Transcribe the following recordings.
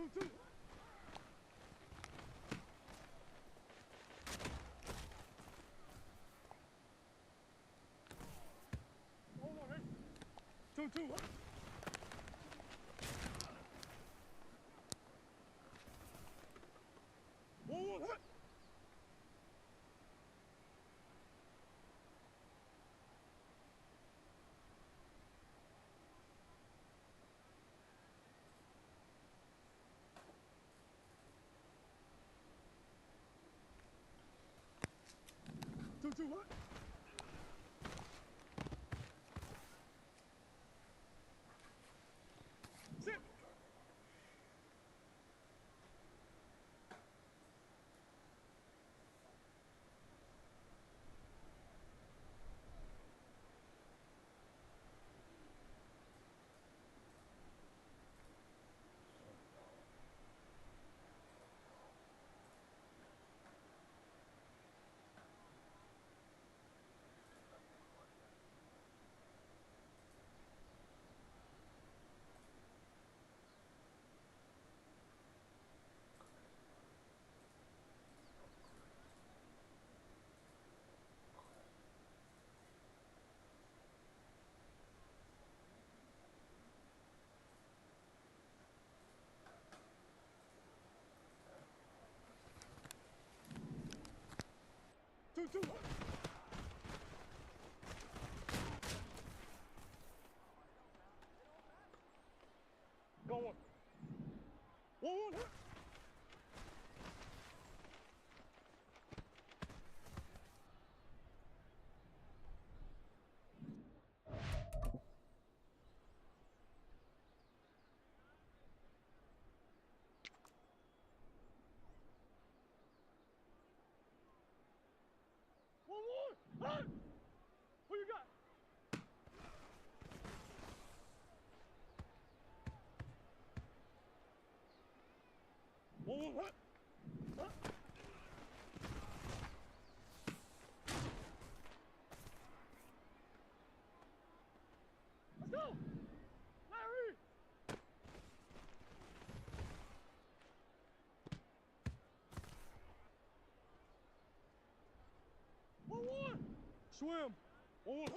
2-2. Hold on, hey. 2-2. 1-1, hit. 2-2, what? Sit. Two, two. Go on. 1-1. One more! Hey! Who you got? One more! Huh? Let's go! Larry! One more! Swim! One more!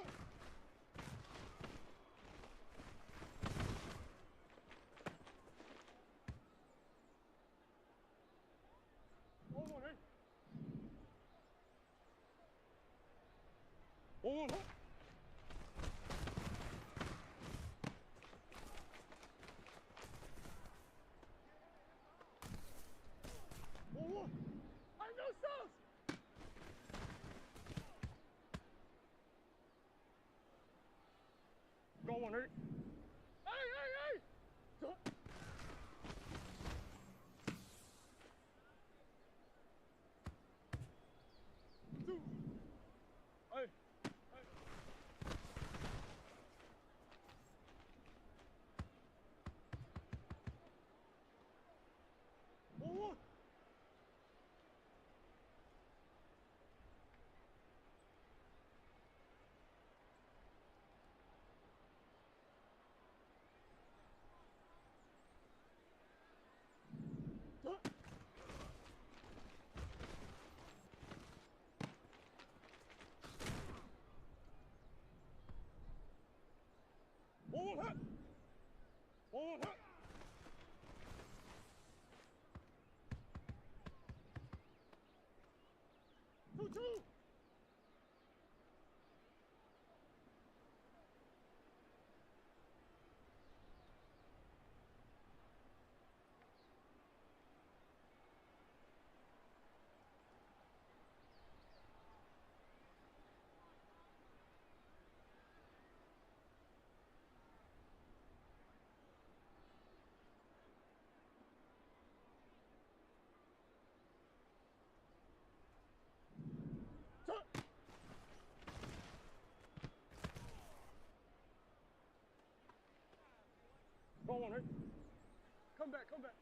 One more, hey! One more! One more! I know sauce! Go on, hey! Hey, hey, hey! Go. Two. Hey, hey. One more. One more hit. One more hit. Two, two. Go on, hey. Come back, come back.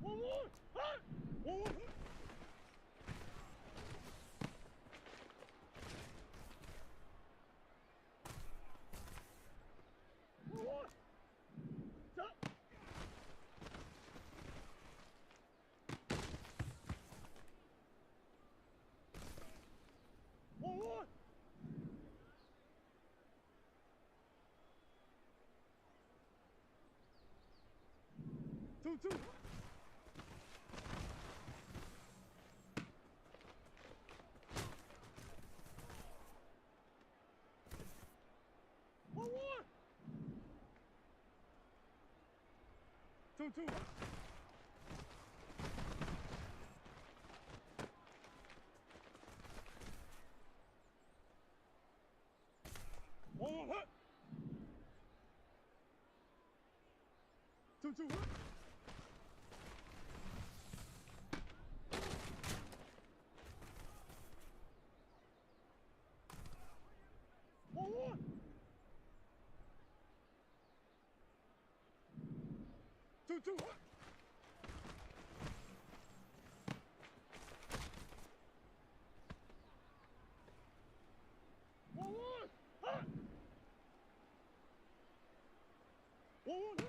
One more. Hey! One more. 2-2. 1-1. 2-2. 1-1 hut. 2-2 hut. 1-1. 2-2 hut. 1-1 hut. 1-1 hut.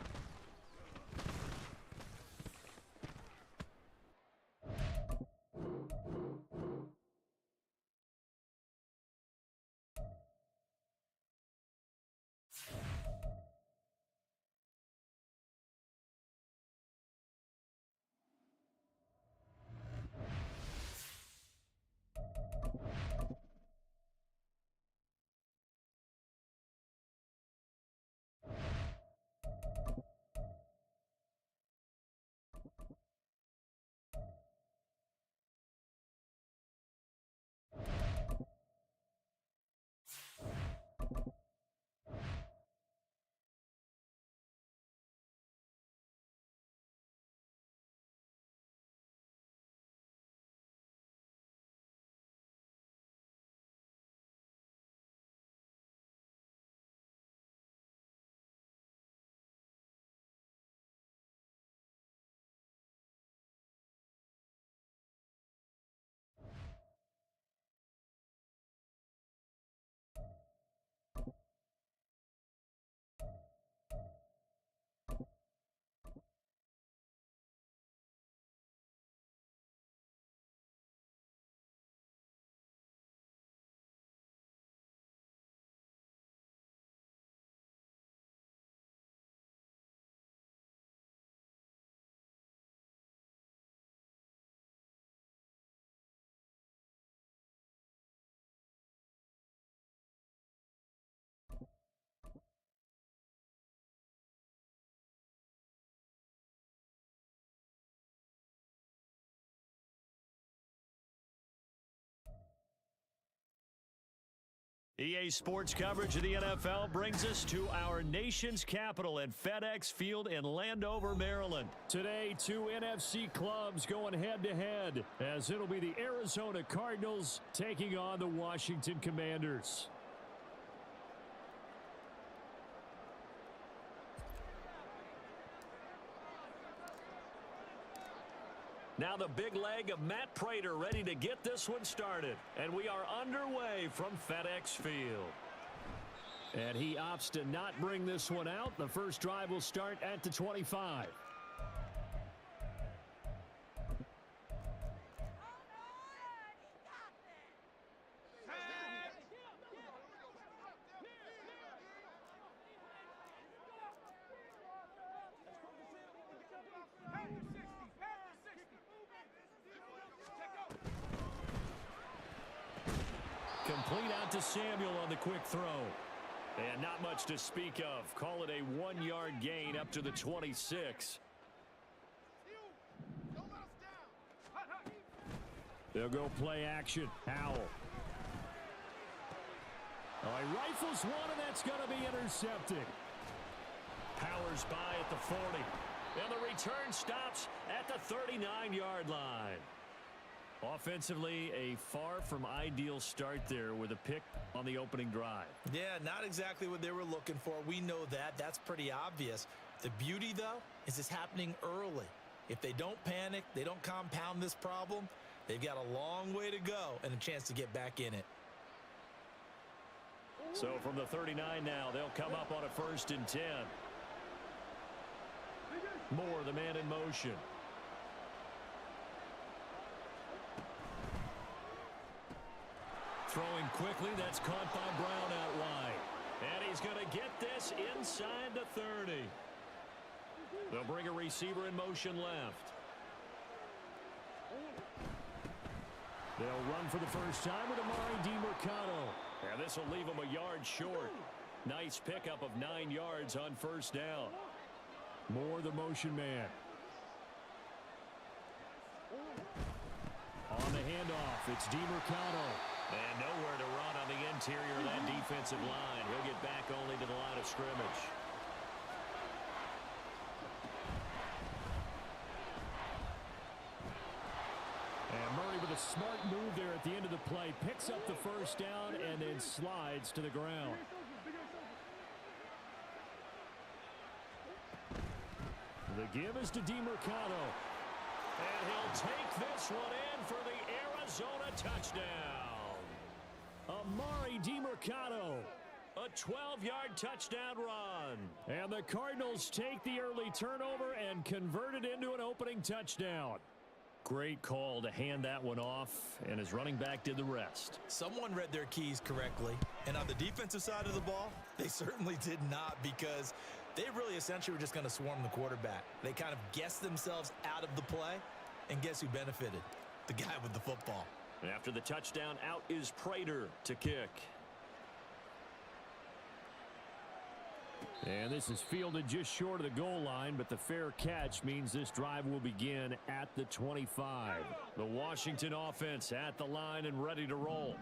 EA Sports coverage of the NFL brings us to our nation's capital at FedEx Field in Landover, Maryland. Today, two NFC clubs going head-to-head, as it'll be the Arizona Cardinals taking on the Washington Commanders. Now the big leg of Matt Prater ready to get this one started. And we are underway from FedEx Field. And he opts to not bring this one out. The first drive will start at the 25. Complete out to Samuel on the quick throw. And not much to speak of. Call it a 1-yard gain up to the 26. They'll go play action. Howell. Oh, he rifles one, and that's going to be intercepted. Powers by at the 40. And the return stops at the 39-yard line. Offensively, a far from ideal start there with a pick on the opening drive. Yeah, not exactly what they were looking for. We know that. That's pretty obvious. The beauty, though, is it's happening early. If they don't panic, they don't compound this problem, they've got a long way to go and a chance to get back in it. So from the 39 now, they'll come up on a 1st and 10. Moore, the man in motion. Throwing quickly, that's caught by Brown out wide. And he's going to get this inside the 30. They'll bring a receiver in motion left. They'll run for the first time with Amari-DiMercato. And this will leave him a yard short. Nice pickup of 9 yards on first down. More the motion man. On the handoff, it's DiMercato. And nowhere to run on the interior of that defensive line. He'll get back only to the line of scrimmage. And Murray with a smart move there at the end of the play. Picks up the first down and then slides to the ground. The give is to DiMercato. And he'll take this one in for the Arizona touchdown. Amari-DiMercato. A 12-yard touchdown run. And the Cardinals take the early turnover and convert it into an opening touchdown. Great call to hand that one off, and his running back did the rest. Someone read their keys correctly, and on the defensive side of the ball, they certainly did not, because they really essentially were just going to swarm the quarterback. They kind of guessed themselves out of the play, and guess who benefited? The guy with the football. After the touchdown, out is Prater to kick. And this is fielded just short of the goal line, but the fair catch means this drive will begin at the 25. The Washington offense at the line and ready to roll.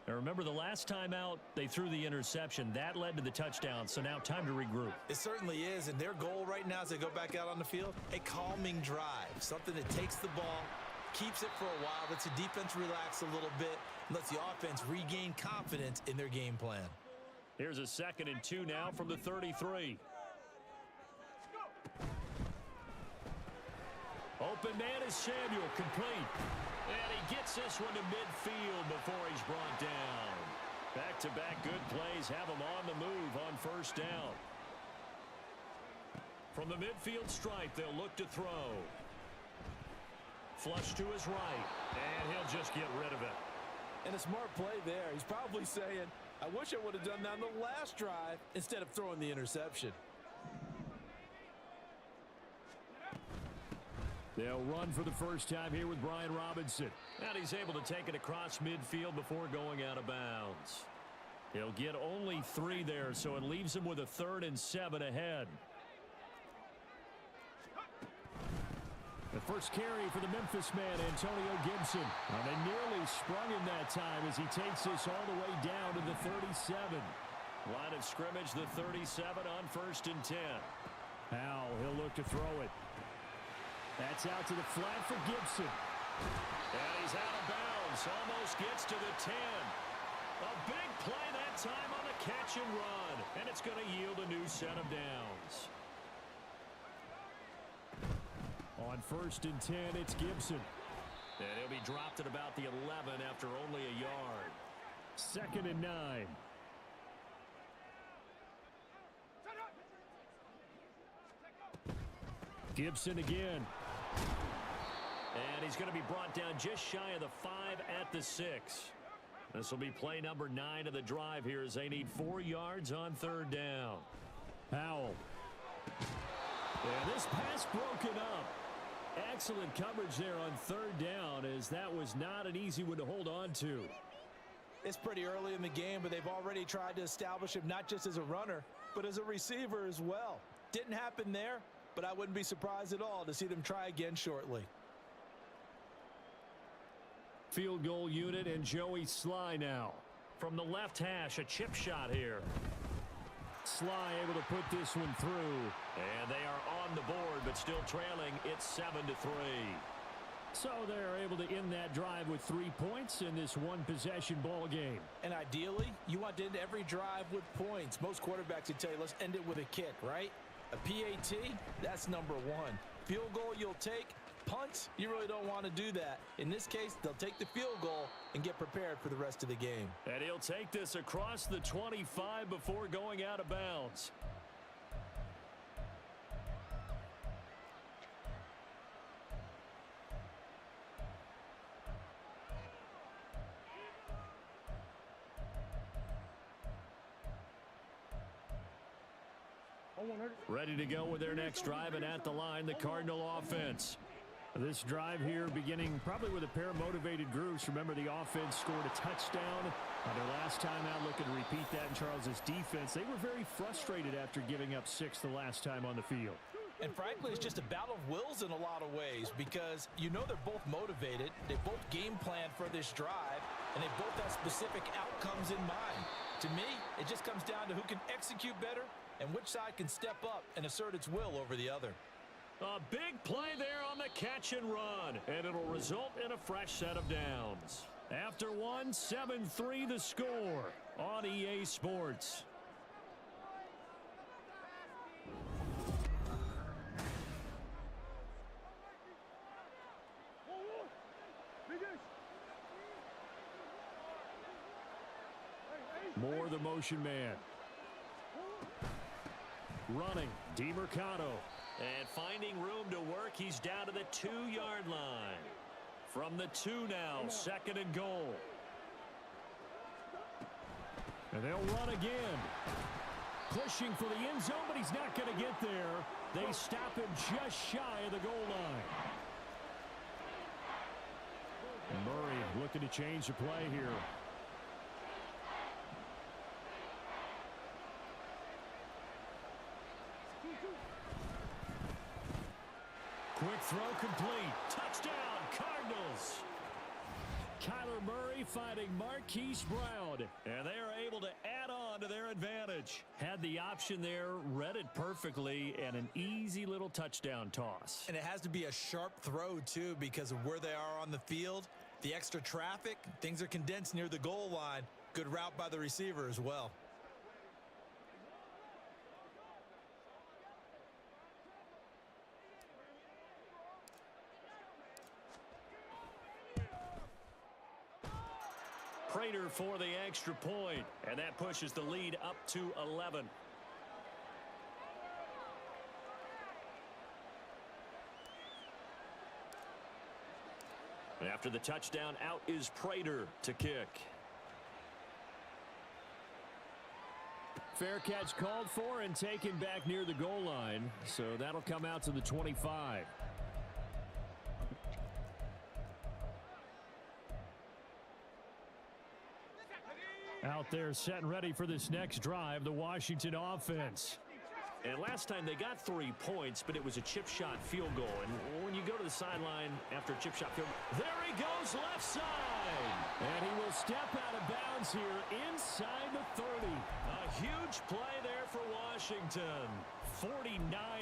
Now remember, the last time out, they threw the interception. That led to the touchdown, so now time to regroup. It certainly is, and their goal right now as they go back out on the field, a calming drive, something that takes the ball, keeps it for a while, lets the defense relax a little bit, lets the offense regain confidence in their game plan. Here's a 2nd and 2 now from the 33. Open man is Samuel, complete. And he gets this one to midfield before he's brought down. Back-to-back good plays have him on the move on first down. From the midfield stripe, they'll look to throw. Flush to his right, and he'll just get rid of it. And a smart play there. He's probably saying, I wish I would have done that on the last drive instead of throwing the interception. They'll run for the first time here with Brian Robinson. And he's able to take it across midfield before going out of bounds. He'll get only 3 there, so it leaves him with a 3rd and 7 ahead. The first carry for the Memphis man, Antonio Gibson. And they nearly sprung him that time as he takes this all the way down to the 37. Line of scrimmage, the 37 on 1st and 10. Powell, he'll look to throw it. That's out to the flat for Gibson. And he's out of bounds. Almost gets to the 10. A big play that time on the catch and run. And it's going to yield a new set of downs. On 1st and 10, it's Gibson. And he'll be dropped at about the 11 after only a yard. 2nd and 9. Gibson again. And he's going to be brought down just shy of the 5 at the 6. This will be play number 9 of the drive here as they need 4 yards on 3rd down. Powell. And this pass broken up. Excellent coverage there on 3rd down, as that was not an easy one to hold on to. It's pretty early in the game, but they've already tried to establish him not just as a runner, but as a receiver as well. Didn't happen there, but I wouldn't be surprised at all to see them try again shortly. Field goal unit and Joey Sly now. From the left hash, a chip shot here. Sly able to put this one through. And they are on the board, but still trailing. It's 7-3. So they're able to end that drive with 3 points in this one-possession ball game. And ideally, you want to end every drive with points. Most quarterbacks would tell you, let's end it with a kick, right? A PAT, that's number 1. Field goal you'll take. Punts, you really don't want to do that. In this case, they'll take the field goal and get prepared for the rest of the game. And he'll take this across the 25 before going out of bounds. Ready to go with their next drive, and at the line, the Cardinal offense. This drive here beginning probably with a pair of motivated groups. Remember, the offense scored a touchdown on their last time out. Looking to repeat that in Charles's defense. They were very frustrated after giving up 6 the last time on the field. And frankly, it's just a battle of wills in a lot of ways because you know they're both motivated. They both game plan for this drive, and they both have specific outcomes in mind. To me, it just comes down to who can execute better and which side can step up and assert its will over the other. A big play there on the catch and run, and it'll result in a fresh set of downs. After one, 7-3 the score on EA Sports. Moore, the motion man. Running, DeMercado. And finding room to work, he's down to the 2-yard line. From the 2 now, 2nd and goal. And they'll run again. Pushing for the end zone, but he's not going to get there. They stop him just shy of the goal line. And Murray looking to change the play here. Quick throw complete. Touchdown, Cardinals. Kyler Murray fighting Marquise Brown. And they are able to add on to their advantage. Had the option there, read it perfectly, and an easy little touchdown toss. And it has to be a sharp throw, too, because of where they are on the field. The extra traffic, things are condensed near the goal line. Good route by the receiver as well. Prater for the extra point, and that pushes the lead up to 11. And after the touchdown, out is Prater to kick. Fair catch called for and taken back near the goal line, so that'll come out to the 25. Out there set and ready for this next drive, the Washington offense. And last time they got 3 points, but it was a chip shot field goal. And when you go to the sideline after a chip shot field goal, there he goes left side. And he will step out of bounds here inside the 30. A huge play there for Washington. 49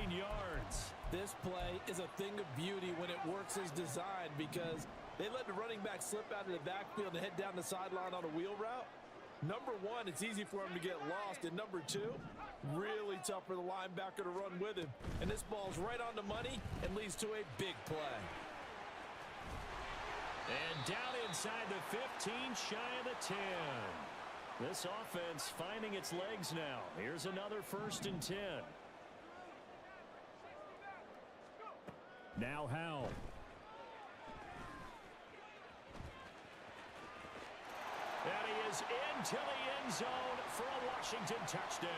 yards. This play is a thing of beauty when it works as designed because they let the running back slip out of the backfield and head down the sideline on a wheel route. Number one, it's easy for him to get lost. And number two, really tough for the linebacker to run with him. And this ball's right on the money and leads to a big play. And down inside the 15, shy of the 10. This offense finding its legs now. Here's another 1st and 10. Now Howell. And he is into the end zone for a Washington touchdown.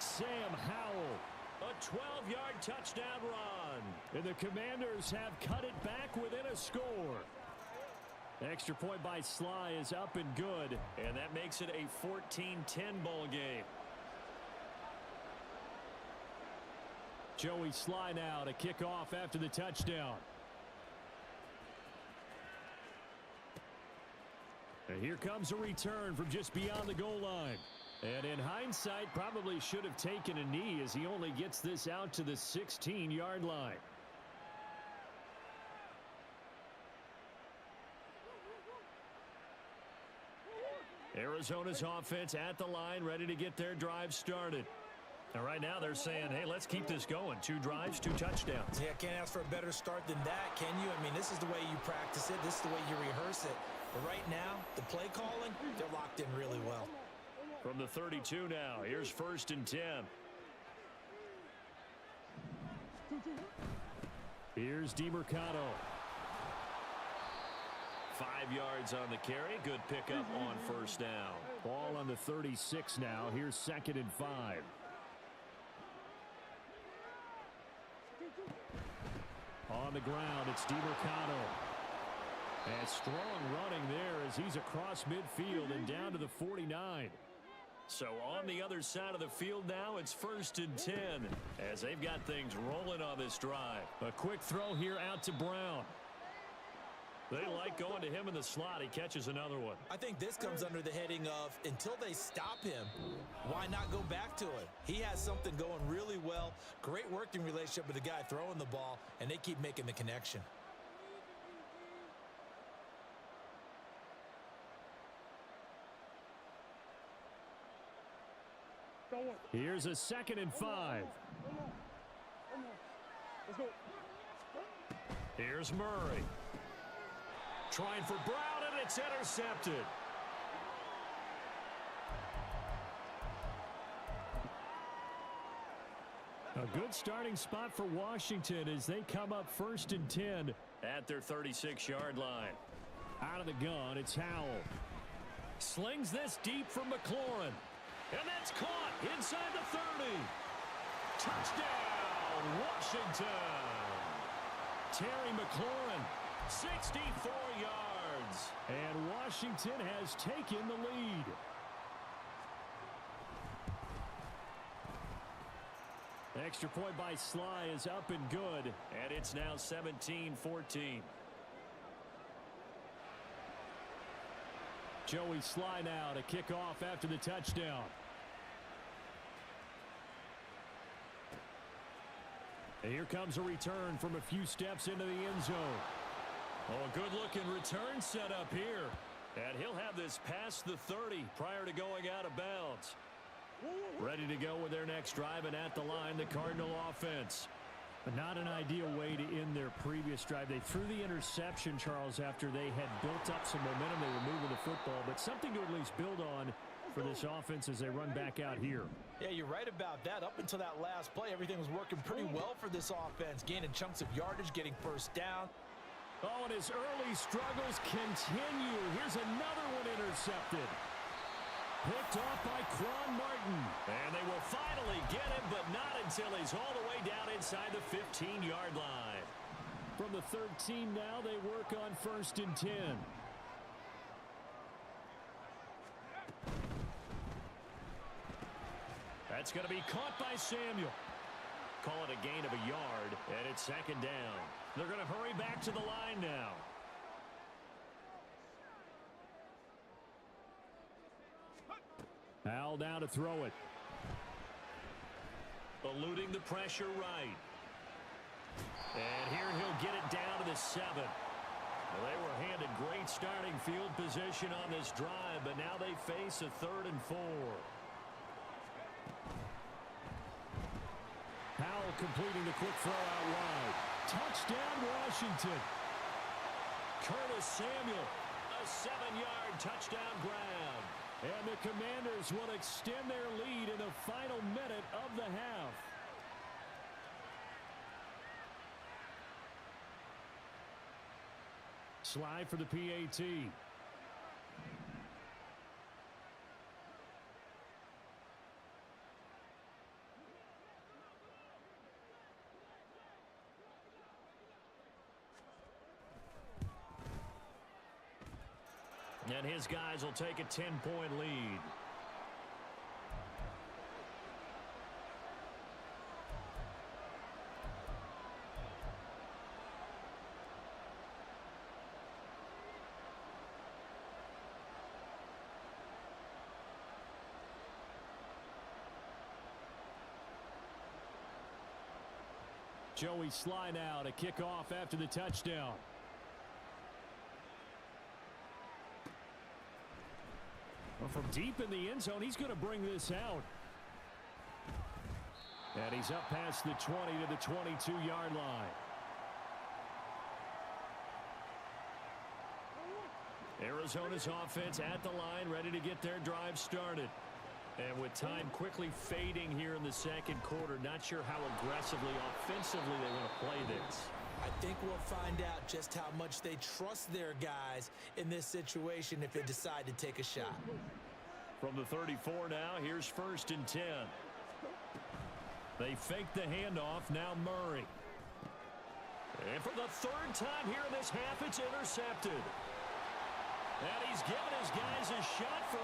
Sam Howell, a 12-yard touchdown run. And the Commanders have cut it back within a score. Extra point by Sly is up and good, and that makes it a 14-10 ball game. Joey Sly now to kick off after the touchdown. And here comes a return from just beyond the goal line. And in hindsight, probably should have taken a knee as he only gets this out to the 16-yard line. Arizona's offense at the line, ready to get their drive started. And right now they're saying, hey, let's keep this going. 2 drives, 2 touchdowns. Yeah, can't ask for a better start than that, can you? I mean, this is the way you practice it. This is the way you rehearse it. But right now, the play calling, they're locked in really well. From the 32 now, here's 1st and 10. Here's DeMercado. 5 yards on the carry. Good pickup on 1st down. Ball on the 36 now. Here's 2nd and 5. on the ground. It's DiMercado. And strong running there as he's across midfield and down to the 49. So on the other side of the field now, it's 1st and 10 as they've got things rolling on this drive. A quick throw here out to Brown. They like going to him in the slot. He catches another one. I think this comes under the heading of until they stop him, why not go back to it? He has something going really well. Great working relationship with the guy throwing the ball, and they keep making the connection. Here's a 2nd and 5. Let's go. Here's Murray. Trying for Brown, and it's intercepted. A good starting spot for Washington as they come up 1st and 10 at their 36-yard line. Out of the gun, it's Howell. Slings this deep from McLaurin. And that's caught inside the 30. Touchdown, Washington. Terry McLaurin, 64 yards. And Washington has taken the lead. Extra point by Sly is up and good. And it's now 17-14. Joey Sly now to kick off after the touchdown. And here comes a return from a few steps into the end zone. Oh, a good-looking return set up here. And he'll have this past the 30 prior to going out of bounds. Ready to go with their next drive, and at the line, the Cardinal offense. But not an ideal way to end their previous drive. They threw the interception, Charles, after they had built up some momentum. They were moving the football, but something to at least build on for this offense as they run back out here. Yeah, you're right about that. Up until that last play, everything was working pretty well for this offense, gaining chunks of yardage, getting first down. Oh, and his early struggles continue. Here's another one intercepted. Picked off by Quan Martin. And they will finally get him, but not until he's all the way down inside the 15-yard line. From the 13 now, they work on 1st and 10. That's going to be caught by Samuel. Call it a gain of a yard, and it's 2nd down. They're going to hurry back to the line now. Howell now to throw it. Eluding the pressure right. And here he'll get it down to the 7. Well, they were handed great starting field position on this drive, but now they face a 3rd and 4. Howell completing the quick throw out wide. Touchdown, Washington. Curtis Samuel, a 7-yard touchdown grab. And the Commanders will extend their lead in the final minute of the half. Slide for the PAT. And his guys will take a 10-point lead. Joey Sly now to kick off after the touchdown. Well, from deep in the end zone, he's going to bring this out. And he's up past the 20 to the 22-yard line. Arizona's offense at the line, ready to get their drive started. And with time quickly fading here in the 2nd quarter, not sure how aggressively, offensively they want to play this. I think we'll find out just how much they trust their guys in this situation if they decide to take a shot. From the 34 now, here's 1st and 10. They fake the handoff, now Murray. And for the third time here in this half, it's intercepted. And he's given his guys a shot for...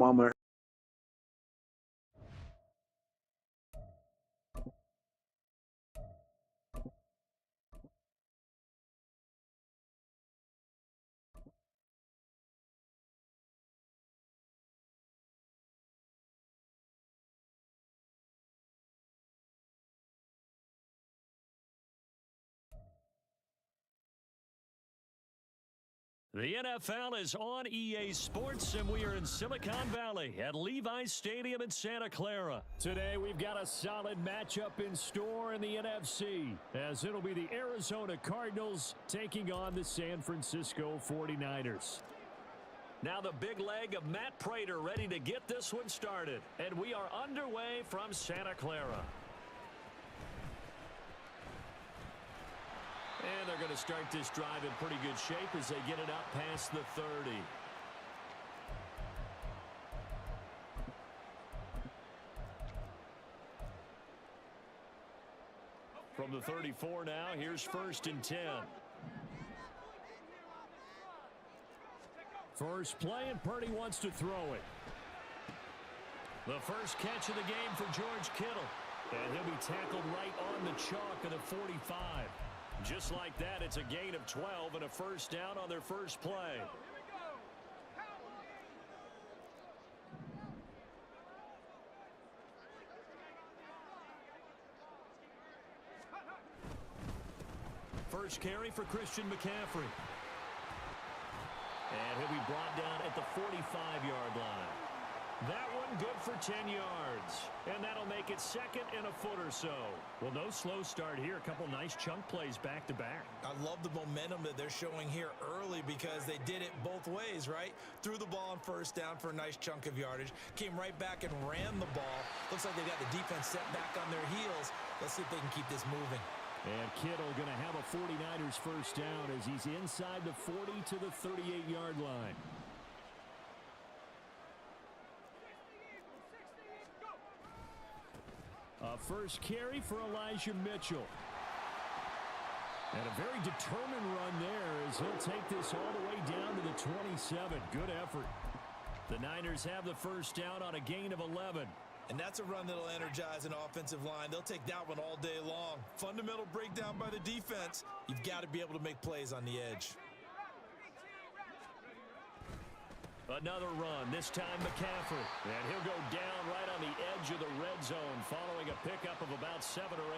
Mama. The NFL is on EA Sports, and we are in Silicon Valley at Levi's Stadium in Santa Clara. Today, we've got a solid matchup in store in the NFC, as it'll be the Arizona Cardinals taking on the San Francisco 49ers. Now the big leg of Matt Prater ready to get this one started, and we are underway from Santa Clara. And they're going to start this drive in pretty good shape as they get it out past the 30. From the 34 now, here's 1st and 10. First play, and Purdy wants to throw it. The first catch of the game for George Kittle. And he'll be tackled right on the chalk of the 45. Just like that, it's a gain of 12 and a first down on their first play. First carry for Christian McCaffrey. And he'll be brought down at the 45-yard line. That one good for 10 yards. And that'll make it 2nd and a foot or so. Well, no slow start here. A couple nice chunk plays back-to-back. I love the momentum that they're showing here early because they did it both ways, right? Threw the ball on first down for a nice chunk of yardage. Came right back and ran the ball. Looks like they got the defense set back on their heels. Let's see if they can keep this moving. And Kittle going to have a 49ers first down as he's inside the 40 to the 38-yard line. A first carry for Elijah Mitchell. And a very determined run there as he'll take this all the way down to the 27. Good effort. The Niners have the first down on a gain of 11. And that's a run that'll energize an offensive line. They'll take that one all day long. Fundamental breakdown by the defense. You've got to be able to make plays on the edge. Another run, this time McCaffrey. And he'll go down right on the edge of the red zone following a pickup of about 7 or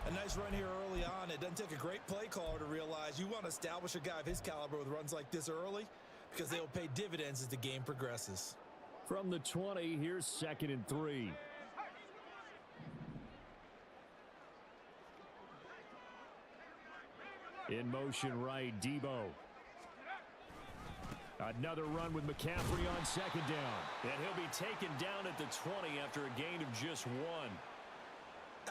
8. A nice run here early on. It doesn't take a great play caller to realize you want to establish a guy of his caliber with runs like this early because they'll pay dividends as the game progresses. From the 20, here's 2nd and 3. In motion right, Debo. Another run with McCaffrey on second down. And he'll be taken down at the 20 after a gain of just 1.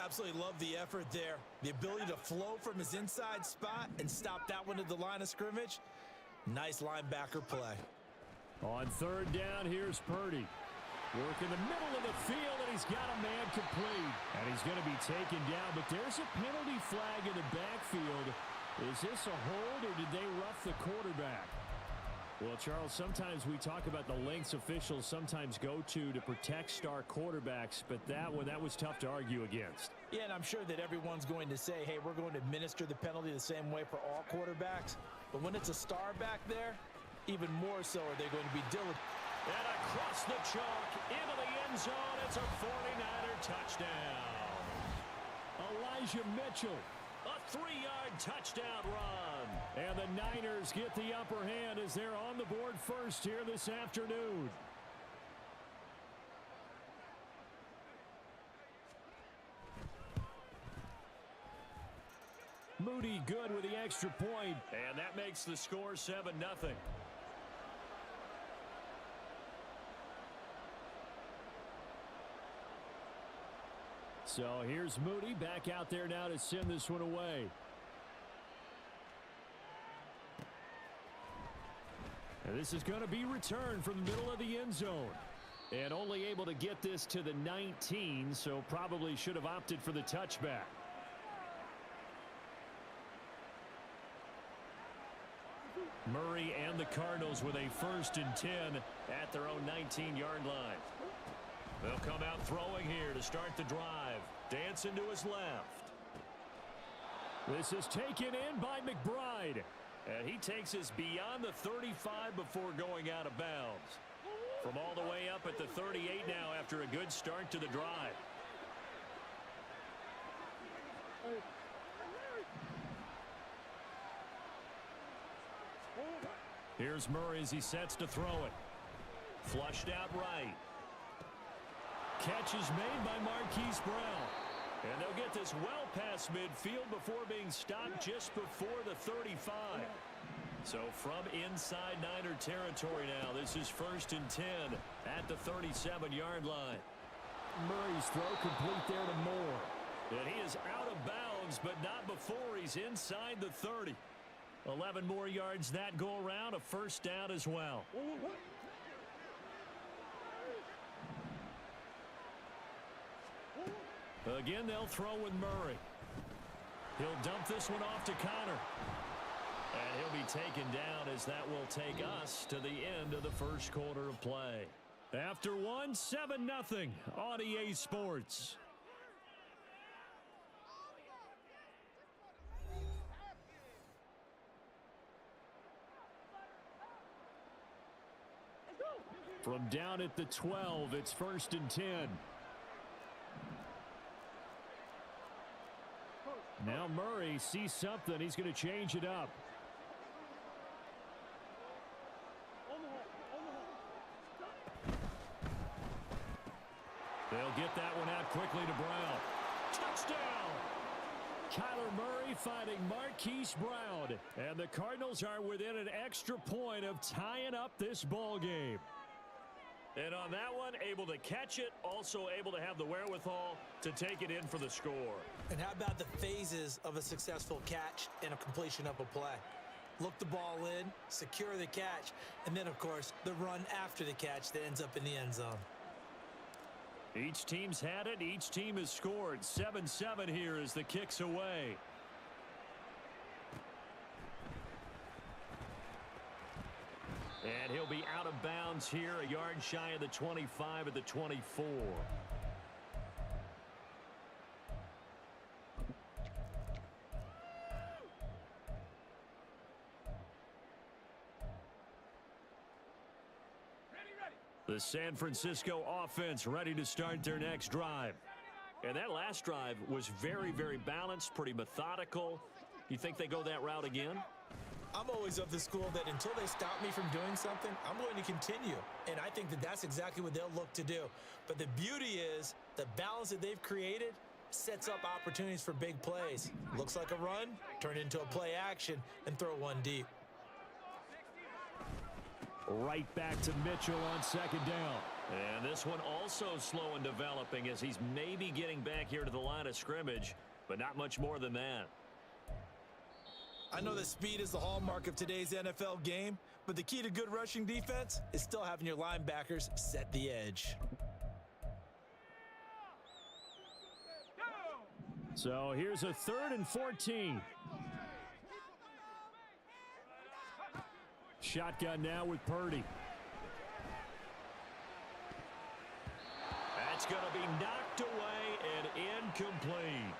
Absolutely love the effort there. The ability to flow from his inside spot and stop that one at the line of scrimmage. Nice linebacker play. On third down, here's Purdy. Work in the middle of the field, and he's got a man complete. And he's going to be taken down, but there's a penalty flag in the backfield. Is this a hold, or did they rough the quarterback? Well, Charles, sometimes we talk about the lengths officials sometimes go to protect star quarterbacks, but that was tough to argue against. Yeah, and I'm sure that everyone's going to say, hey, we're going to administer the penalty the same way for all quarterbacks. But when it's a star back there, even more so are they going to be diligent. And across the chalk, into the end zone, it's a 49er touchdown. Elijah Mitchell, a 3-yard touchdown run. And the Niners get the upper hand as they're on the board first here this afternoon. Moody good with the extra point. And that makes the score 7-0. So here's Moody back out there now to send this one away. And this is going to be returned from the middle of the end zone. And only able to get this to the 19, so probably should have opted for the touchback. Murray and the Cardinals with a 1st and 10 at their own 19-yard line. They'll come out throwing here to start the drive. Dancing to his left. This is taken in by McBride. And he takes us beyond the 35 before going out of bounds. From all the way up at the 38 now after a good start to the drive. Here's Murray as he sets to throw it. Flushed out right. Catch is made by Marquise Brown. And they'll get this well past midfield before being stopped just before the 35. So from inside Niner territory now, this is 1st and 10 at the 37-yard line. Murray's throw complete there to Moore. And he is out of bounds, but not before he's inside the 30. 11 more yards that go around, a 1st down as well. Again, they'll throw with Murray. He'll dump this one off to Connor. And he'll be taken down as that will take us to the end of the 1st quarter of play. After 1, 7-0 on EA Sports. From down at the 12, it's 1st and 10. Now Murray sees something. He's going to change it up. They'll get that one out quickly to Brown. Touchdown! Kyler Murray finding Marquise Brown. And the Cardinals are within an extra point of tying up this ball game. And on that one, able to catch it, also able to have the wherewithal to take it in for the score. And how about the phases of a successful catch and a completion of a play? Look the ball in, secure the catch, and then, of course, the run after the catch that ends up in the end zone. Each team's had it. Each team has scored. 7-7 here as the kick's away. And he'll be out of bounds here, a yard shy of the 25 at the 24. The San Francisco offense ready to start their next drive. And that last drive was very, very balanced, pretty methodical. You think they go that route again? I'm always of the school that until they stop me from doing something, I'm going to continue. And I think that that's exactly what they'll look to do. But the beauty is the balance that they've created sets up opportunities for big plays. Looks like a run, turn into a play action, and throw one deep. Right back to Mitchell on second down. And this one also slow in developing as he's maybe getting back here to the line of scrimmage, but not much more than that. I know that speed is the hallmark of today's NFL game, but the key to good rushing defense is still having your linebackers set the edge. So here's a 3rd and 14. Shotgun now with Purdy. That's going to be knocked away and incomplete.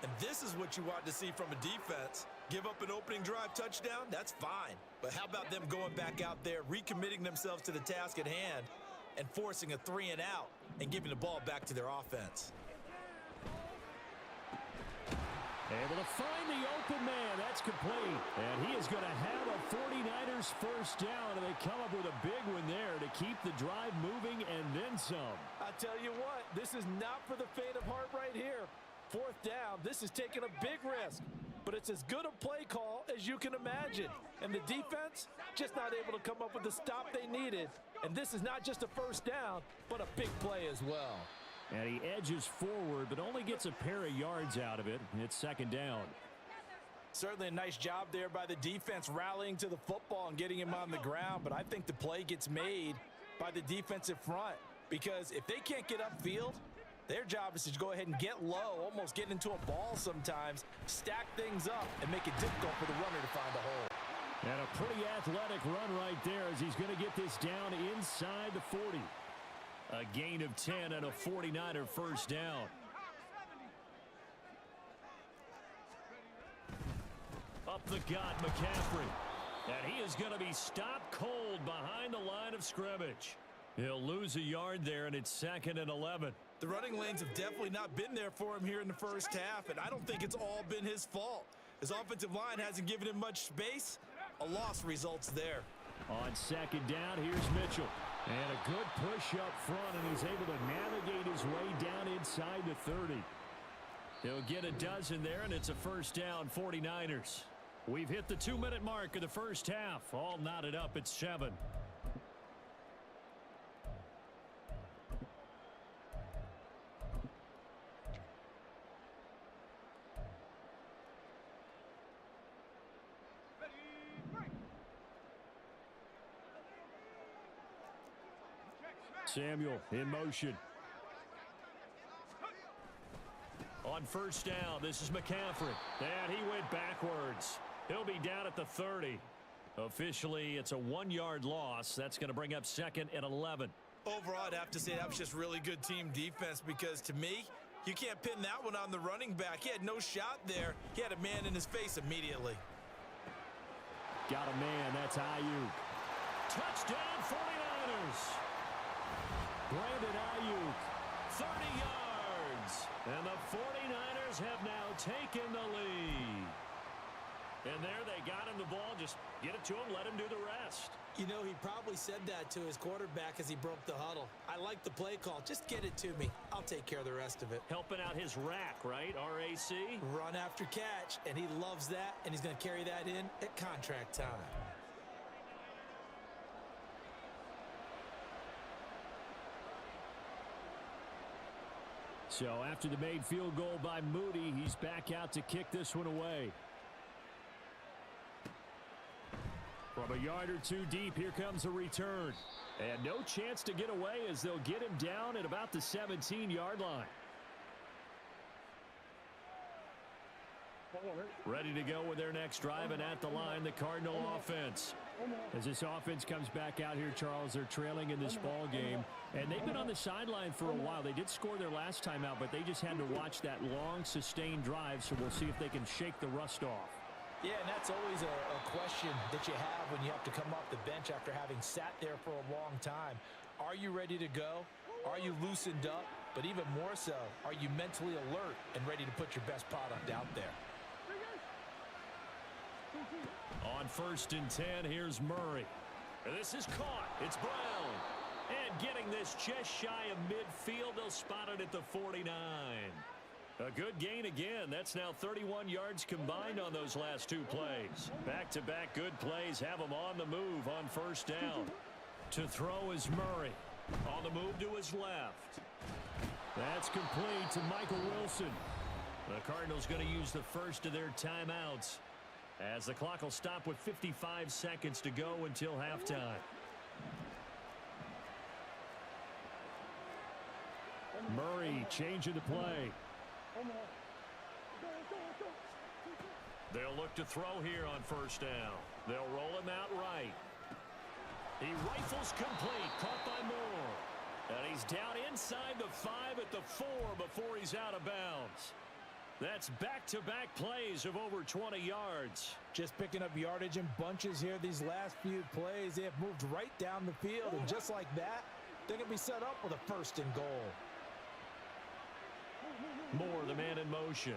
And this is what you want to see from a defense. Give up an opening drive touchdown, that's fine. But how about them going back out there, recommitting themselves to the task at hand, and forcing a 3 and out and giving the ball back to their offense? Able to find the open man. That's complete. And he is going to have a 49ers first down, and they come up with a big one there to keep the drive moving and then some. I tell you what, this is not for the faint of heart right here. 4th down, this is taking a big risk, but it's as good a play call as you can imagine. And the defense just not able to come up with the stop they needed. And this is not just a first down, but a big play as well. And he edges forward, but only gets a pair of yards out of it. It's 2nd down. Certainly a nice job there by the defense rallying to the football and getting him on the ground, but I think the play gets made by the defensive front, because if they can't get upfield, their job is to go ahead and get low, almost get into a ball sometimes, stack things up, and make it difficult for the runner to find a hole. And a pretty athletic run right there as he's going to get this down inside the 40. A gain of 10 and a 49er first down. Up the gut, McCaffrey. And he is going to be stopped cold behind the line of scrimmage. He'll lose a yard there, and it's 2nd and 11. The running lanes have definitely not been there for him here in the first half, and I don't think it's all been his fault. His offensive line hasn't given him much space. A loss results there. On 2nd down, here's Mitchell. And a good push up front, and he's able to navigate his way down inside the 30. He'll get a dozen there, and it's a first down, 49ers. We've hit the 2-minute mark of the first half. All knotted up at 7. Samuel in motion. On first down, this is McCaffrey. And he went backwards. He'll be down at the 30. Officially, it's a 1-yard loss. That's going to bring up 2nd and 11. Overall, I'd have to say that was just really good team defense, because to me, you can't pin that one on the running back. He had no shot there. He had a man in his face immediately. Got a man. That's Ayuk. Touchdown, 49ers. Brandon Ayuk, 30 yards. And the 49ers have now taken the lead. And there they got him the ball. Just get it to him, let him do the rest. You know, he probably said that to his quarterback as he broke the huddle. I like the play call. Just get it to me. I'll take care of the rest of it. Helping out his rack, right? RAC? Run after catch, and he loves that, and he's going to carry that in at contract time. So after the made field goal by Moody, he's back out to kick this one away. From a yard or two deep, here comes a return. And no chance to get away as they'll get him down at about the 17-yard line. Ready to go with their next drive, and at the line, the Cardinal offense. As this offense comes back out here, Charles, they're trailing in this ball game. And they've been on the sideline for a while. They did score their last time out, but they just had to watch that long, sustained drive, so we'll see if they can shake the rust off. Yeah, and that's always a question that you have when you have to come off the bench after having sat there for a long time. Are you ready to go? Are you loosened up? But even more so, are you mentally alert and ready to put your best product out there? On 1st and 10, here's Murray. This is caught. It's Brown. And getting this just shy of midfield, they'll spot it at the 49. A good gain again. That's now 31 yards combined on those last two plays. Back-to-back good plays have him on the move on first down. To throw is Murray. On the move to his left. That's complete to Michael Wilson. The Cardinals going to use the first of their timeouts as the clock will stop with 55 seconds to go until halftime. Murray changing the play. They'll look to throw here on first down. They'll roll him out right. He rifles complete, caught by Moore. And he's down inside the 5 at the 4 before he's out of bounds. That's back-to-back plays of over 20 yards. Just picking up yardage in bunches here these last few plays. They have moved right down the field, and just like that, they're going to be set up with a first and goal. Moore, the man in motion.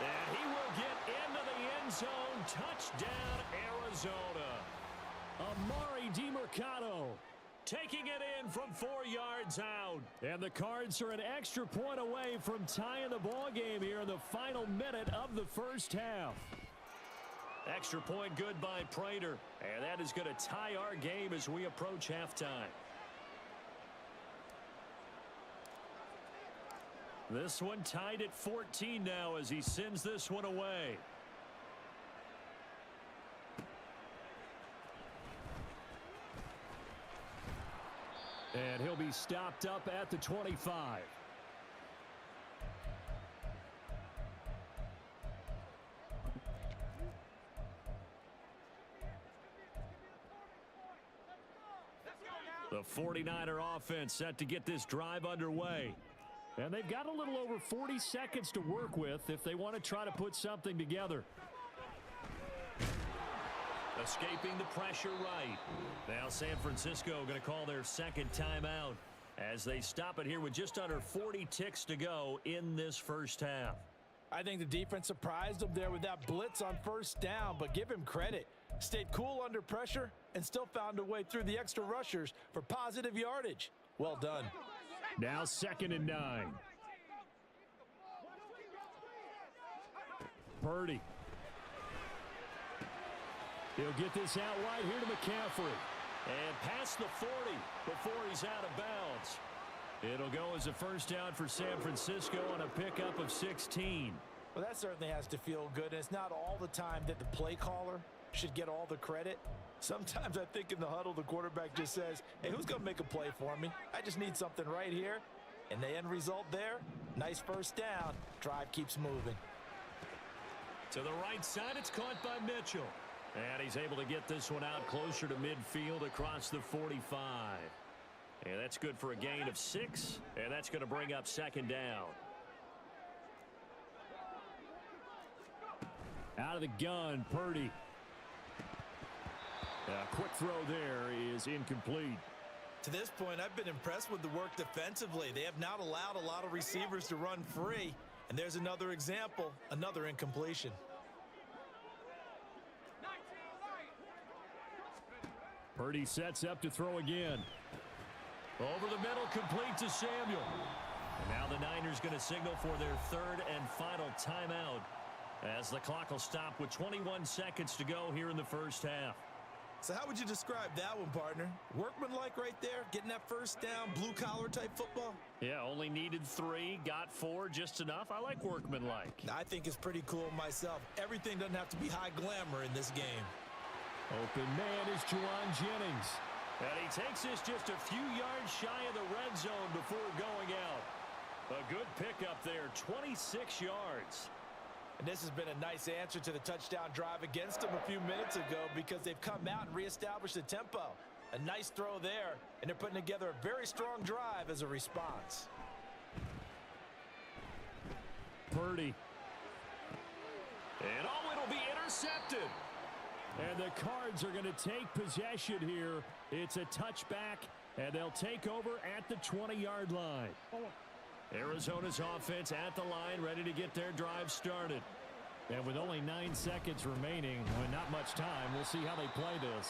And he will get into the end zone. Touchdown, Arizona. Amari DiMercato taking it in from 4 yards out. And the Cards are an extra point away from tying the ball game here in the final minute of the first half. Extra point good by Prater. And that is going to tie our game as we approach halftime. This one tied at 14 now as he sends this one away. And he'll be stopped up at the 25. The 49er offense set to get this drive underway. And they've got a little over 40 seconds to work with if they want to try to put something together. Escaping the pressure right. Now San Francisco going to call their second timeout as they stop it here with just under 40 ticks to go in this first half. I think the defense surprised them there with that blitz on first down, but give him credit. Stayed cool under pressure and still found a way through the extra rushers for positive yardage. Well done. Now 2nd and 9. Purdy. He'll get this out wide here to McCaffrey. And past the 40 before he's out of bounds. It'll go as a first down for San Francisco on a pickup of 16. Well, that certainly has to feel good. And it's not all the time that the play caller should get all the credit. Sometimes I think in the huddle, the quarterback just says, hey, who's going to make a play for me? I just need something right here. And the end result there, nice first down. Drive keeps moving. To the right side, it's caught by Mitchell. And he's able to get this one out closer to midfield across the 45. And that's good for a gain of 6. And that's going to bring up 2nd down. Out of the gun, Purdy. A quick throw there is incomplete. To this point, I've been impressed with the work defensively. They have not allowed a lot of receivers to run free. And there's another example, another incompletion. Purdy sets up to throw again. Over the middle, complete to Samuel. And now the Niners going to signal for their 3rd and final timeout as the clock will stop with 21 seconds to go here in the first half. So how would you describe that one, partner? Workmanlike right there, getting that first down, blue-collar type football? Yeah, only needed 3, got 4, just enough. I like workmanlike. I think it's pretty cool myself. Everything doesn't have to be high glamour in this game. Open man is Juwan Jennings. And he takes this just a few yards shy of the red zone before going out. A good pickup there, 26 yards. And this has been a nice answer to the touchdown drive against them a few minutes ago because they've come out and reestablished the tempo. A nice throw there, and they're putting together a very strong drive as a response. Purdy. And oh, it'll be intercepted. And the Cards are going to take possession here. It's a touchback, and they'll take over at the 20-yard line. Arizona's offense at the line, ready to get their drive started. And with only 9 seconds remaining, with not much time, we'll see how they play this.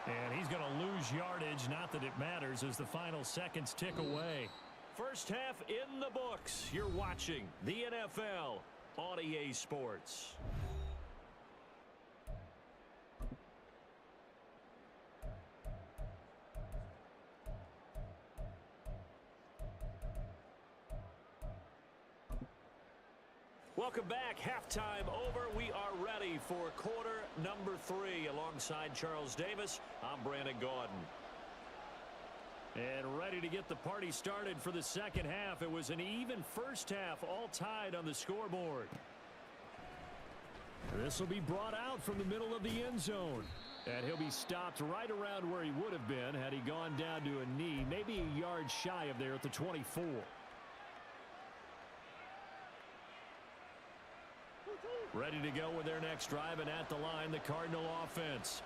And he's going to lose yardage. Not that it matters as the final seconds tick away. First half in the books. You're watching the NFL on EA Sports. Welcome back. Halftime over. We are ready for quarter number 3. Alongside Charles Davis, I'm Brandon Gaudin. And ready to get the party started for the second half. It was an even first half, all tied on the scoreboard. This will be brought out from the middle of the end zone. And he'll be stopped right around where he would have been had he gone down to a knee, maybe a yard shy of there at the 24. Ready to go with their next drive, and at the line, the Cardinal offense.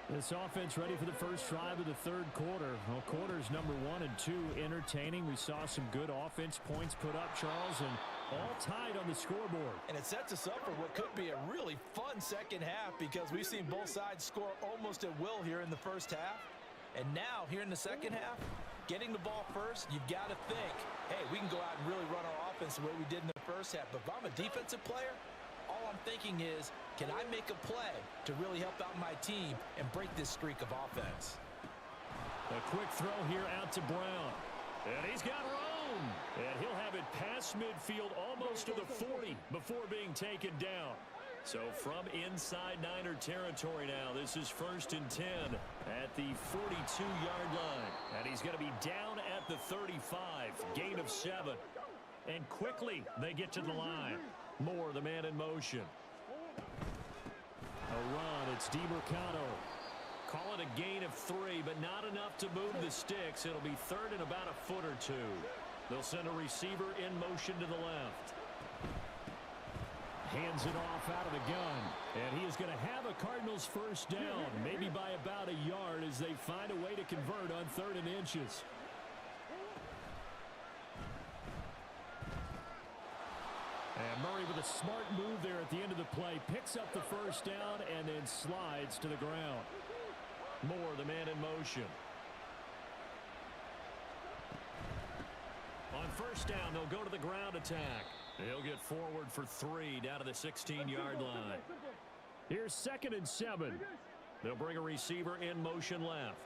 This offense ready for the first drive of the third quarter. Well, quarters number 1 and 2 entertaining. We saw some good offense points put up, Charles, and all tied on the scoreboard. And it sets us up for what could be a really fun second half because we've seen both sides score almost at will here in the first half. And now, here in the second half, getting the ball first, you've got to think, hey, we can go out and really run our offense the way we did in the first half. But if I'm a defensive player, all I'm thinking is, can I make a play to really help out my team and break this streak of offense? A quick throw here out to Brown. And he's got room. And he'll have it past midfield almost to the 40 before being taken down. So from inside Niner territory now, this is 1st and 10 at the 42-yard line. And he's going to be down at the 35, gain of 7. And quickly they get to the line. Moore, the man in motion. A run, it's DiMercado. Call it a gain of 3, but not enough to move the sticks. It'll be 3rd and about a foot or 2. They'll send a receiver in motion to the left. Hands it off out of the gun. And he is going to have a Cardinals first down, maybe by about a yard as they find a way to convert on 3rd and inches. And Murray with a smart move there at the end of the play. Picks up the first down and then slides to the ground. Moore, the man in motion. On first down, they'll go to the ground attack. They'll get forward for 3 down to the 16-yard line. Here's 2nd and 7. They'll bring a receiver in motion left.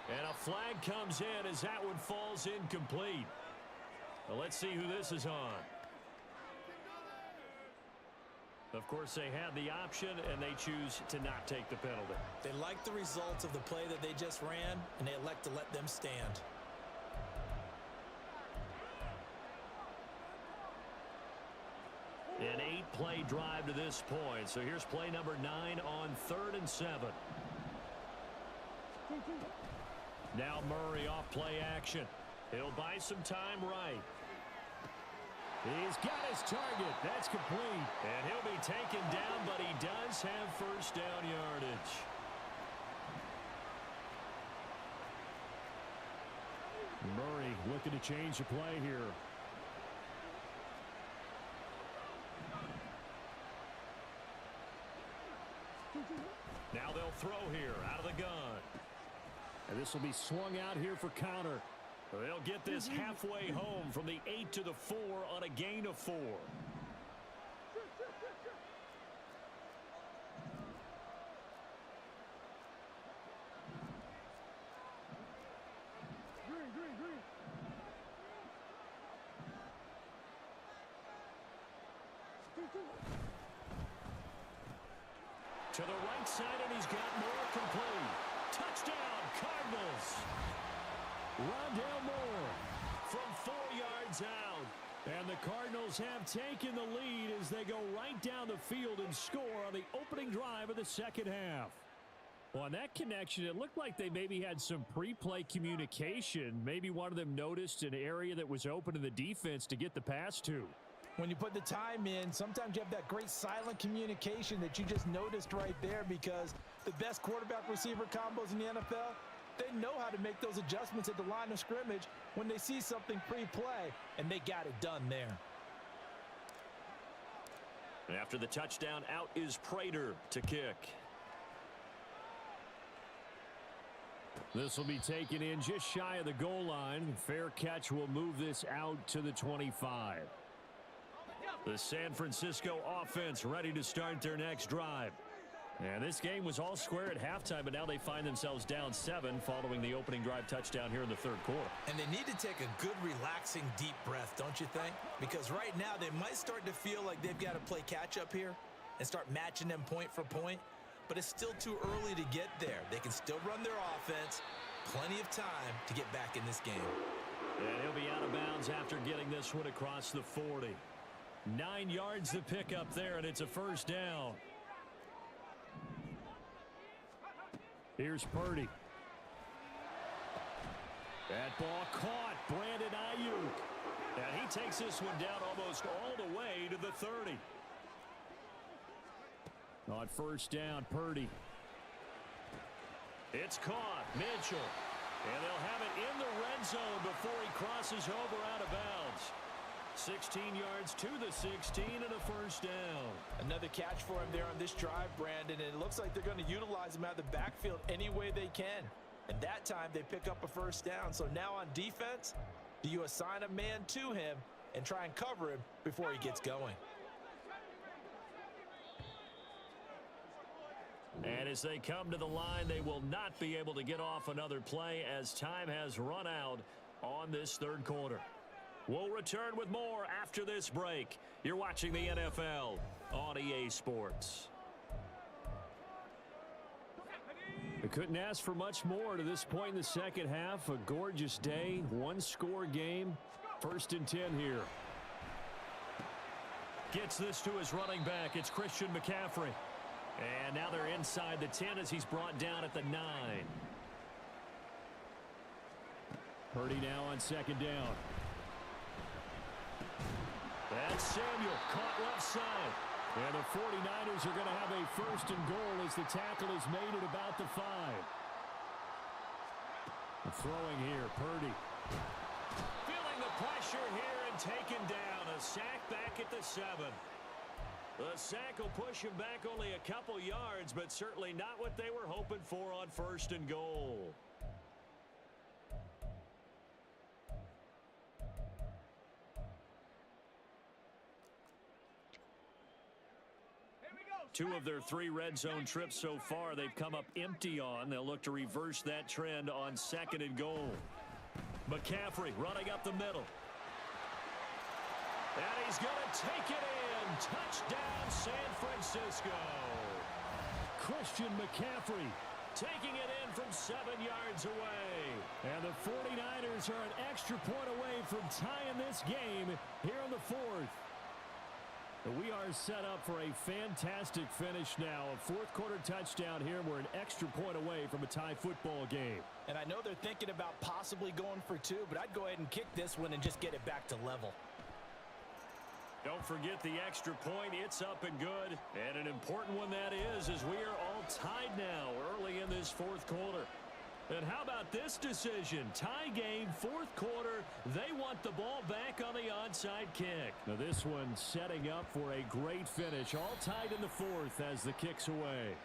And a flag comes in as that one falls incomplete. Well, let's see who this is on. Of course, they had the option, and they choose to not take the penalty. They like the results of the play that they just ran, and they elect to let them stand. An 8-play drive to this point. So here's play number 9 on 3rd and 7. Now Murray off play action. He'll buy some time right. He's got his target. That's complete. And he'll be taken down, but he does have first down yardage. Murray looking to change the play here. Now they'll throw here out of the gun. And this will be swung out here for counter. They'll get this halfway home from the 8 to the 4 on a gain of 4. To the right side, and he's got more complete. Touchdown, Cardinals. Rondale Moore from 4 yards out. And the Cardinals have taken the lead as they go right down the field and score on the opening drive of the second half. Well, on that connection, it looked like they maybe had some pre-play communication. Maybe one of them noticed an area that was open in the defense to get the pass to. When you put the time in, sometimes you have that great silent communication that you just noticed right there, because the best quarterback-receiver combos in the NFL, they know how to make those adjustments at the line of scrimmage when they see something pre-play, and they got it done there. After the touchdown, out is Prater to kick. This will be taken in just shy of the goal line. Fair catch will move this out to the 25. The San Francisco offense ready to start their next drive. And this game was all square at halftime, but now they find themselves down 7 following the opening drive touchdown here in the third quarter. And they need to take a good, relaxing, deep breath, don't you think? Because right now they might start to feel like they've got to play catch-up here and start matching them point for point. But it's still too early to get there. They can still run their offense. Plenty of time to get back in this game. And he'll be out of bounds after getting this one across the 40. 9 yards to pick up there, and it's a first down. Here's Purdy. That ball caught. Brandon Ayuk. And he takes this one down almost all the way to the 30. On first down, Purdy. It's caught. Mitchell. And they'll have it in the red zone before he crosses over out of bounds. 16 yards to the 16 and a first down. Another catch for him there on this drive, Brandon, and it looks like they're going to utilize him out of the backfield any way they can. And that time they pick up a first down. So now on defense, do you assign a man to him and try and cover him before he gets going? And as they come to the line, they will not be able to get off another play as time has run out on this third quarter. We'll return with more after this break. You're watching the NFL on EA Sports. They couldn't ask for much more to this point in the second half. A gorgeous day, one-score game. First and 10 here. Gets this to his running back. It's Christian McCaffrey. And now they're inside the 10 as he's brought down at the 9. Purdy now on second down. That's Samuel caught left side. And the 49ers are going to have a first and goal as the tackle is made at about the 5. The throwing here, Purdy. Feeling the pressure here and taken down. A sack back at the 7. The sack will push him back only a couple yards, but certainly not what they were hoping for on first and goal. Two of their 3 red zone trips so far they've come up empty on. They'll look to reverse that trend on second and goal. McCaffrey running up the middle. And he's going to take it in. Touchdown, San Francisco. Christian McCaffrey taking it in from 7 yards away. And the 49ers are an extra point away from tying this game here in the 4th. We are set up for a fantastic finish now. A fourth quarter touchdown here. We're an extra point away from a tie football game. And I know they're thinking about possibly going for 2, but I'd go ahead and kick this one and just get it back to level. Don't forget the extra point. It's up and good. And an important one that is, as we are all tied now early in this fourth quarter. And how about this decision? Tie game, fourth quarter. They want the ball back on the onside kick. Now this one setting up for a great finish. All tied in the 4th as the kick's away.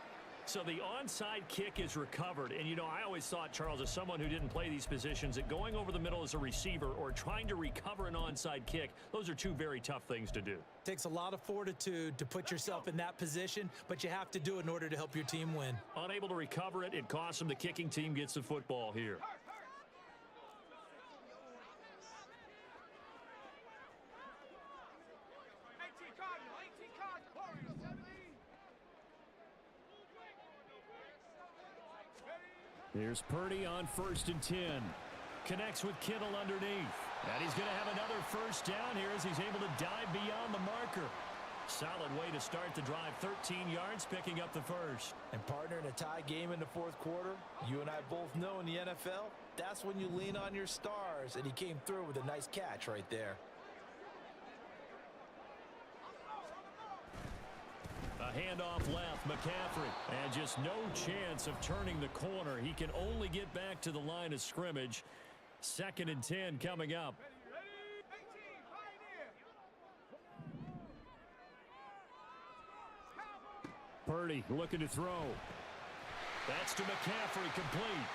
So the onside kick is recovered. And, you know, I always thought, Charles, as someone who didn't play these positions, that going over the middle as a receiver or trying to recover an onside kick, those are 2 very tough things to do. Takes a lot of fortitude to put yourself in that position, but you have to do it in order to help your team win. Unable to recover it, it costs them. The kicking team gets the football here. Here's Purdy on first and 10. Connects with Kittle underneath. And he's going to have another first down here as he's able to dive beyond the marker. Solid way to start the drive. 13 yards, picking up the first. And partner, in a tie game in the fourth quarter, you and I both know in the NFL, that's when you lean on your stars. And he came through with a nice catch right there. A handoff left, McCaffrey. And just no chance of turning the corner. He can only get back to the line of scrimmage. Second and 10 coming up. Purdy looking to throw. That's to McCaffrey, complete.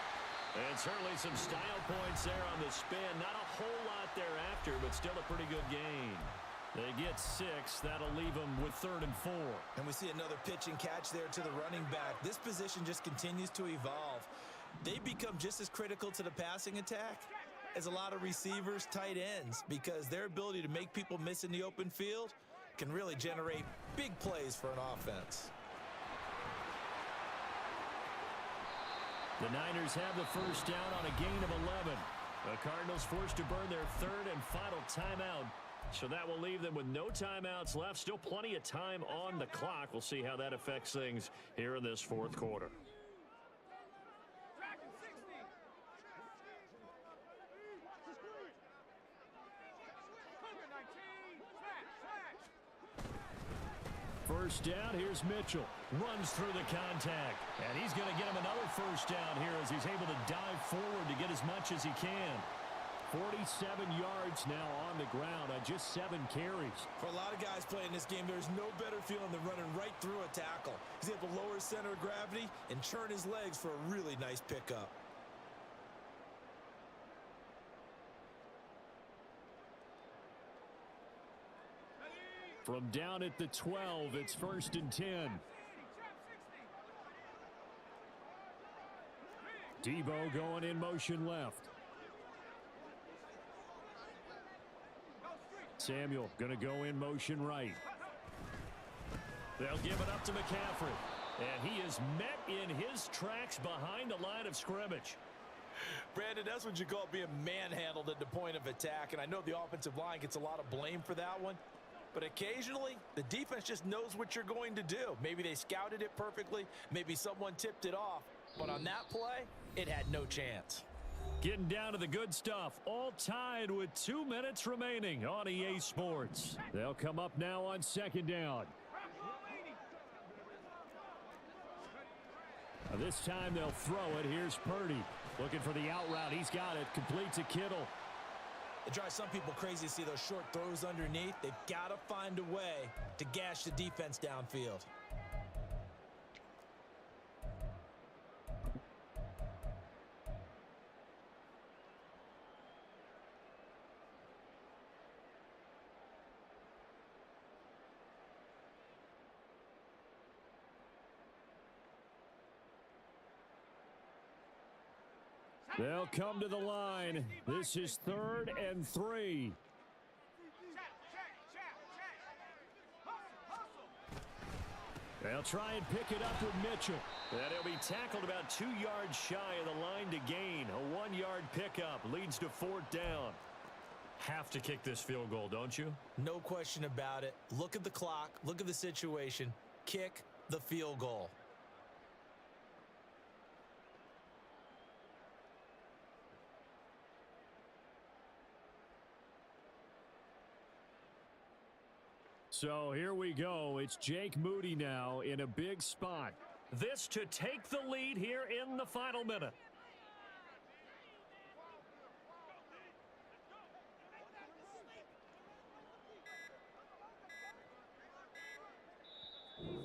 And certainly some style points there on the spin. Not a whole lot thereafter, but still a pretty good gain. They get 6. That'll leave them with 3rd and 4. And we see another pitch and catch there to the running back. This position just continues to evolve. They become just as critical to the passing attack as a lot of receivers, tight ends, because their ability to make people miss in the open field can really generate big plays for an offense. The Niners have the first down on a gain of 11. The Cardinals forced to burn their 3rd and final timeout. So that will leave them with no timeouts left. Still plenty of time on the clock. We'll see how that affects things here in this 4th quarter. First down, here's Mitchell. Runs through the contact. And he's going to get him another first down here as he's able to dive forward to get as much as he can. 47 yards now on the ground on just 7 carries. For a lot of guys playing this game, there's no better feeling than running right through a tackle. He's able to lower his center of gravity and churn his legs for a really nice pickup. From down at the 12, it's 1st and 10. Debo going in motion left. Samuel going to go in motion right. They'll give it up to McCaffrey. And he is met in his tracks behind the line of scrimmage. Brandon, that's what you call being manhandled at the point of attack. And I know the offensive line gets a lot of blame for that one. But occasionally, the defense just knows what you're going to do. Maybe they scouted it perfectly. Maybe someone tipped it off. But on that play, it had no chance. Getting down to the good stuff. All tied with 2 minutes remaining on EA Sports. They'll come up now on 2nd down. This time they'll throw it. Here's Purdy. Looking for the out route. He's got it. Complete to Kittle. It drives some people crazy to see those short throws underneath. They've got to find a way to gash the defense downfield. They'll come to the line. This is 3rd and 3. They'll try and pick it up with Mitchell. And he'll be tackled about 2 yards shy of the line to gain. A 1-yard pickup leads to 4th down. Have to kick this field goal, don't you? No question about it. Look at the clock. Look at the situation. Kick the field goal. So here we go. It's Jake Moody now in a big spot. This to take the lead here in the final minute.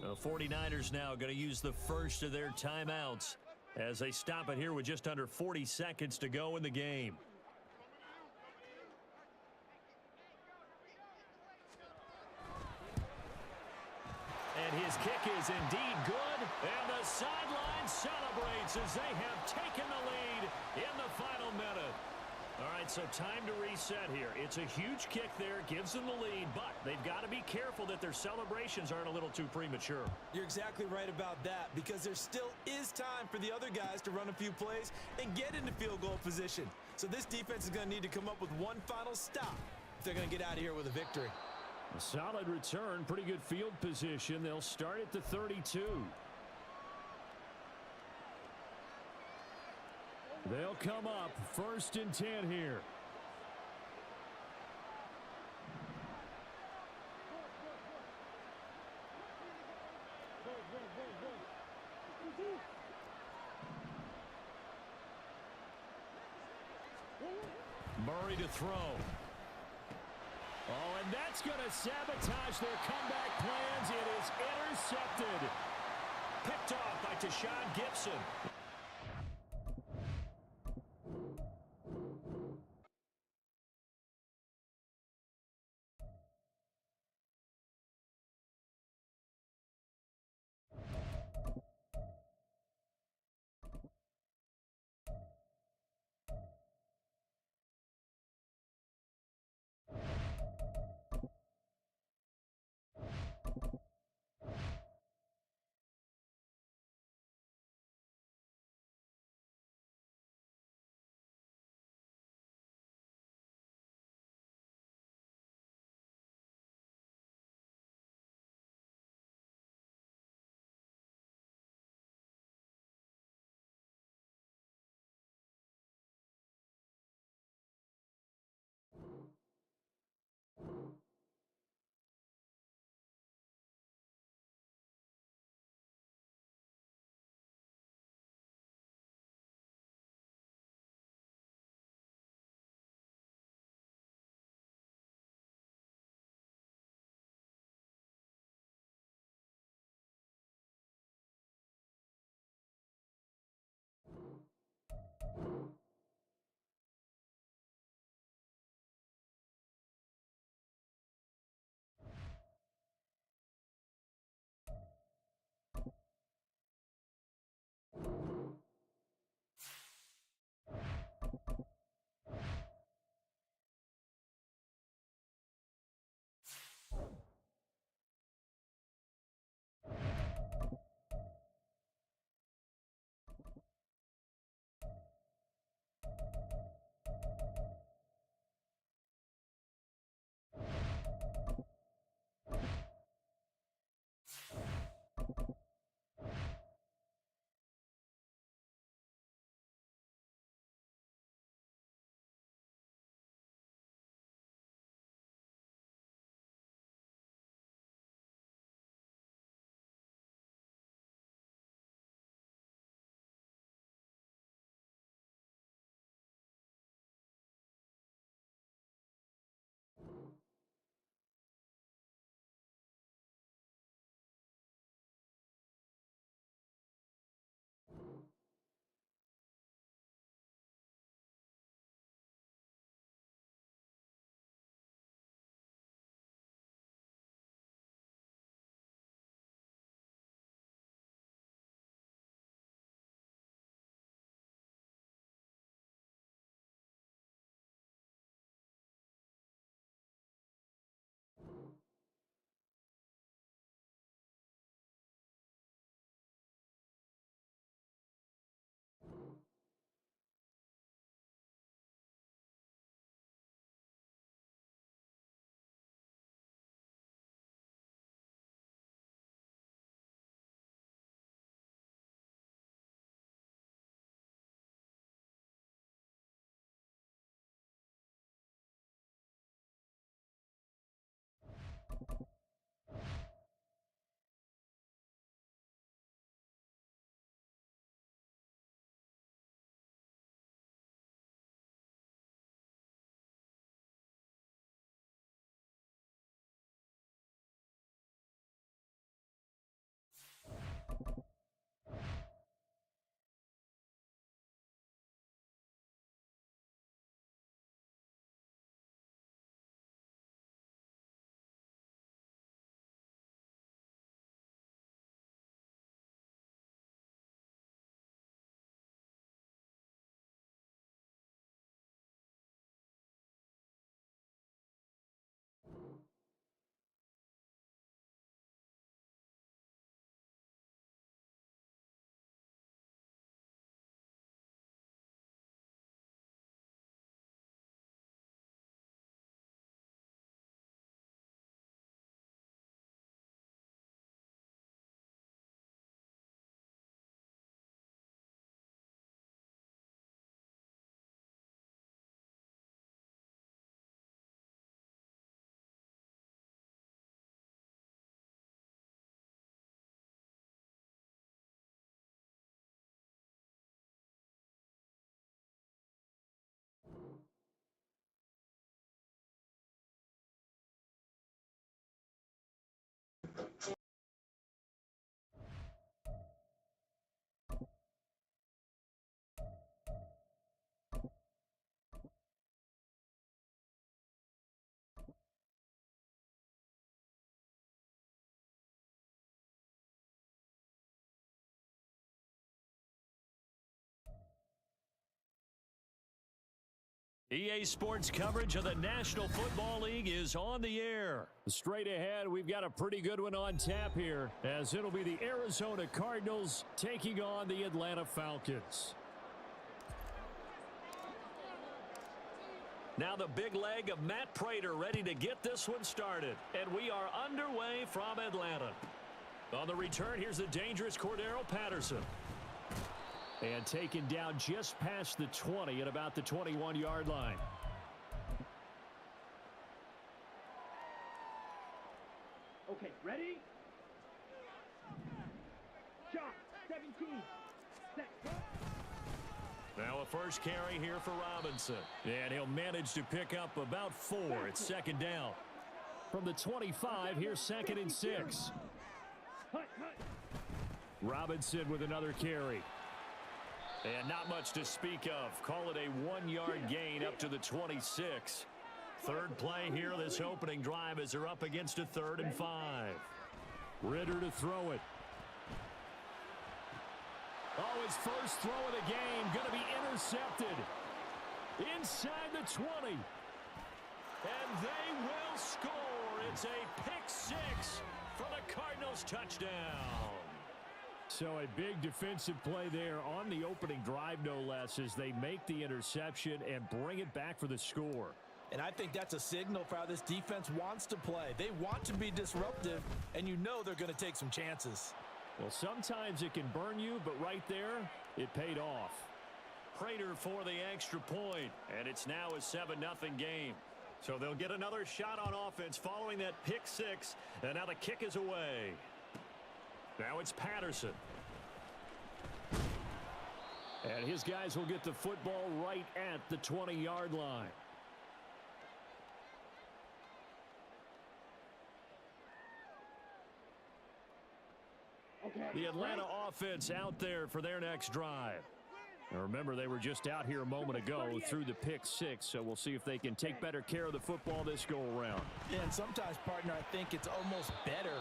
The 49ers now going to use the first of their timeouts as they stop it here with just under 40 seconds to go in the game. And his kick is indeed good. And the sideline celebrates as they have taken the lead in the final minute. All right, so time to reset here. It's a huge kick there, gives them the lead, but they've got to be careful that their celebrations aren't a little too premature. You're exactly right about that, because there still is time for the other guys to run a few plays and get into field goal position. So this defense is going to need to come up with one final stop if they're going to get out of here with a victory. A solid return, pretty good field position. They'll start at the 32. They'll come up 1st and 10 here. Murray to throw. Oh, and that's going to sabotage their comeback plans. It is intercepted. Picked off by Tashawn Gibson. EA Sports coverage of the National Football League is on the air. Straight ahead, we've got a pretty good one on tap here, as it'll be the Arizona Cardinals taking on the Atlanta Falcons. Now the big leg of Matt Prater ready to get this one started. And we are underway from Atlanta. On the return, here's the dangerous Cordero Patterson. And taken down just past the 20 at about the 21-yard line. Okay, ready? Shot, 17. Set. Now a first carry here for Robinson. And he'll manage to pick up about 4 at second down. From the 25, here's 2nd and 6. Robinson with another carry. And not much to speak of. Call it a 1-yard gain up to the 26. Third play here this opening drive as they're up against a 3rd and 5. Ritter to throw it. Oh, his first throw of the game going to be intercepted. Inside the 20. And they will score. It's a pick 6 for the Cardinals touchdown. So a big defensive play there on the opening drive, no less, as they make the interception and bring it back for the score. And I think that's a signal for how this defense wants to play. They want to be disruptive, and you know they're going to take some chances. Well, sometimes it can burn you, but right there, it paid off. Prater for the extra point, and it's now a 7-0 game. So they'll get another shot on offense following that pick 6, and now the kick is away. Now it's Patterson. And his guys will get the football right at the 20-yard line. Okay. The Atlanta offense out there for their next drive. Now remember, they were just out here a moment ago through the pick 6, so we'll see if they can take better care of the football this go-around. Yeah, and sometimes, partner, I think it's almost better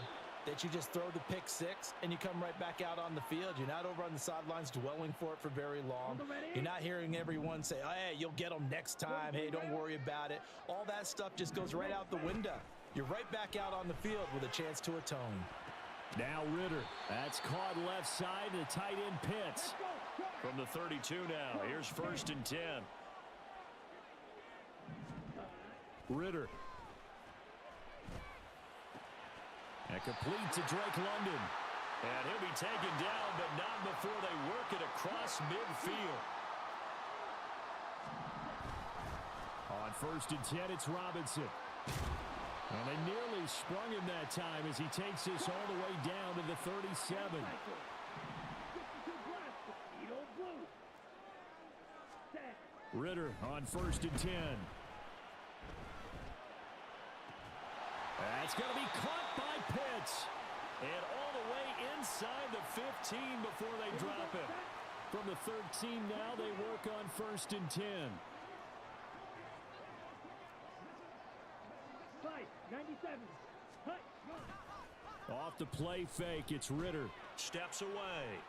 that you just throw the pick 6 and you come right back out on the field. You're not over on the sidelines dwelling for it for very long. You're not hearing everyone say, oh, hey, you'll get them next time. Hey, don't worry about it. All that stuff just goes right out the window. You're right back out on the field with a chance to atone. Now Ritter. That's caught left side to tight end Pitts. From the 32 now, here's 1st and 10. Ritter. And complete to Drake London. And he'll be taken down, but not before they work it across midfield. On 1st and 10, it's Robinson. And they nearly sprung him that time as he takes this all the way down to the 37. Ritter on 1st and 10. That's going to be caught by Pitts. And all the way inside the 15 before they drop it. From the 13 now, they work on 1st and 10. 97. Off the play fake, it's Ritter. Steps away.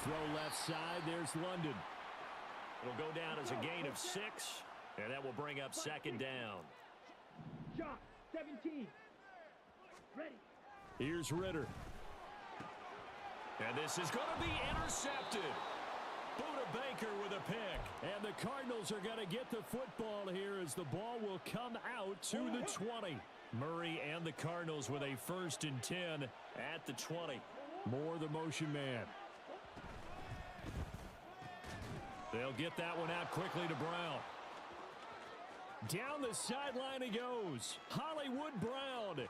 Throw left side, there's London. It'll go down as a gain of 6, and that will bring up 2nd down. Shot, 17. Ready. Here's Ritter. And this is going to be intercepted. Buda Baker with a pick. And the Cardinals are going to get the football here as the ball will come out to the 20. Murray and the Cardinals with a 1st and 10 at the 20. Moore the motion man. They'll get that one out quickly to Brown. Down the sideline he goes. Hollywood Brown.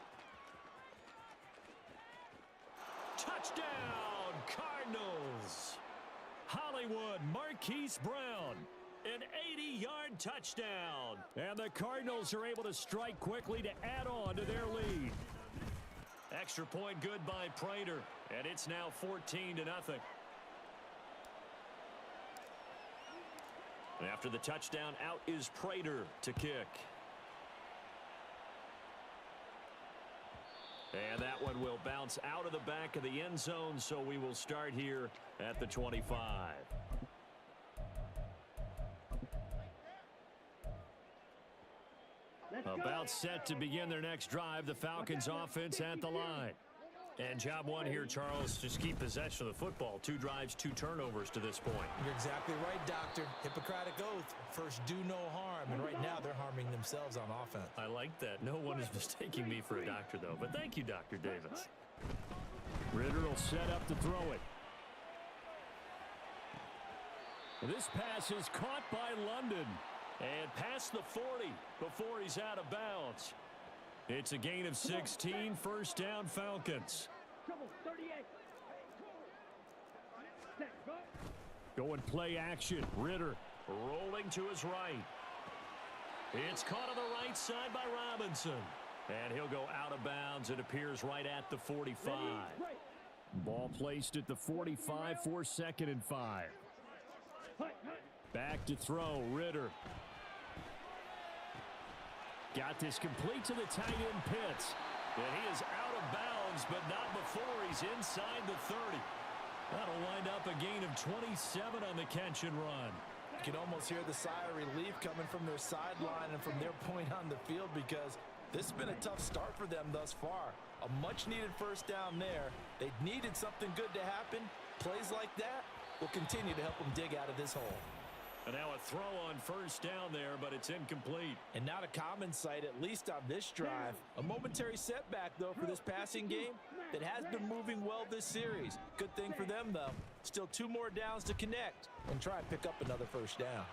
Touchdown, Cardinals. Hollywood Marquise Brown. An 80-yard touchdown. And the Cardinals are able to strike quickly to add on to their lead. Extra point good by Prater. And it's now 14-0. After the touchdown, out is Prater to kick. And that one will bounce out of the back of the end zone, so we will start here at the 25. About set to begin their next drive, the Falcons offense at the line. And job one here, Charles, just keep possession of the football. 2 drives, 2 turnovers to this point. You're exactly right, Doctor. Hippocratic oath. First, do no harm. And right now, they're harming themselves on offense. I like that. No one is mistaking me for a doctor, though. But thank you, Dr. Davis. Ritter will set up to throw it. This pass is caught by London. And past the 40 before he's out of bounds. It's a gain of 16, first down Falcons. Going play action. Ritter rolling to his right. It's caught on the right side by Robinson. And he'll go out of bounds. It appears right at the 45. Ball placed at the 45 for 2nd and 5. Back to throw. Ritter. Got this complete to the tight end Pitts. And he is out of bounds, but not before he's inside the 30. That'll wind up a gain of 27 on the catch and run. You can almost hear the sigh of relief coming from their sideline and from their point on the field, because this has been a tough start for them thus far. A much-needed first down there. They needed something good to happen. Plays like that will continue to help them dig out of this hole. And now a throw on first down there, but it's incomplete. And not a common sight, at least on this drive. A momentary setback, though, for this passing game that has been moving well this series. Good thing for them, though. Still 2 more downs to connect and try and pick up another first down.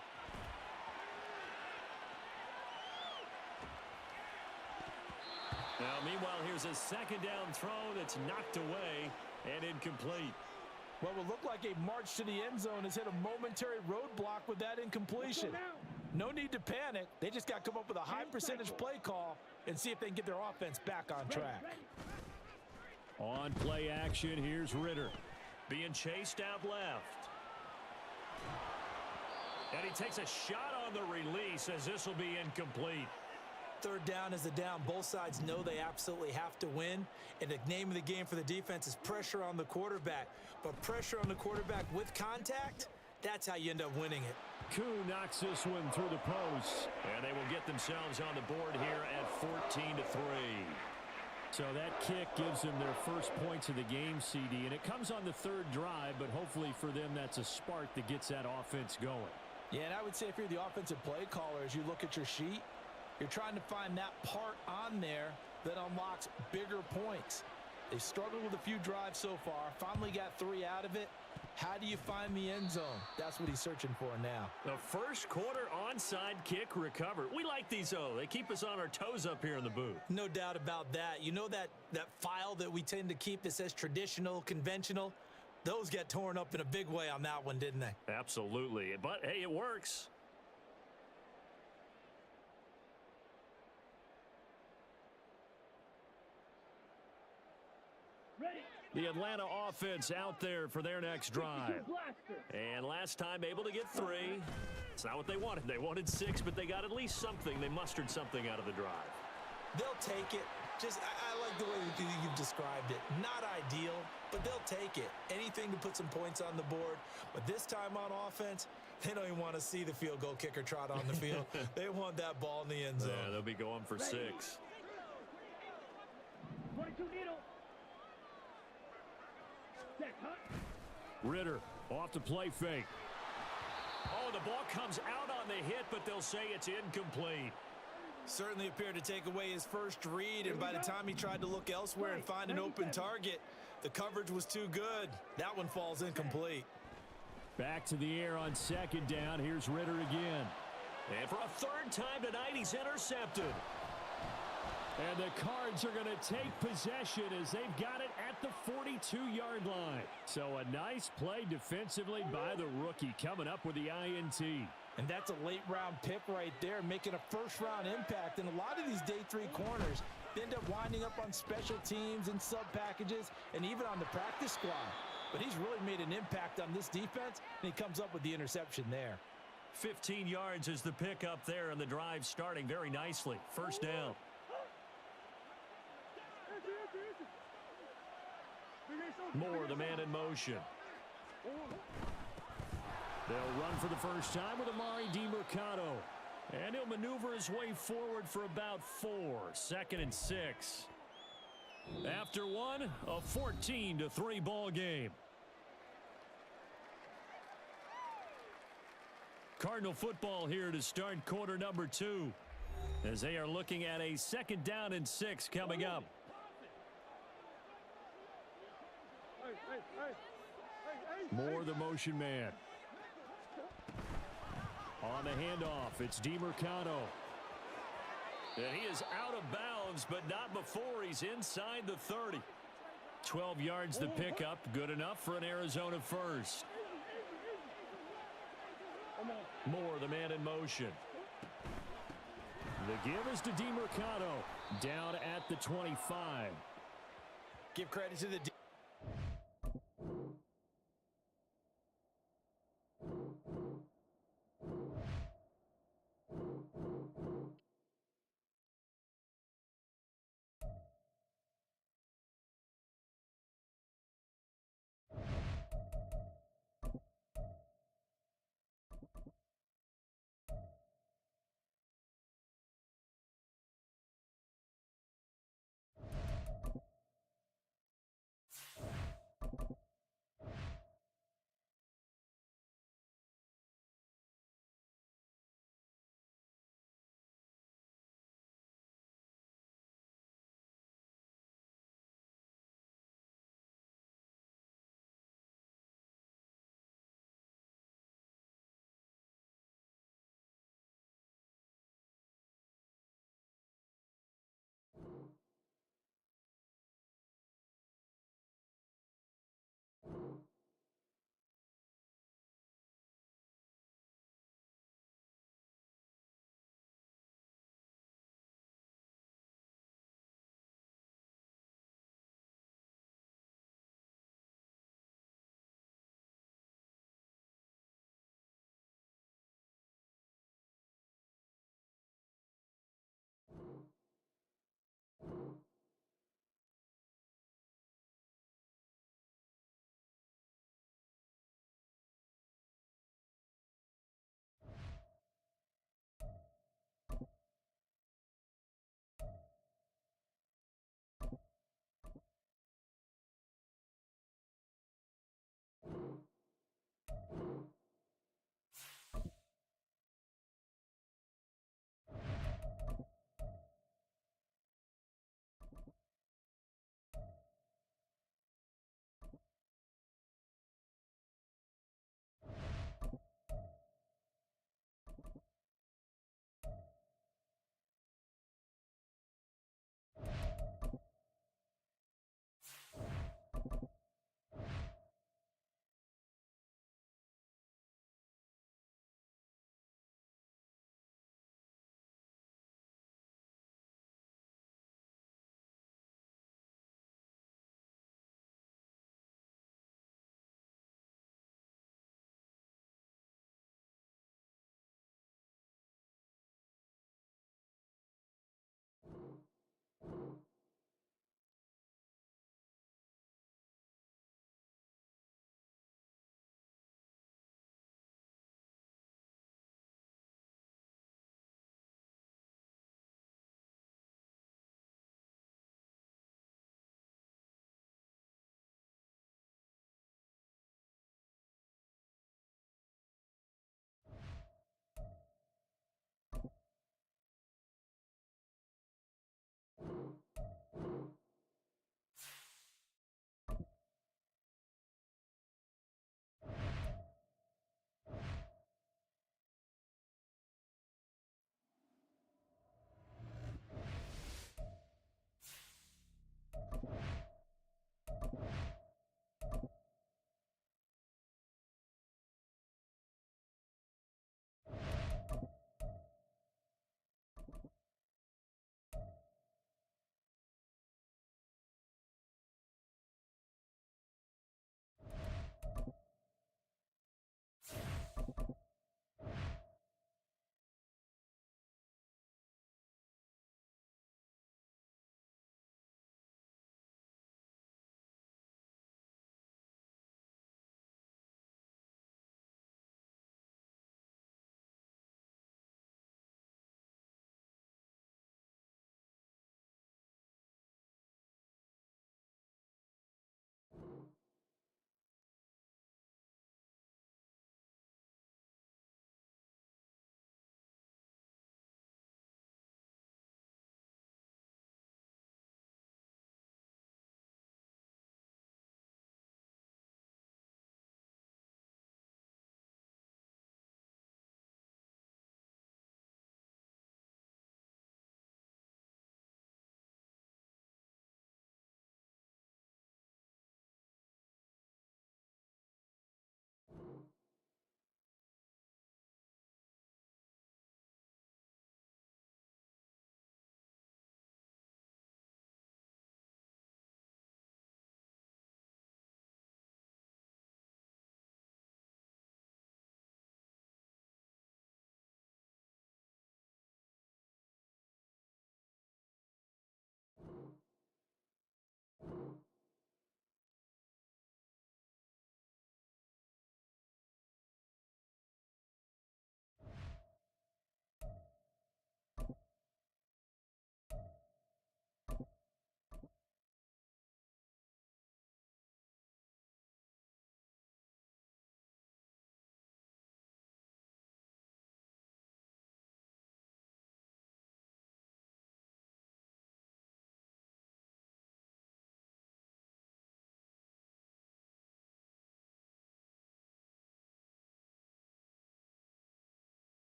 Now, meanwhile, here's a second down throw that's knocked away and incomplete. What will look like a march to the end zone has hit a momentary roadblock with that incompletion. No need to panic. They just got to come up with a high percentage play call and see if they can get their offense back on track. On play action, here's Ritter. Being chased out left. And he takes a shot on the release as this will be incomplete. 3rd down is the down. Both sides know they absolutely have to win. And the name of the game for the defense is pressure on the quarterback. But pressure on the quarterback with contact, that's how you end up winning it. Koo knocks this one through the post. And they will get themselves on the board here at 14-3. So that kick gives them their first points of the game, CD. And it comes on the 3rd drive, but hopefully for them that's a spark that gets that offense going. Yeah, and I would say if you're the offensive play caller, as you look at your sheet, you're trying to find that part on there that unlocks bigger points. They've struggled with a few drives so far. Finally got 3 out of it. How do you find the end zone? That's what he's searching for now. The first quarter onside kick recovered. We like these, though. They keep us on our toes up here in the booth. No doubt about that. You know that file that we tend to keep that says traditional, conventional? Those get torn up in a big way on that one, didn't they? Absolutely. But, hey, it works. The Atlanta offense out there for their next drive. And last time able to get 3. It's not what they wanted. They wanted 6, but they got at least something. They mustered something out of the drive. They'll take it. I like the way you've described it. Not ideal, but they'll take it. Anything to put some points on the board. But this time on offense, they don't even want to see the field goal kicker trot on the field. They want that ball in the end zone. Yeah, they'll be going for 6. 22 needle. Ritter off the play fake. Oh, the ball comes out on the hit, but they'll say it's incomplete. Certainly appeared to take away his first read, and by the time he tried to look elsewhere and find an open target, the coverage was too good. That one falls incomplete. Back to the air on 2nd down. Here's Ritter again. And for a 3rd time tonight, he's intercepted. And the Cards are going to take possession as they've got it at the 42-yard line. So a nice play defensively by the rookie, coming up with the INT. And that's a late-round pick right there, making a first-round impact. And a lot of these day 3 corners end up winding up on special teams and sub-packages and even on the practice squad. But he's really made an impact on this defense, and he comes up with the interception there. 15 yards is the pick up there, and the drive starting very nicely. First down. Moore, the man in motion. They'll run for the first time with Amari DiMercato. And he'll maneuver his way forward for about 4. 2nd and 6. After one, a 14-3 ball game. Cardinal football here to start quarter number 2. As they are looking at a 2nd down and 6 coming up. Moore, the motion man. On the handoff, it's DiMercato. And he is out of bounds, but not before he's inside the 30. 12 yards the pickup, good enough for an Arizona first. Moore, the man in motion. The give is to DiMercato, down at the 25. Give credit to the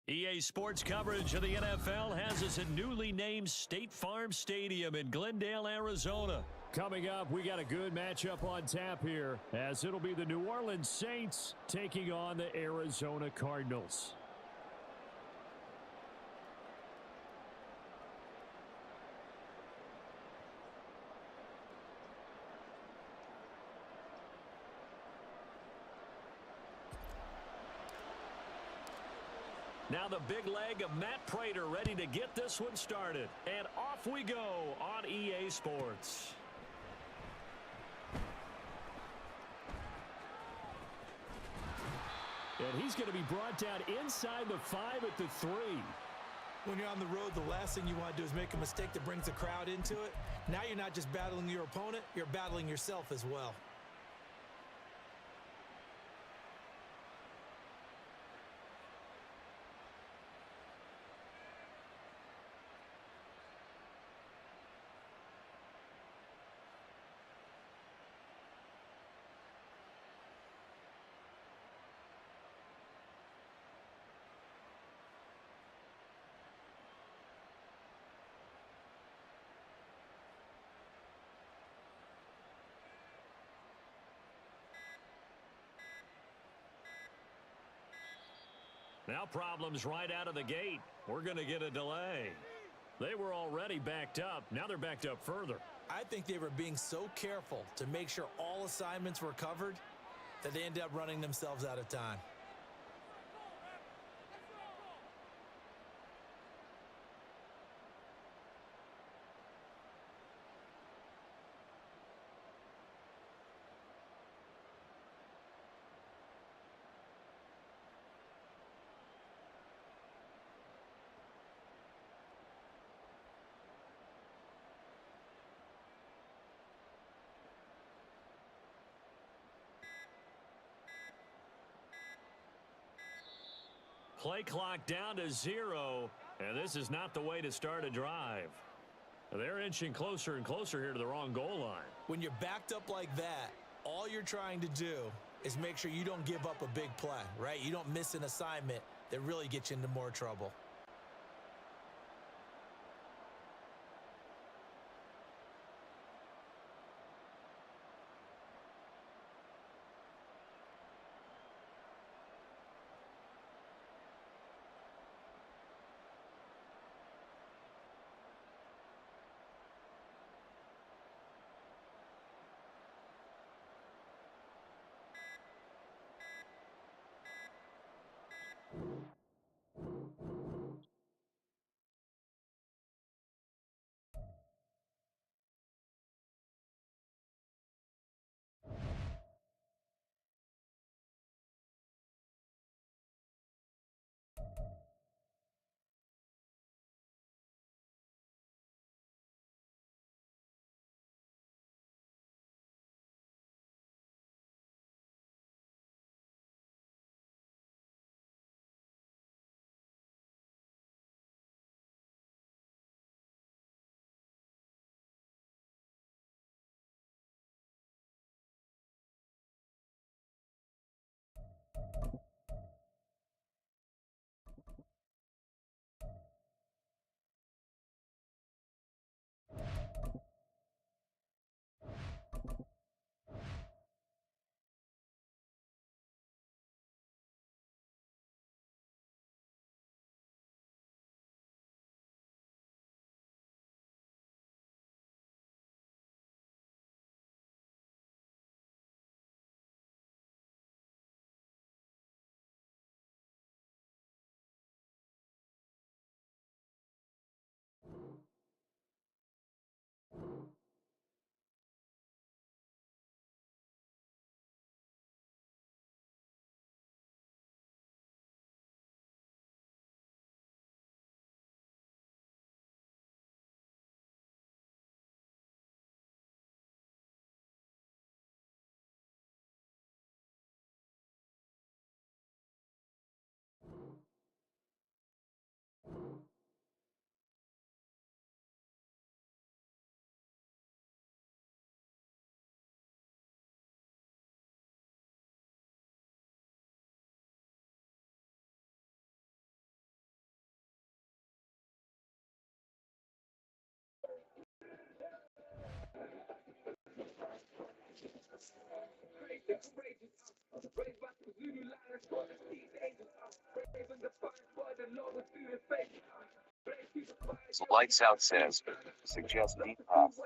EA Sports coverage of the NFL has us at newly named State Farm Stadium in Glendale, Arizona. Coming up, we got a good matchup on tap here, as it'll be the New Orleans Saints taking on the Arizona Cardinals. Now the big leg of Matt Prater ready to get this one started. And off we go on EA Sports. And he's going to be brought down inside the 5 at the 3. When you're on the road, the last thing you want to do is make a mistake that brings the crowd into it. Now you're not just battling your opponent, you're battling yourself as well. Now problems right out of the gate. We're going to get a delay. They were already backed up. Now they're backed up further. I think they were being so careful to make sure all assignments were covered that they ended up running themselves out of time. Play clock down to 0, and this is not the way to start a drive. They're inching closer and closer here to the wrong goal line. When you're backed up like that, all you're trying to do is make sure you don't give up a big play, right? You don't miss an assignment that really gets you into more trouble. Lights Out says, suggest deep pass.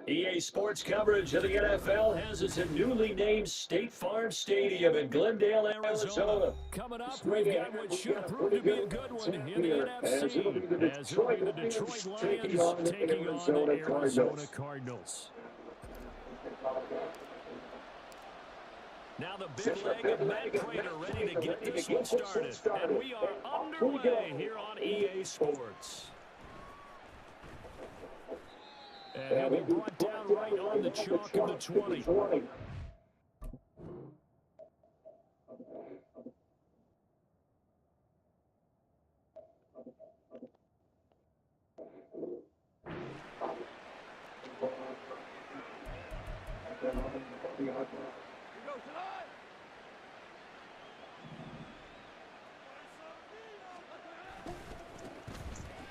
EA Sports coverage of the NFL has us at newly named State Farm Stadium in Glendale, Arizona. Coming up, we've got what should prove to be a good one in the NFC, as it'll be the Detroit Lions taking on the Arizona Cardinals. Now the big leg of Matt Prater ready to get this one started. And we are underway here on EA Sports. And he'll be brought down right on the chalk of the 20.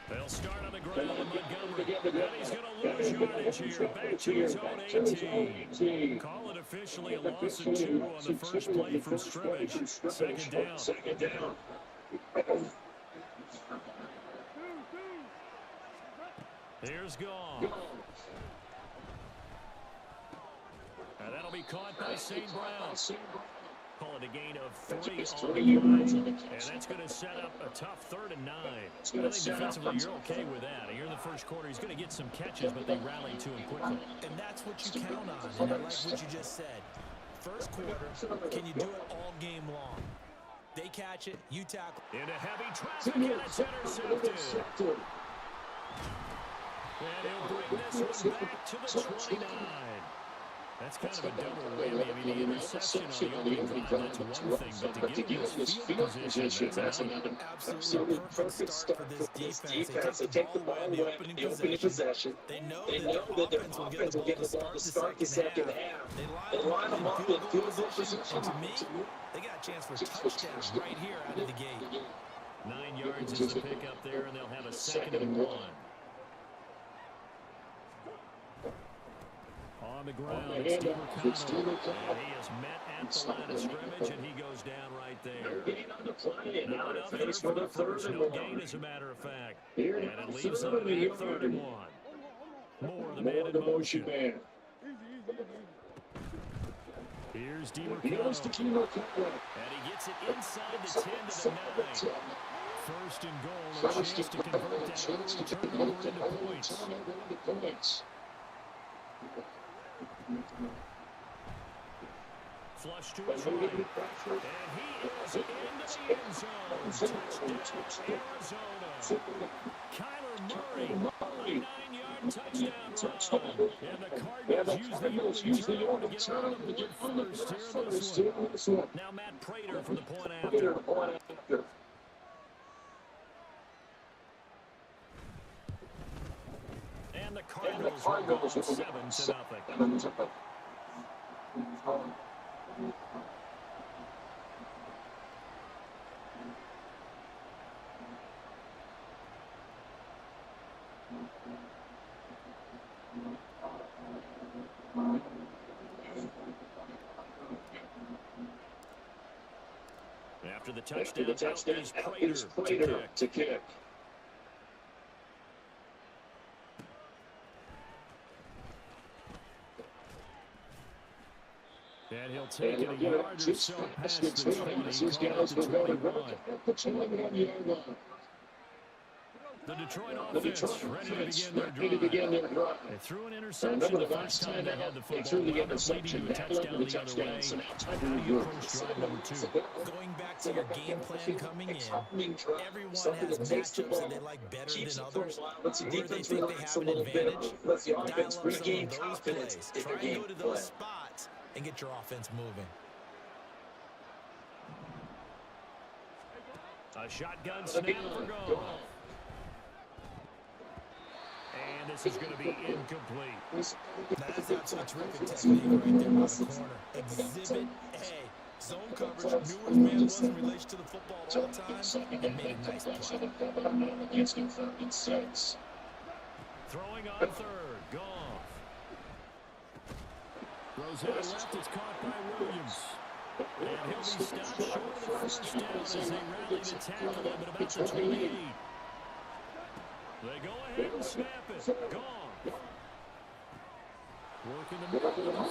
They'll start on the ground with Montgomery. And he's going to lose yardage here. Back to his own 18. Call it officially a loss of 2 on the first play from scrimmage. Second down. Here's Gong. And that'll be caught by St. Brown. Call it a gain of 3 on the play. And that's going to set up a tough 3rd and 9. I think defensively you're okay with that. Here in the first quarter, he's going to get some catches, but they rally to him quickly. And that's what you count on. And I like what you just said. First quarter, can you do it all game long? They catch it, you tackle. Into heavy traffic, and it's intercepted. And he'll bring this one back to the 29. That's kind of a double whammy. I mean, the interception on the opening drive, that's one thing, but to give him this field position, that's another. Absolutely perfect start for this defense. They take the ball away in the opening possession. They know that their offense will get the ball to start the second half. They line them up in field position. And to me, they got a chance for a touchdown right here out of the gate. 9 yards is the pickup there, and they'll have a 2nd and 1. On the ground, it's DiMercado, and he is met at the line of scrimmage, and he goes down right there. Now enough here for the first. No gain, as a matter of fact. And it leaves them at 3rd and 1. More of the man in motion. Here's DiMercado, and he gets it inside the 10 to the 9. 1st and goal, a chance to convert that early turnover into points. Flush to his right, and he is into the end zone. Touchdown, Arizona. Kyler Murray, a 9-yard touchdown run. And the Cardinals use the early turnover to get on the board first here in this one. Now Matt Prater for the point after. And the Cardinals will go 7-0. After the touchdown, out is Prater to kick. And he'll take it a yard or so past the 20. These guys will go at the 21-yard line. The Detroit offense ready to begin their drive. They threw an interception the first time they had the football. Leading to a touchdown the other way. How do you approach drive number 2? Going back to your game plan coming in, everyone has matchups that they like better than others. Where they think they have an advantage, dial up some of those plays. Try and go to those spots and get your offense moving. A shotgun snap for goal. And this is going to be incomplete. That's absolutely terrific technique right there by the corner. Exhibit A. Zone coverage. Knew where his man was in relation to the football at all times and made a nice play. Throwing on third. Goff. Throws it left. It's caught by Williams. And he'll be stopped short of the first down as they rally to tackle him at about the 28. They go ahead and snap it. Gone. Working the middle of the field, and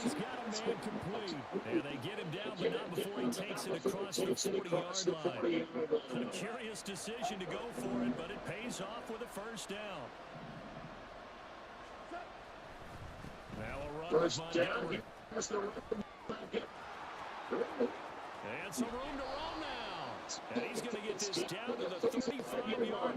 he's got a man complete. And they get him down, but not before he takes it across the 40-yard line. A curious decision to go for it, but it pays off with a first down. Now a run with Montgomery. And some room to run now. And he's going to get this down to the 35-yard line.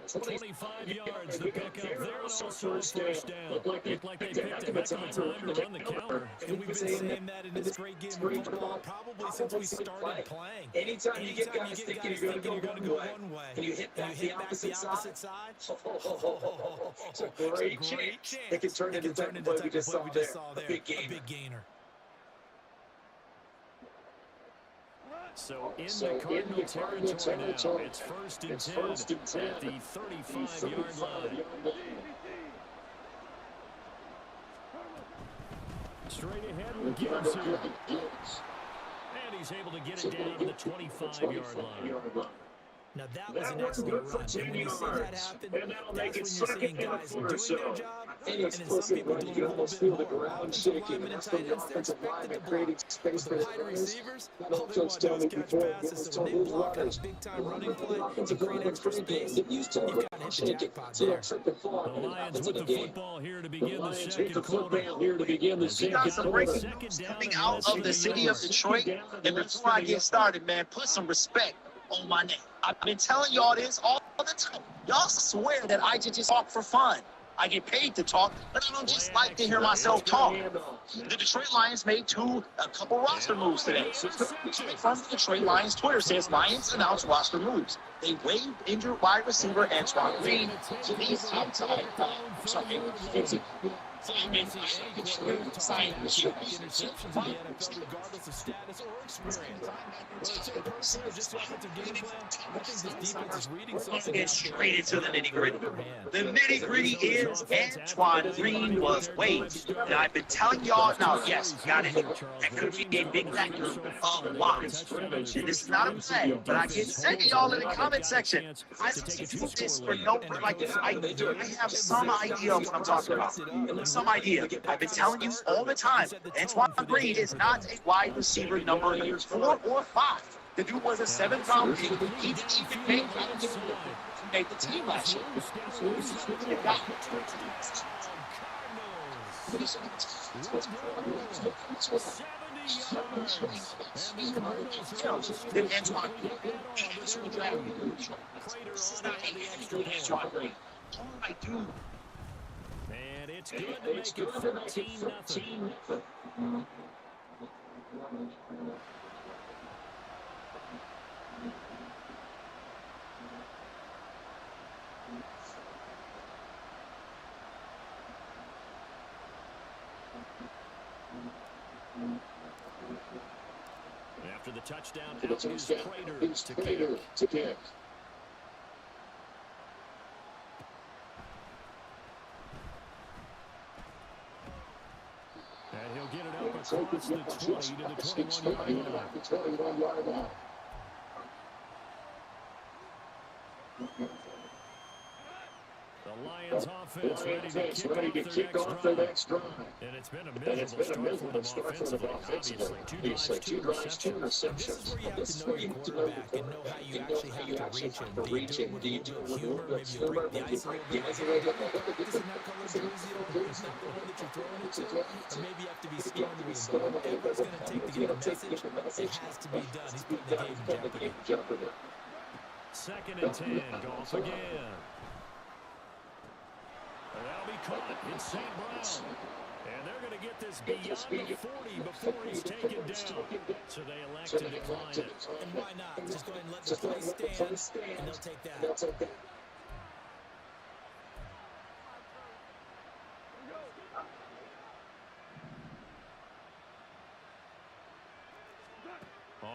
25 yards to pick up there, and also a first down. Looked like they picked a heck of a time to run the counter. And we've been saying that in this great game of football probably since we started playing. Anytime you get guys thinking you're going to go one way, and you hit back the opposite side, it's a great chance. It can turn into the type of we just saw there. A big gainer. So in the Cardinal territory now, it's first and 10 at the 35-yard line. Straight ahead with Gibbs here. And he's able to get it down to the 25-yard line. Now that was an excellent run, and when you see that happen, that's when you're seeing guys doing their job, and then some people doing a little bit more. Offensive linemen and tight ends, they're expected to block. With the wide receivers, all they want to do is catch passes, so when they block on a big-time running play to create extra space, you've got to hit the jackpot there. The Lions with the football here to begin the second quarter. We got some breaking news coming out of the city of Detroit, and before I get started, man, put some respect on my name. I've been telling y'all this all the time. Y'all swear that I just talk for fun. I get paid to talk, but I don't just like to hear myself talk. The Detroit Lions made a couple roster moves today. From the Detroit Lions Twitter says Lions announced roster moves. They waived injured wide receiver Antoine Green to the outside. Let's get straight into the nitty-gritty. The nitty-gritty is Antoine Green was waived. And I've been telling y'all now, yes, got it. That could be a big factor of why. And this is not a play, but I can say to y'all in the comment section, I don't do this for no, like, I have some idea of what I'm talking about. Some idea. I've been telling you all the time, Antoine Green is not a wide receiver number 4 or 5. The dude was a 7th-round pick. He didn't even make the team last year. Then Antoine Green. All I do. And it's good to make it 14-0. After the touchdown, out is Prater to kick. And he'll get it up across the 20 to the 21-yard line. The Lions offense ready to kick off their next drive. And it's been a miserable start for them offensively. Obviously, two drives, 2 receptions. This is where you have to know your quarterback and know how you actually have to reach him. Do you do it with humor? Maybe you break the ice a little bit. This is not color jersey. It's not the one that you're throwing it to. Or maybe you have to be smarter with the ball. Whatever it's going to take to get the message, it has to be done. He's putting the game in jeopardy. 2nd and 10. Goff again. That'll be caught. It's St. Brown. And they're going to get this beyond the 40 before he's taken down. So they elect to decline it. And why not? Just go ahead and let the play stand, and they'll take that.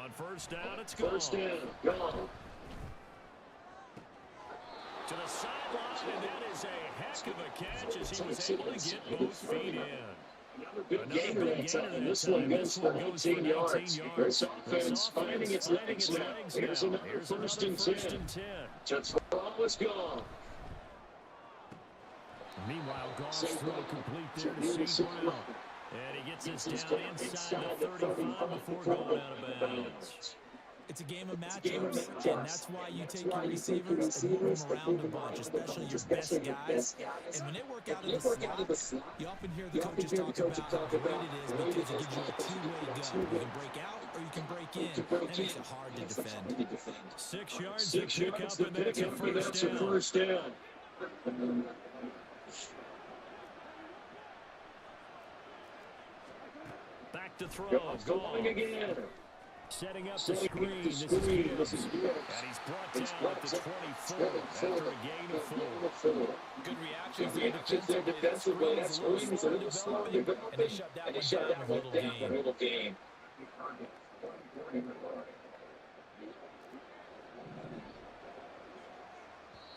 On first down, it's gone. First down, gone. To the sideline, and that is a heck of a catch as he was able to get both feet in. Another big gainer that time. This one goes for 19 yards. This offense finding its legs now. Here's another first and 10. To throw is gone. Meanwhile, Goff's throw complete there to St. Brown. And he gets this down inside the 35 before going out of bounds. It's a game of matchups, and that's why you take your receivers and move them around a bunch, especially your best guys. And when they work out of the slot, you often hear the coaches talk about how great it is because it gives you a two-way gun. You can break out or you can break in. That makes it hard to defend. 6 yards to pick up, and that's a first down. Back to throw. Going again. Setting up the screen. This is Gibbs. And he's brought down at the 24 after a gain of 4. Good reactions there defensively. That screen was a little slow to go, and they shut that one down for a little gain.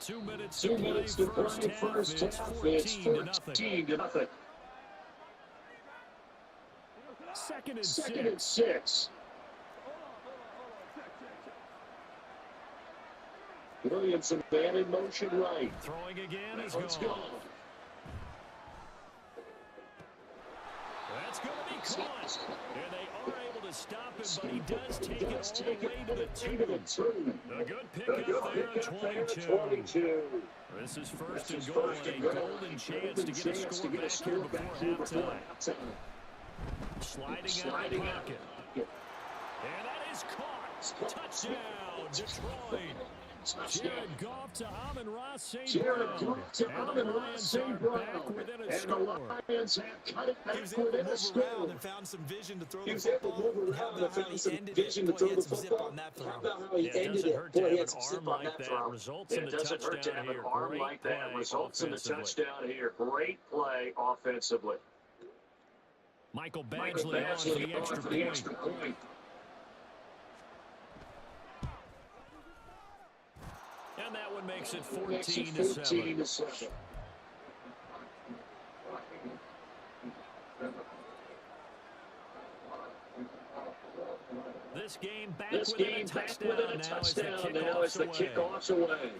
2 minutes to play first half. It's 14 to nothing. Second and 6. Williamson man in motion right. Throwing again is Let's gone. go. That's going to be caught. And they are able to stop him, but he does take it all the way to the 2. A good pickup there at 22. This is first and goal, and a golden chance to get a score back here before halftime. Sliding out of the pocket. And that is caught. Touchdown, Detroit. Jared Goff to Amon-Ra St. Jared Brown. Goff to Amon-Ra St. Brown. And the Lions have cut it back within a score. And found some vision to throw He the was able to football. move around and found some vision to Boy, throw he the had some zip football. on that How throw. about how he Yeah, it ended doesn't it? hurt to Boy, have he an had some arm zip on like that that. throw. Results in It the doesn't hurt to touchdown have an here. arm Great like that. play Results in the offensively. touchdown here. Great play offensively. Michael Michael Badgley on for the Badgley extra on point. for the extra point. And that one makes it Makes it 14 to 7. 14-7. This game back This within game a back touchdown within a now touchdown now as the away. kickoff's away.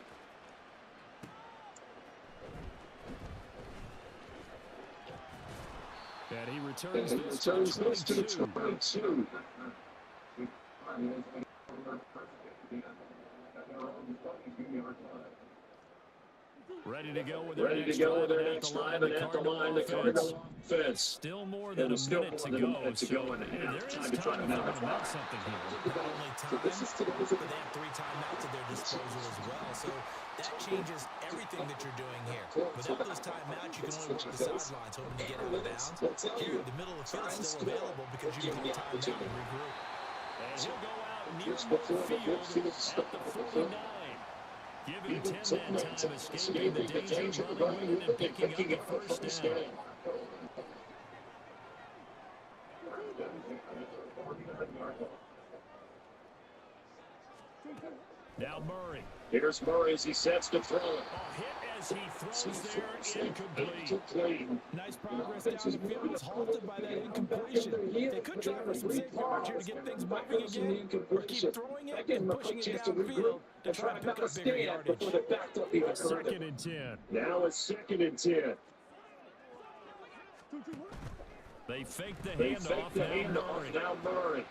And he And returns he this returns to this to 22. 22. Ready to go with their Ready to next go with drive, their and next drive, and at the line, the Cardinal offense. Still more than And a it's still minute more to than a go. minute to go in the There half. is Time to try time to for them to knock make something here. Not only time, this is but they have 3 timeouts at their disposal as well. So that changes everything that you're doing here. Without those timeouts, you can only work the sidelines, hoping to get out of bounds. Here, the middle of the field is still available because you can take timeout and regroup. And he'll go out near Just before the midfield midfield at the 49. Giving 10 that time, escaping the danger, running with it, and picking up the first down. Now Murray. Here's Murray as he sets to throw it. A hit as he throws there, incomplete. Nice progress down the field was halted by that incompletion. They could try for some 6 yards here to get things moving again, or keep throwing it and pushing it downfield to try to pick up bigger yardage. Second and 10. Now it's second and 10. They fake the They fake handoff. the handoff. Now Murray.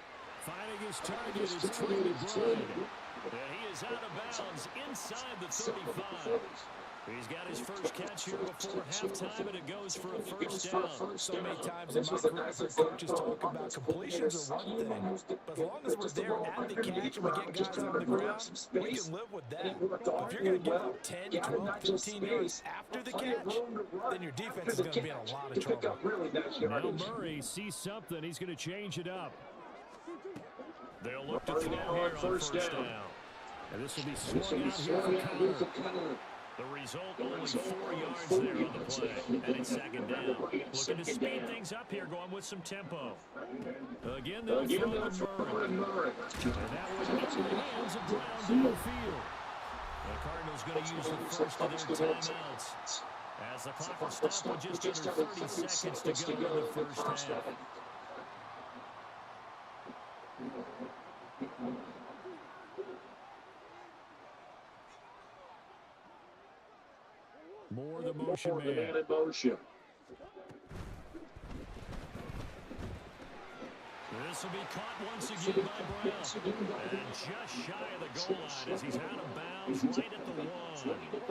Finding his target is Trey McBride. And he is out of bounds inside the 35. He's got his first catch here before halftime, and it goes for a first down. So many times in my career, coaches talk about completions are one thing, but as long as we're there at the catch and we get guys on the ground, we can live with that. But if you're going to give up 10, 12, 15 yards after the catch, then your defense is going to be in a lot of trouble. Now Murray sees something. He's going to change it up. They'll look to throw here on first down. And this will be swung out here for Connor. The result, only 4 yards there on the play, and it's second down. Looking to speed things up here, going with some tempo. Again, they'll throw to Murray. And that was into the hands of Brown downfield. The Cardinals going to use the first of their timeouts. As the clock will stop with just under 30 seconds to go in the first half. More the motion man. This will be caught once again by Brown. And just shy of the goal line as he's out of bounds right at the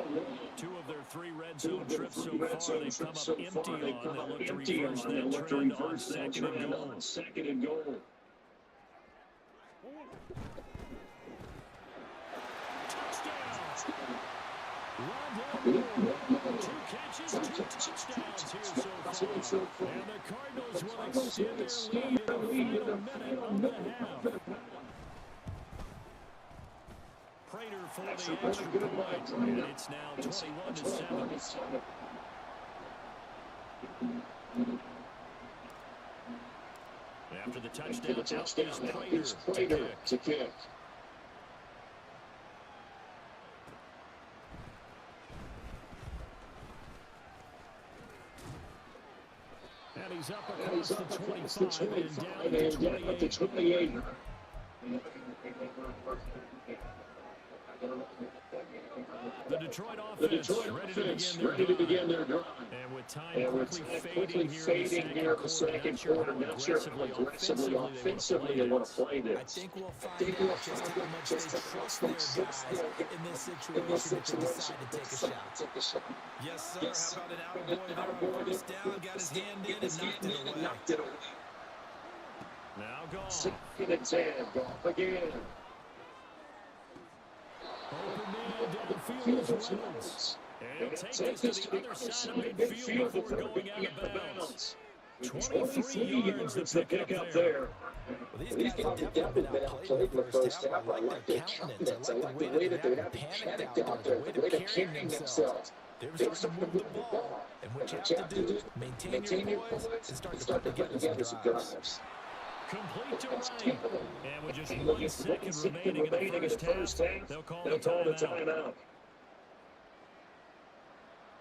one. 2 of their 3 red zone trips so far, they've come up empty on. They'll look to reverse that trend on second and goal. Touchdown! 2 catches, 2 touchdowns here so far. And the Cardinals will extend their lead in the final minute of the half. Prater for the extra point, and it's now 21-7. After the touchdown, out is Prater to kick. And he's up across the 25 and down at the 28. The Detroit offense ready to begin their drive. And with time quickly fading here in the second quarter, not sure how aggressively offensively they want to play this. I think we'll find out just how much they trust their guys in this situation to decide to take a shot. Yes, sir. How about an out-of-boy there? First down, got his hand in and knocked it away. Now gone. Second and 10, off again. Open man downfield is Reynolds. And he'll take this to the other side of midfield before going out of bounds. 23 yards to pick up there. Well, these guys have definitely been outplayed in the first half. I like their confidence. I like the way that they haven't panicked out there, the way they're carrying themselves. They're starting to move the ball. And what you have to do is maintain your poise and start to put together some drives. Complete to Ryan. And with just 1 second remaining in the first half, they'll call the timeout.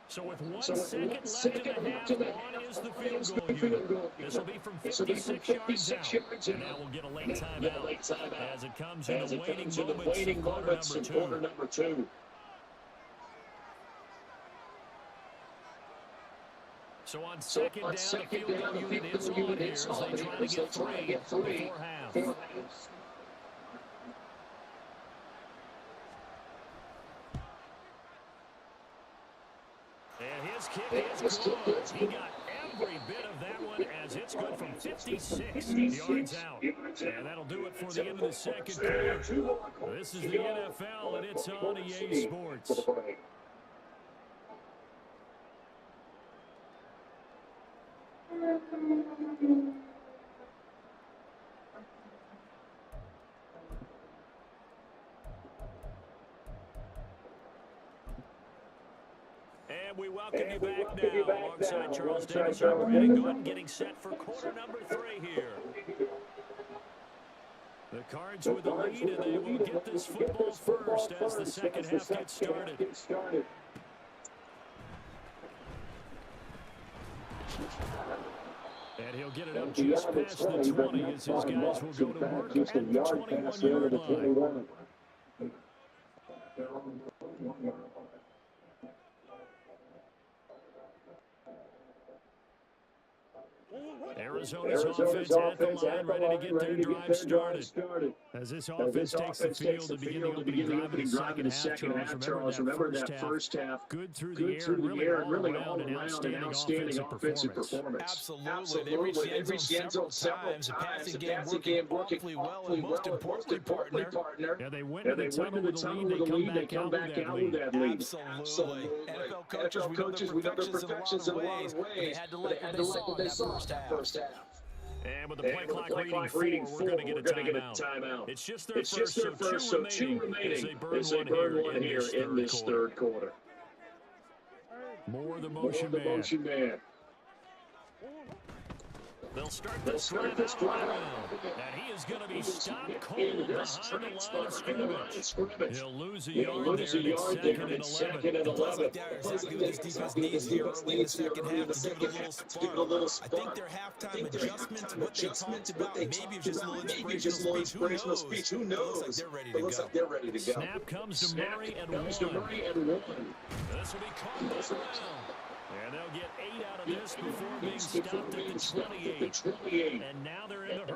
So with 1 second left in the half, on is the field goal unit. This will be from 56 yards out. And now we'll get a late timeout as it comes in the waiting moments in quarter number 2. So on second down, the field goal unit is on here as they try to get 3 before half. And his kick is good. He got every bit of that one as it's good from 56 yards out. And that'll do it for the end of the second quarter. This is the NFL, and it's on EA Sports. And we welcome you back now alongside Charles Davis and Brandon Gooden, getting set for quarter number 3 here. The Cards with the lead, and they will get this football first as the second half gets started. And he'll get it up just past the 20 as his guys will go to work at the 21-yard line. Arizona's offense at the line, ready to get their drive started. As this offense takes the field to begin the opening drive in the second half, Charles, remember that first half, good through the air and really all around an outstanding offensive performance. Absolutely. They reached the end zone several times. The passing game working well, and most importantly, partner. Yeah, they went to the tunnel with the lead. They come back out with that lead. Absolutely. NFL coaches, we know their perfections in a lot of ways. They had to like what they saw in that first half. And with the play clock reading 4, we're going to get a timeout. It's just their first, so 2 remaining as they burn one here in this third quarter. More the motion man. They'll start this drive out around. And he is going to be stopped cold behind the line of scrimmage. He'll lose a yard there, and it's second and 11. Exactly what this defense needs here early in the second half to give it a little spark. I think their halftime adjustments, what they talked about, maybe just a little inspirational speech. Who knows? It looks like they're ready to go. Snap comes to Murray and one. This will be caught as well. And they'll get 8 out of this before being stopped at the 28. And now they're in the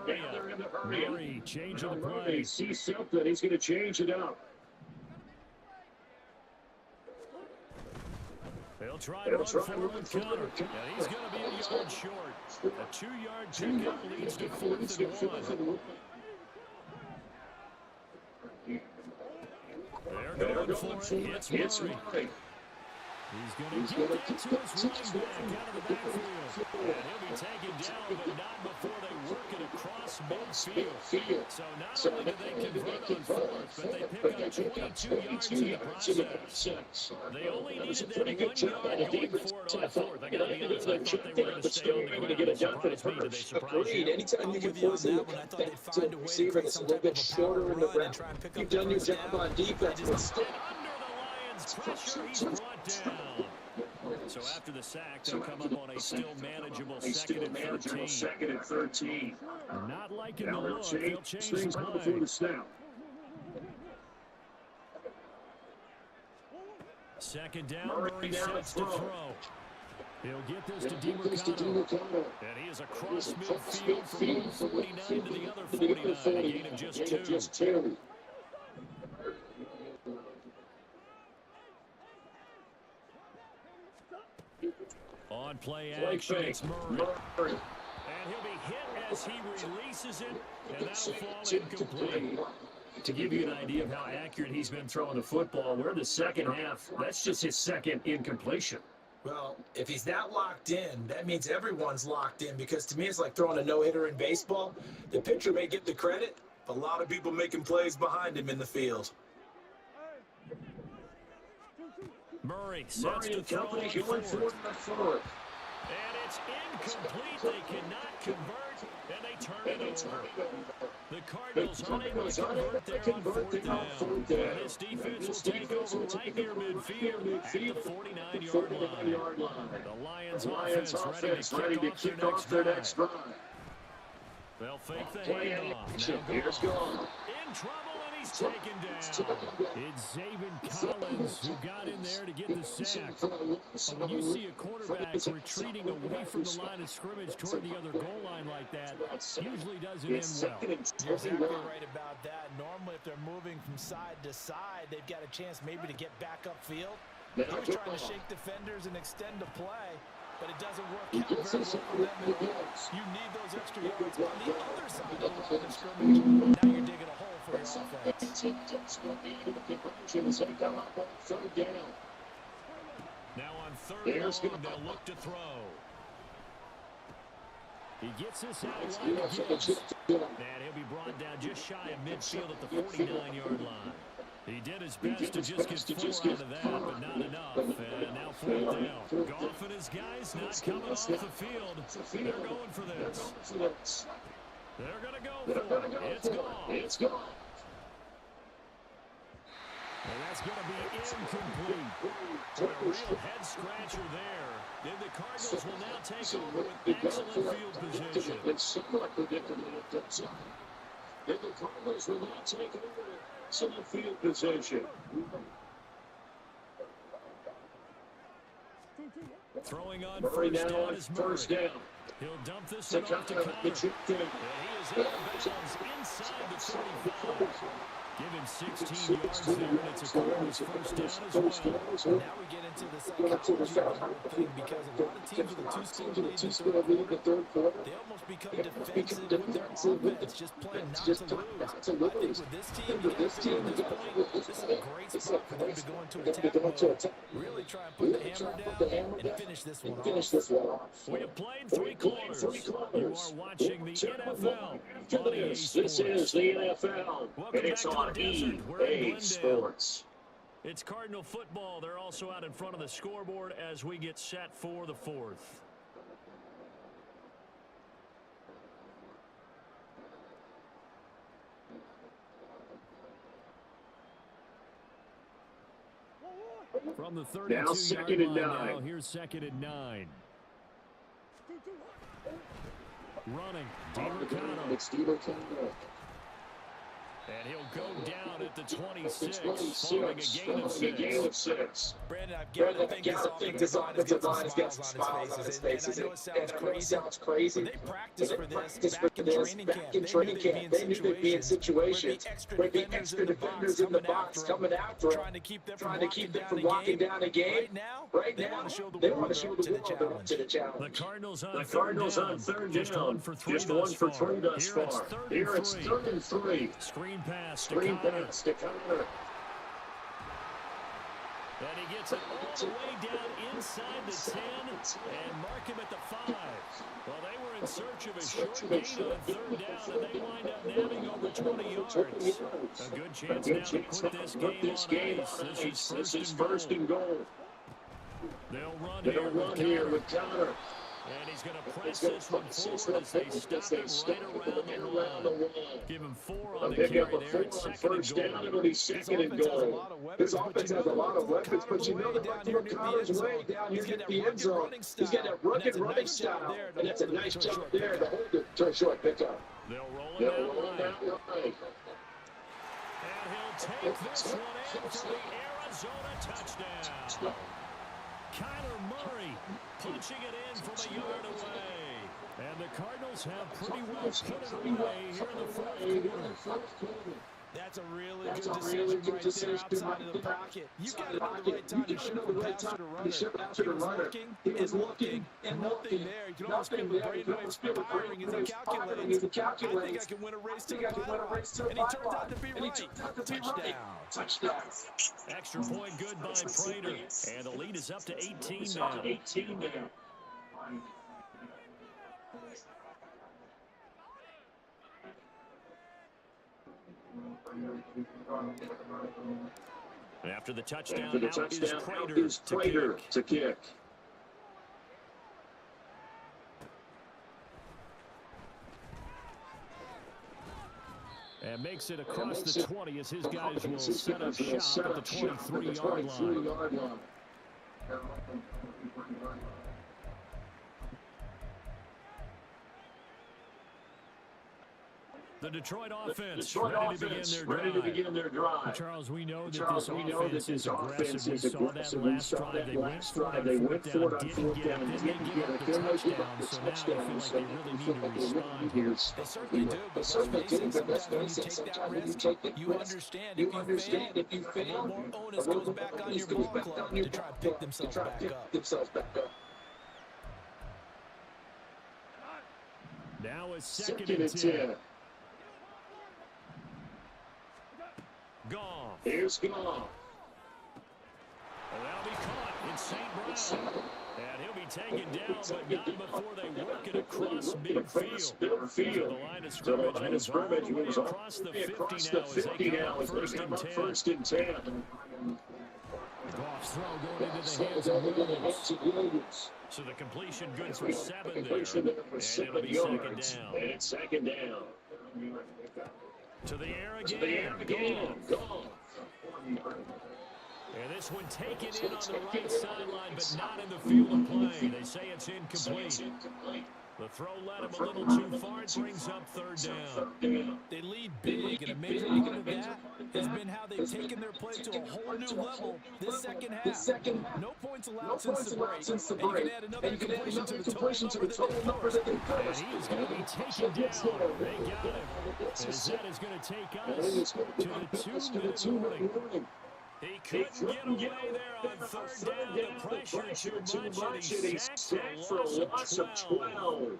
hurry. Murray changing the play. See something. He's going to change it up. They'll try to run forward with Connor. And he's going to be a yard short. A 2-yard pickup leads to 4th and 1. They're going for it. It's Murray. He's going to get that to his running back out of the backfield. And he'll be taken down, but not before they work it across midfield. So not only do they convert on 4th, but they pick up 22 yards in the process. They only needed that 1 yard going for it on 4th. I got to be honest, I thought they were going to stay on the ground. It surprised me. Did they surprise you? Anytime you can force it back to the receiver that's a little bit shorter in the route, you've done your job on defense. Instead, pressure, he's brought down. So after the sack, they'll come up on a still manageable second and 13. Not liking the look, they'll change the play. Second down, Murray sets to throw. He'll get this to DeMarcano. And he is across midfield from 149 to the other 49, a gain of just 2. On play action, it's Murray. And he'll be hit as he releases it, and that'll fall incomplete. To give you an idea of how accurate he's been throwing the football, we're in the second half. That's just his second incompletion. Well, if he's that locked in, that means everyone's locked in, because to me it's like throwing a no-hitter in baseball. The pitcher may get the credit, but a lot of people making plays behind him in the field. Murray sets to throw on 4th. And it's incomplete. They cannot convert, and they turn it over. The Cardinals unable to convert there on 4th down. And this defense will take over right near midfield at the 49-yard line. The Lions offense ready to kick off their next drive. They'll fake the handoff. Now Here's gone. In trouble, and he's taken down. It's Zaven Collins who got in there to get the sack. When you see a quarterback retreating away from the line of scrimmage toward the other goal line like that, usually doesn't end well. You're exactly right about that. Normally, if they're moving from side to side, they've got a chance maybe to get back upfield. He was trying to shake defenders and extend the play, but it doesn't work out very well for them at all. You need those extra yards on the other side of the line of scrimmage. Now you're digging a hole for your offense. Now on 3rd and long, they'll look to throw. He gets this out like Gibbs. And he'll be brought down just shy of midfield at the 49-yard line. He did his best to just get 4 out of that, but not enough. And now 4th down. Goff and his guys not coming off the field. They're going for this. They're going to go for it. It's gone. And that's going to be incomplete. A real head scratcher there. Then the Cardinals will now take over with excellent field position. It's somewhat predictable at that time. Then the Cardinals will now take over excellent field position. Throwing on first down is Murray. He'll dump this one off to Connor. And he is in bounds inside the 35. Give him 16 yards there, and it's a Cardinals first down as well. Now we get into the psychology of the whole thing, because a lot of teams with a two-score lead in the third quarter, they almost become defensive with their offense, just playing not to lose. I think with this team, you get to this point, this is a great spot for them to go into attack mode. Really try and put the hammer down and finish this one off. We have played 3 quarters. You are watching the NFL on EA Sports. This is the NFL, and it's on EA Sports. It's Cardinal football. They're also out in front of the scoreboard as we get set for the fourth. From the 32-yard line now, here's 2nd and 9. Running, DiMarcano. And he'll go down at the 26, following a gain of 6. Brandon, I've got to think this offensive line has got some smiles on his faces. And I know it sounds crazy. But they practiced for this back in training camp. They knew they'd be in situations where the extra defenders in the box coming after them, trying to keep them from locking down a game. Right now, they want to show the world to the challenge. The Cardinals on third down. Just one for three thus far. Here it's 3rd and 3. Screen pass to Connor. And he gets it all the way down inside the 10 and mark him at the 5. Well, they were in search of a short gain on 3rd down, and they wind up nabbing over 20 yards. A good chance now to put this game on ice. This is first and goal. They'll run here with Connor. And he's going to press this one forward as they stop him right around the wall. Give him 4 on the carry there. It's first down. It'll be 2nd and goal. This offense has a lot of weapons, but you know that right here, Connor's way down here at the end zone. He's got that rugged running style, and that's a nice job there to hold it to a short pickup. They'll roll it out right. And he'll take this one in for the Arizona touchdown. Kyler Murray punching it in from a yard away. And the Cardinals have pretty well put it away here in the fourth quarter. That's a really good decision right there outside of the pocket. You got to know the right time to ship pass to the runner. He was looking and nothing there. You can almost feel the brainwave firing as he calculates. I think I can win a race to the bottom. And he turns out to be right. Touchdown. Extra point good by Prater. And the lead is up to 18 now. After the touchdown, out is Prater to kick. And makes it across the 20 as his guys will set up shop at the 23-yard line. The Detroit offense ready to begin their drive. Charles, we know that this offense is aggressive. We saw that last drive. They went for it on 4th down and didn't get it. Then they give up the touchdown. So they feel like they really need to respond here. They certainly do. But sometimes when you take that risk, you understand if you fail, more onus goes back on your ball club to try to pick themselves back up. Now it's 2nd and 10. Goff. Here's Goff. And that'll be caught in St. Brown. And he'll be taken down, but not before they work it across midfield. To the line of scrimmage. Moves across the 50 now as they come up 1st and 10. Goff's throw going into the hands of Williams. So the completion good for 7 there. And it'll be 2nd down. And it's 2nd down. To the air again. Goff. And this one taken in on the right sideline, but not in the field of play. They say it's incomplete. The throw led him a little too far. It brings up 3rd down. They lead big, and a major part of that has been how they've taken their play to a whole new level this second half. No points allowed since the break. And you can add another completion to the total number that they put. And he is going to be taken down. They got him. As that is going to take us to the 2-minute. He couldn't get away there on 3rd down. The pressure too much, and he's sacked for a loss of 12.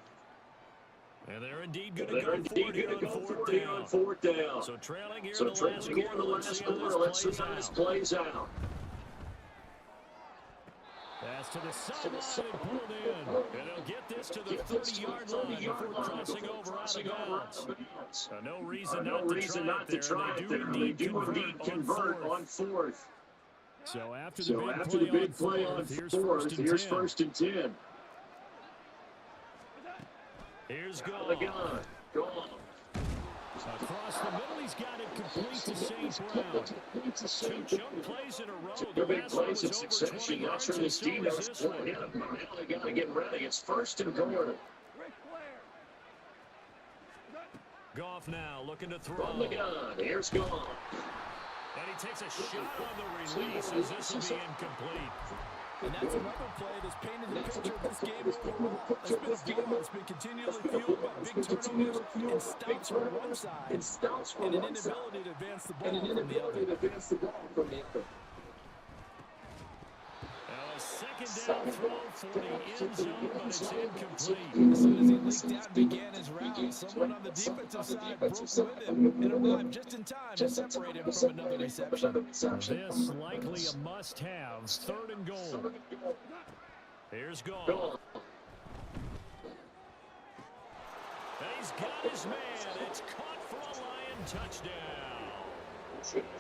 And they're indeed going to go for it on 4th down. So trailing here in the last quarter. Let's see how this plays out. Pass to the sideline and pulled in. And they'll get this to the 30-yard line before crossing over out of bounds. No reason not to try it there. They do indeed convert on 4th. So after the big play on fourth, here's first and 10. Here's Gone. Across the middle, he's got it complete to St. Brown. Two jump plays in a row. Two big plays in succession. Not sure this team knows what hit him. They got to get ready. It's first and goal. Goff now looking to throw. From the gun, here's Goff. And he takes a shot on the release as this will be incomplete. And that's another play that's painted the picture of this game overall. It's been a game that's been continually fueled by big turnovers and stops from one side and an inability to advance the ball from the other. Second down throw for the end zone, but it's incomplete. As soon as he leaked out and began his route, someone on the defensive side broke with him and arrived just in time to separate him from another reception. This likely a must-have. Third and goal. Here's Goff. And he's got his man. It's caught for a Lion touchdown.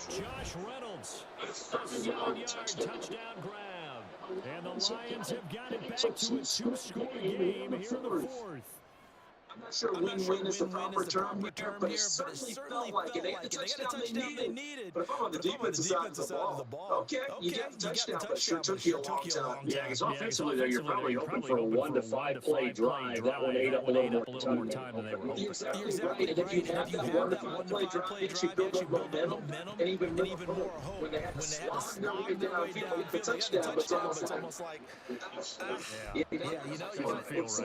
Josh Reynolds. A 7-yard touchdown grab. And the Lions have got it back to a two-score game here in the fourth. I'm not sure win-win is the proper term here, but it certainly felt like it. They got the touchdown they needed. But if I'm on the defensive side of the ball, okay, you got the touchdown, but it sure took you a long time. Yeah, because offensively, though, you're probably hoping for a 1 to 5 play drive. That one ate up a little more time than they were hoping. You're exactly right. And if you have that 1 to 5 play drive, it should build up momentum and even more hope. When they had to slog their way downfield for touchdown, but it's almost like, you know,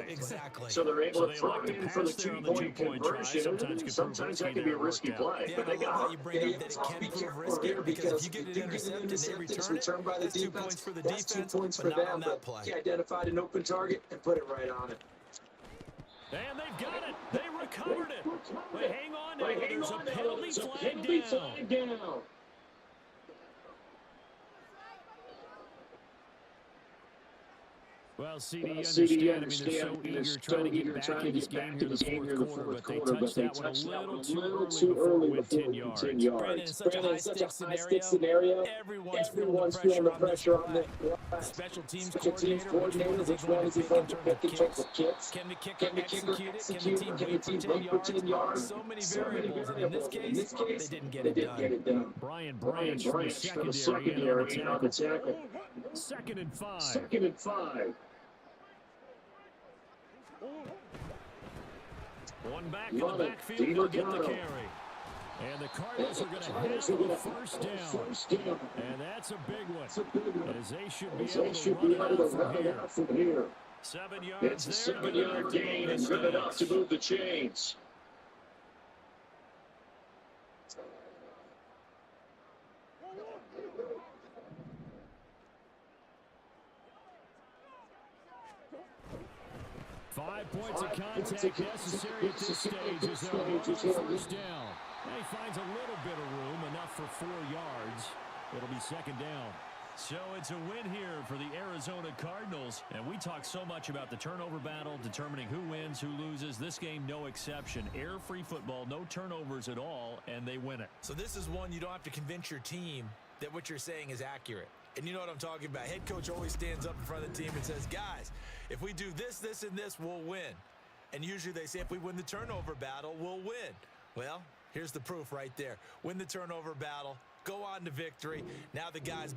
Exactly. So they're able to throw it in for the 2-point conversion. Sometimes that can be a risky play, but they got you bring up that it can prove risky because if you get it intercepted, they return by the defense. 2 points for the defense, 2 points for them. But he identified an open target and put it right on it. And they've got it. They recovered it. But hang on now. There's a penalty flag down. Well, CD, understand. I mean, they're so eager trying to get back in this game here in the fourth quarter, but they touched that one a little too early with 10 yards. Brandon, in such a high-stakes scenario, everyone's feeling the pressure on the special teams coordinator. Which one is he going to pick in terms of kicks? Can the kicker execute it? Can the team wait for 10 yards? So many variables, and in this case, they didn't get it done. Brian Branch from the secondary on the tackle. Second and 5. One back in the backfield will get the carry. And the Cardinals are going to have a first down. And that's a big one. As they should be able to run it out from here. 7 yards there. It's a 7-yard gain and good enough to move the chains. Five points of contact necessary at this stage as they'll run first down. And he finds a little bit of room, enough for 4 yards. It'll be second down. So it's a win here for the Arizona Cardinals. And we talk so much about the turnover battle, determining who wins, who loses. This game, no exception. Air-free football, no turnovers at all, and they win it. So this is one you don't have to convince your team that what you're saying is accurate. And you know what I'm talking about. Head coach always stands up in front of the team and says, guys, if we do this, this, and this, we'll win. And usually they say if we win the turnover battle, we'll win. Well, here's the proof right there. Win the turnover battle, go on to victory. Now the guys...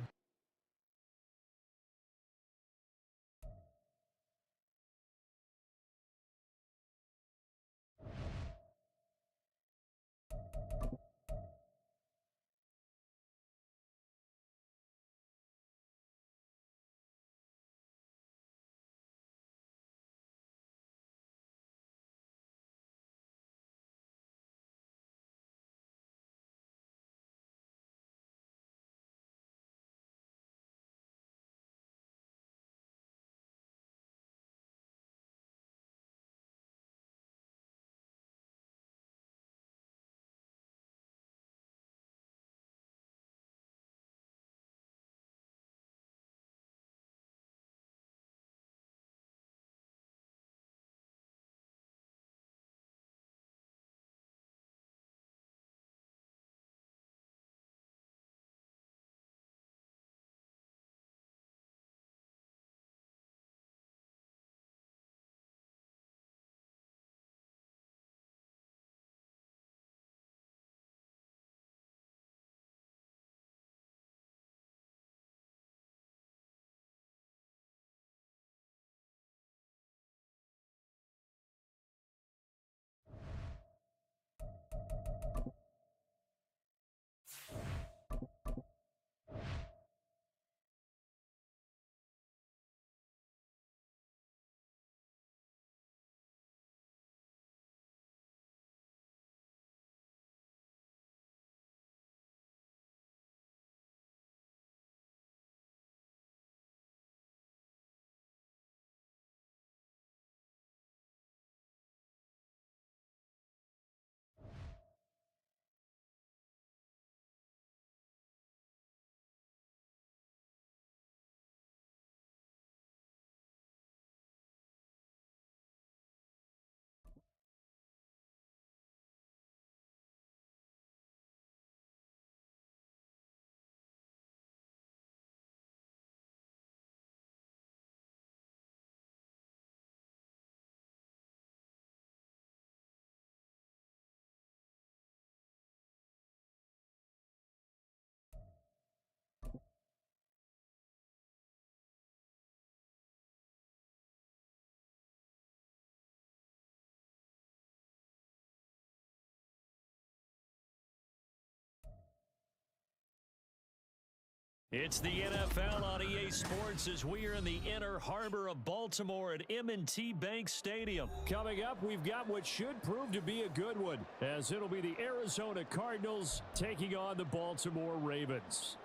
It's the NFL on EA Sports as we are in the inner harbor of Baltimore at M&T Bank Stadium. Coming up, we've got what should prove to be a good one, as it'll be the Arizona Cardinals taking on the Baltimore Ravens.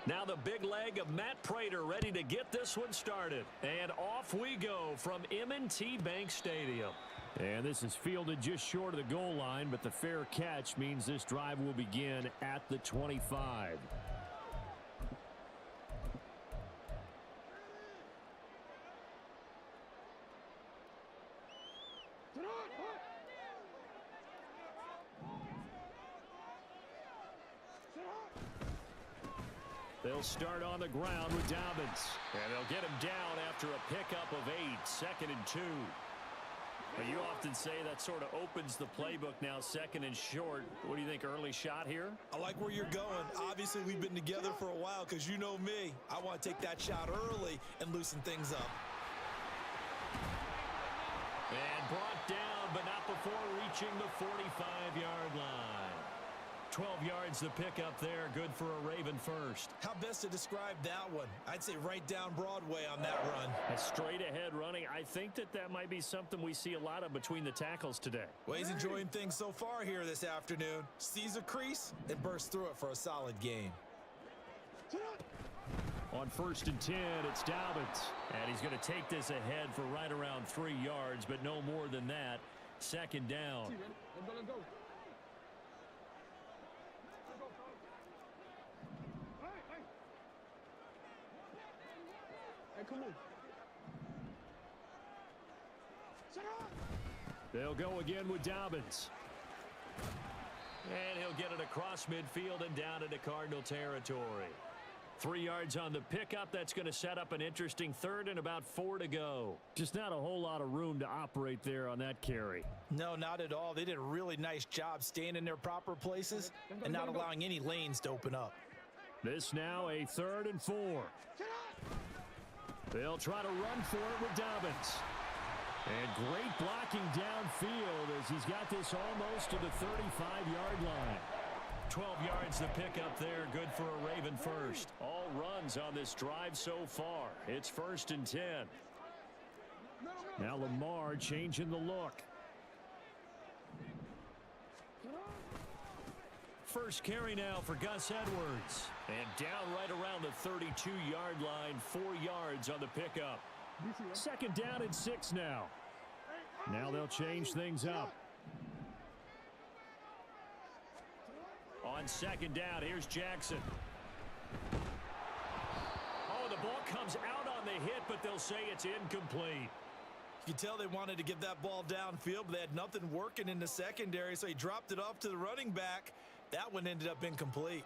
Now the big leg of Matt Prater ready to get this one started. And off we go from M&T Bank Stadium. And this is fielded just short of the goal line, but the fair catch means this drive will begin at the 25. They'll start on the ground with Dobbins. And they'll get him down after a pickup of 8, 2nd and 2. But you often say that sort of opens the playbook now, 2nd and short. What do you think, early shot here? I like where you're going. Obviously, we've been together for a while because you know me. I want to take that shot early and loosen things up. And brought down, but not before reaching the 45-yard line. 12 yards the pickup there, good for a Raven first. How best to describe that one? I'd say right down Broadway on that run. A straight ahead running. I think that might be something we see a lot of between the tackles today. Well, he's enjoying things so far here this afternoon. Sees a crease and bursts through it for a solid game. On 1st and 10, it's Dobbins. And he's going to take this ahead for right around 3 yards, but no more than that. 2nd down. They'll go again with Dobbins. And he'll get it across midfield and down into Cardinal territory. 3 yards on the pickup. That's going to set up an interesting 3rd and about 4 to go. Just not a whole lot of room to operate there on that carry. No, not at all. They did a really nice job staying in their proper places and not allowing any lanes to open up. This now a 3rd and 4. They'll try to run for it with Dobbins. And great blocking downfield as he's got this almost to the 35-yard line. 12 yards the pickup there, good for a Raven first. All runs on this drive so far. It's 1st and 10. Now Lamar changing the look. First carry now for Gus Edwards. And down right around the 32-yard line, 4 yards on the pickup. 2nd down and 6 now. Now they'll change things up. On 2nd down, here's Jackson. Oh, the ball comes out on the hit, but they'll say it's incomplete. You can tell they wanted to get that ball downfield, but they had nothing working in the secondary, so he dropped it off to the running back. That one ended up incomplete.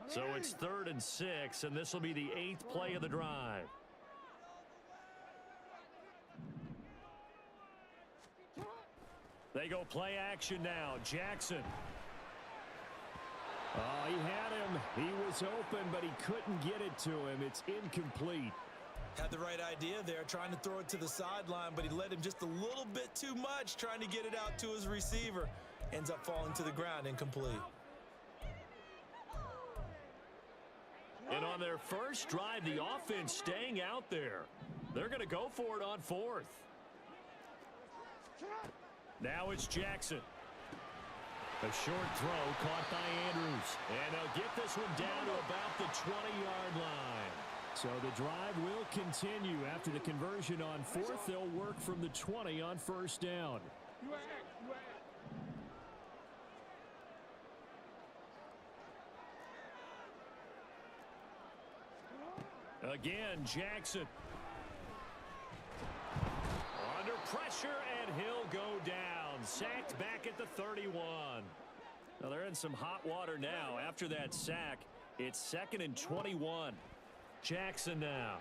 So it's 3rd and 6, and this will be the 8th play of the drive. They go play action now. Jackson. Oh, he had him. He was open, but he couldn't get it to him. It's incomplete. Had the right idea there, trying to throw it to the sideline, but he led him just a little bit too much, trying to get it out to his receiver. Ends up falling to the ground, incomplete. And on their first drive, the offense staying out there. They're going to go for it on 4th. Now it's Jackson. A short throw caught by Andrews. And they'll get this one down to about the 20-yard line. So the drive will continue. After the conversion on 4th, they'll work from the 20 on 1st down. Again, Jackson. Under pressure, and he'll go down. Sacked back at the 31. Now they're in some hot water now. After that sack, it's 2nd and 21. Jackson now.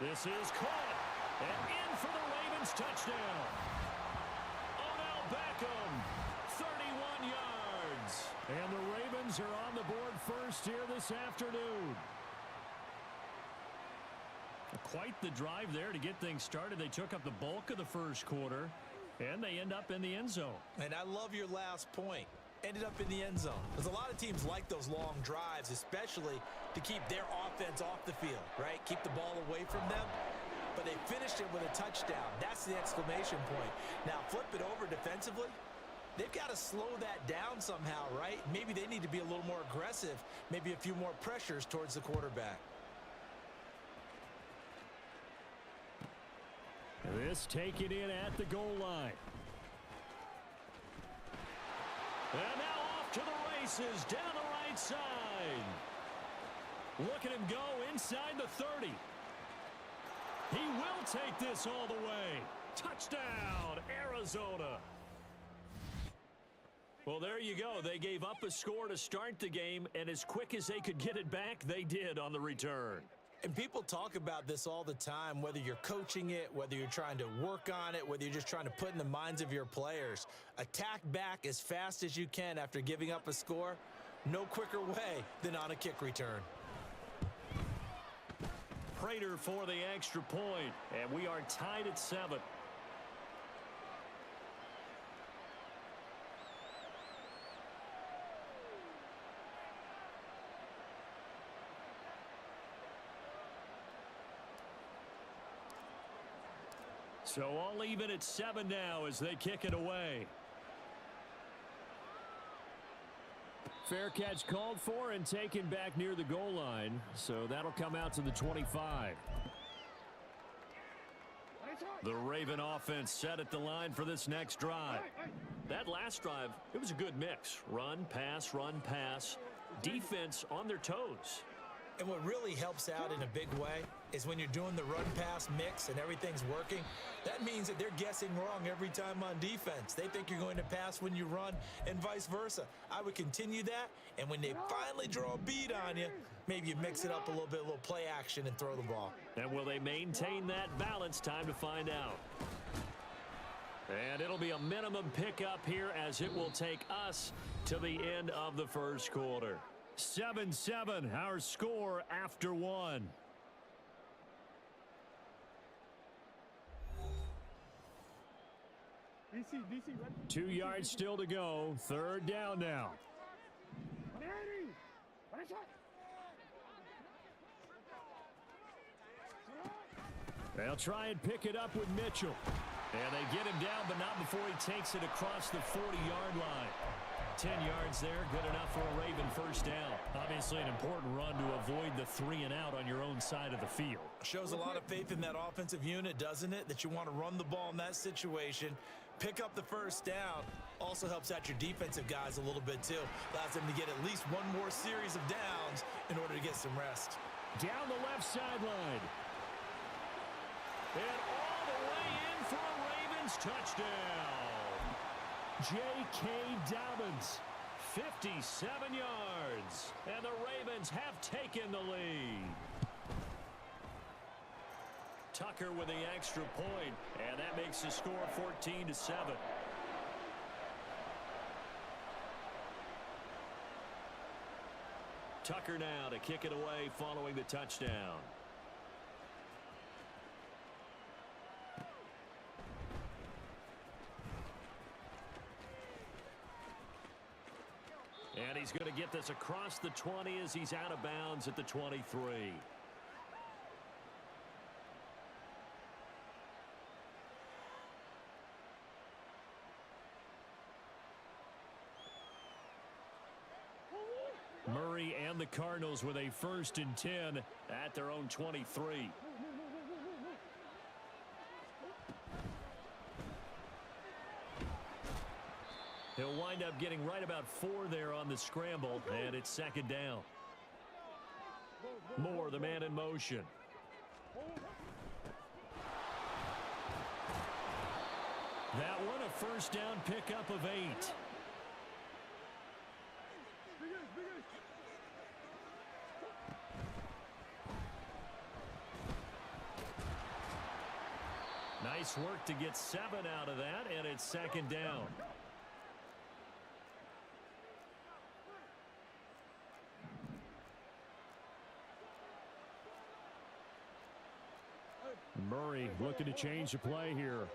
This is caught. And in for the Ravens touchdown. Odell Beckham, 31 yards. And the Ravens are on the board first here this afternoon. Quite the drive there to get things started. They took up the bulk of the first quarter, and they end up in the end zone. And I love your last point. Ended up in the end zone. Because a lot of teams like those long drives, especially to keep their offense off the field, right? Keep the ball away from them. But they finished it with a touchdown. That's the exclamation point. Now, flip it over defensively. They've got to slow that down somehow, right? Maybe they need to be a little more aggressive. Maybe a few more pressures towards the quarterback. This taken in at the goal line. And now off to the races down the right side. Look at him go inside the 30. He will take this all the way. Touchdown, Arizona. Well, there you go. They gave up a score to start the game, and as quick as they could get it back, they did on the return. And people talk about this all the time, whether you're coaching it, whether you're trying to work on it, whether you're just trying to put in the minds of your players. Attack back as fast as you can after giving up a score. No quicker way than on a kick return. Prater for the extra point, and we are tied at 7. So all even at 7 now as they kick it away. Fair catch called for and taken back near the goal line. So that'll come out to the 25. The Raven offense set at the line for this next drive. That last drive, it was a good mix. Run, pass, defense on their toes. And what really helps out in a big way is when you're doing the run-pass mix and everything's working, that means that they're guessing wrong every time on defense. They think you're going to pass when you run and vice versa. I would continue that, and when they finally draw a bead on you, maybe you mix it up a little bit, a little play action and throw the ball. And will they maintain that balance? Time to find out. And it'll be a minimum pickup here as it will take us to the end of the first quarter. 7-7, our score after 1. DC, 2 yards still to go. Third down now. They'll try and pick it up with Mitchell. And they get him down, but not before he takes it across the 40-yard line. 10 yards there, good enough for a Raven first down. Obviously an important run to avoid the 3 and out on your own side of the field. Shows a lot of faith in that offensive unit, doesn't it? That you want to run the ball in that situation, pick up the first down. Also helps out your defensive guys a little bit too. Allows them to get at least one more series of downs in order to get some rest. Down the left sideline. And all the way in for a Ravens touchdown. J.K. Dobbins, 57 yards, and the Ravens have taken the lead. Tucker with the extra point, and that makes the score 14-7. Tucker now to kick it away following the touchdown. And he's going to get this across the 20 as he's out of bounds at the 23. Murray and the Cardinals with a 1st and 10 at their own 23. He'll wind up getting right about 4 there on the scramble, and it's 2nd down. Moore, the man in motion. That one a first down pickup of 8. Nice work to get 7 out of that, and it's 2nd down. Murray looking to change the play here.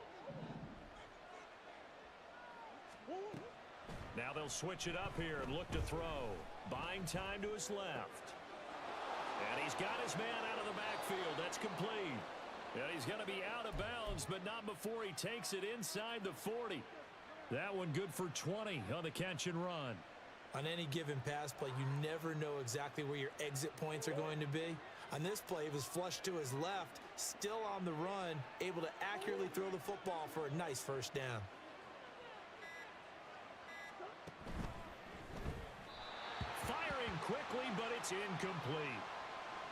Now they'll switch it up here and look to throw. Buying time to his left. And he's got his man out of the backfield. That's complete. And he's going to be out of bounds, but not before he takes it inside the 40. That one good for 20 on the catch and run. On any given pass play, you never know exactly where your exit points are going to be. On this play, he was flushed to his left, still on the run, able to accurately throw the football for a nice first down. Firing quickly, but it's incomplete.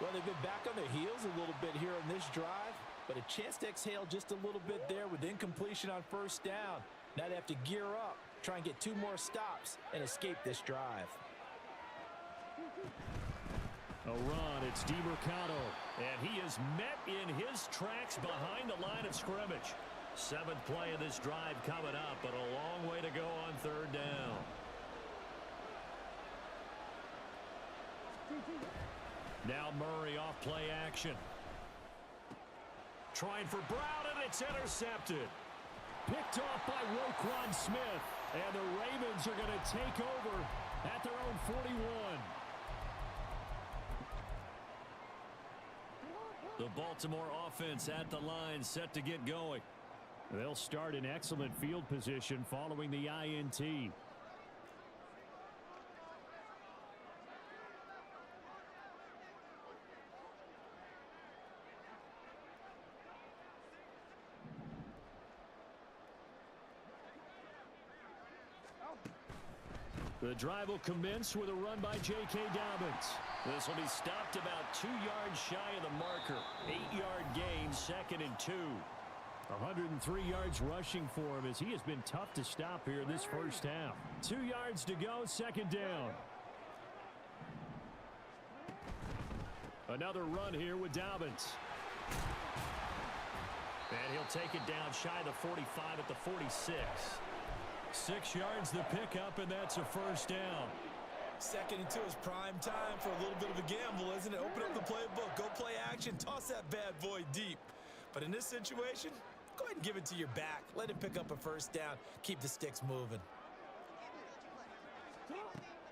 Well, they've been back on their heels a little bit here on this drive, but a chance to exhale just a little bit there with incompletion on first down. Now they have to gear up, try and get 2 more stops, and escape this drive. A run, it's DiMercato, and he is met in his tracks behind the line of scrimmage. 7th play of this drive coming up, but a long way to go on 3rd down. Now Murray off play action. Trying for Brown, and it's intercepted. Picked off by Roquan Smith, and the Ravens are going to take over at their own 41. The Baltimore offense at the line, set to get going. They'll start in excellent field position following the INT. The drive will commence with a run by J.K. Dobbins. This will be stopped about 2 yards shy of the marker. 8-yard gain, 2nd and 2. 103 yards rushing for him as he has been tough to stop here in this first half. 2 yards to go, 2nd down. Another run here with Dobbins. And he'll take it down shy of the 45 at the 46. 6 yards the pickup, and that's a first down. 2nd and 2 is prime time for a little bit of a gamble, isn't it? Open up the playbook, go play action, toss that bad boy deep. But in this situation, go ahead and give it to your back. Let him pick up a first down. Keep the sticks moving.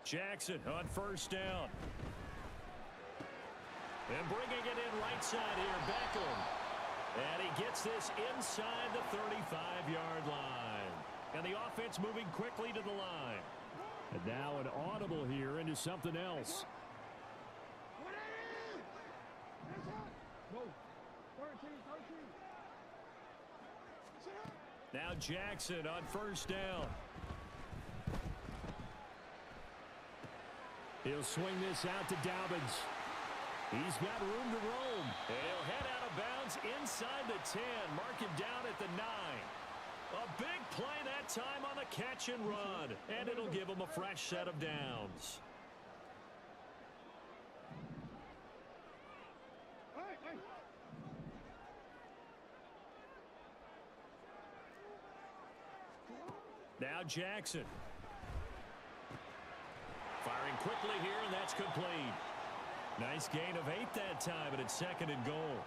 Jackson on first down. And bringing it in right side here, Beckham. And he gets this inside the 35-yard line. And the offense moving quickly to the line. And now an audible here into something else. Now Jackson on first down. He'll swing this out to Dobbins. He's got room to roam. He'll head out of bounds inside the 10. Mark him down at the 9. A big play that time on the catch and run. And it'll give him a fresh set of downs. Now Jackson. Firing quickly here, and that's complete. Nice gain of 8 that time, but it's 2nd and goal.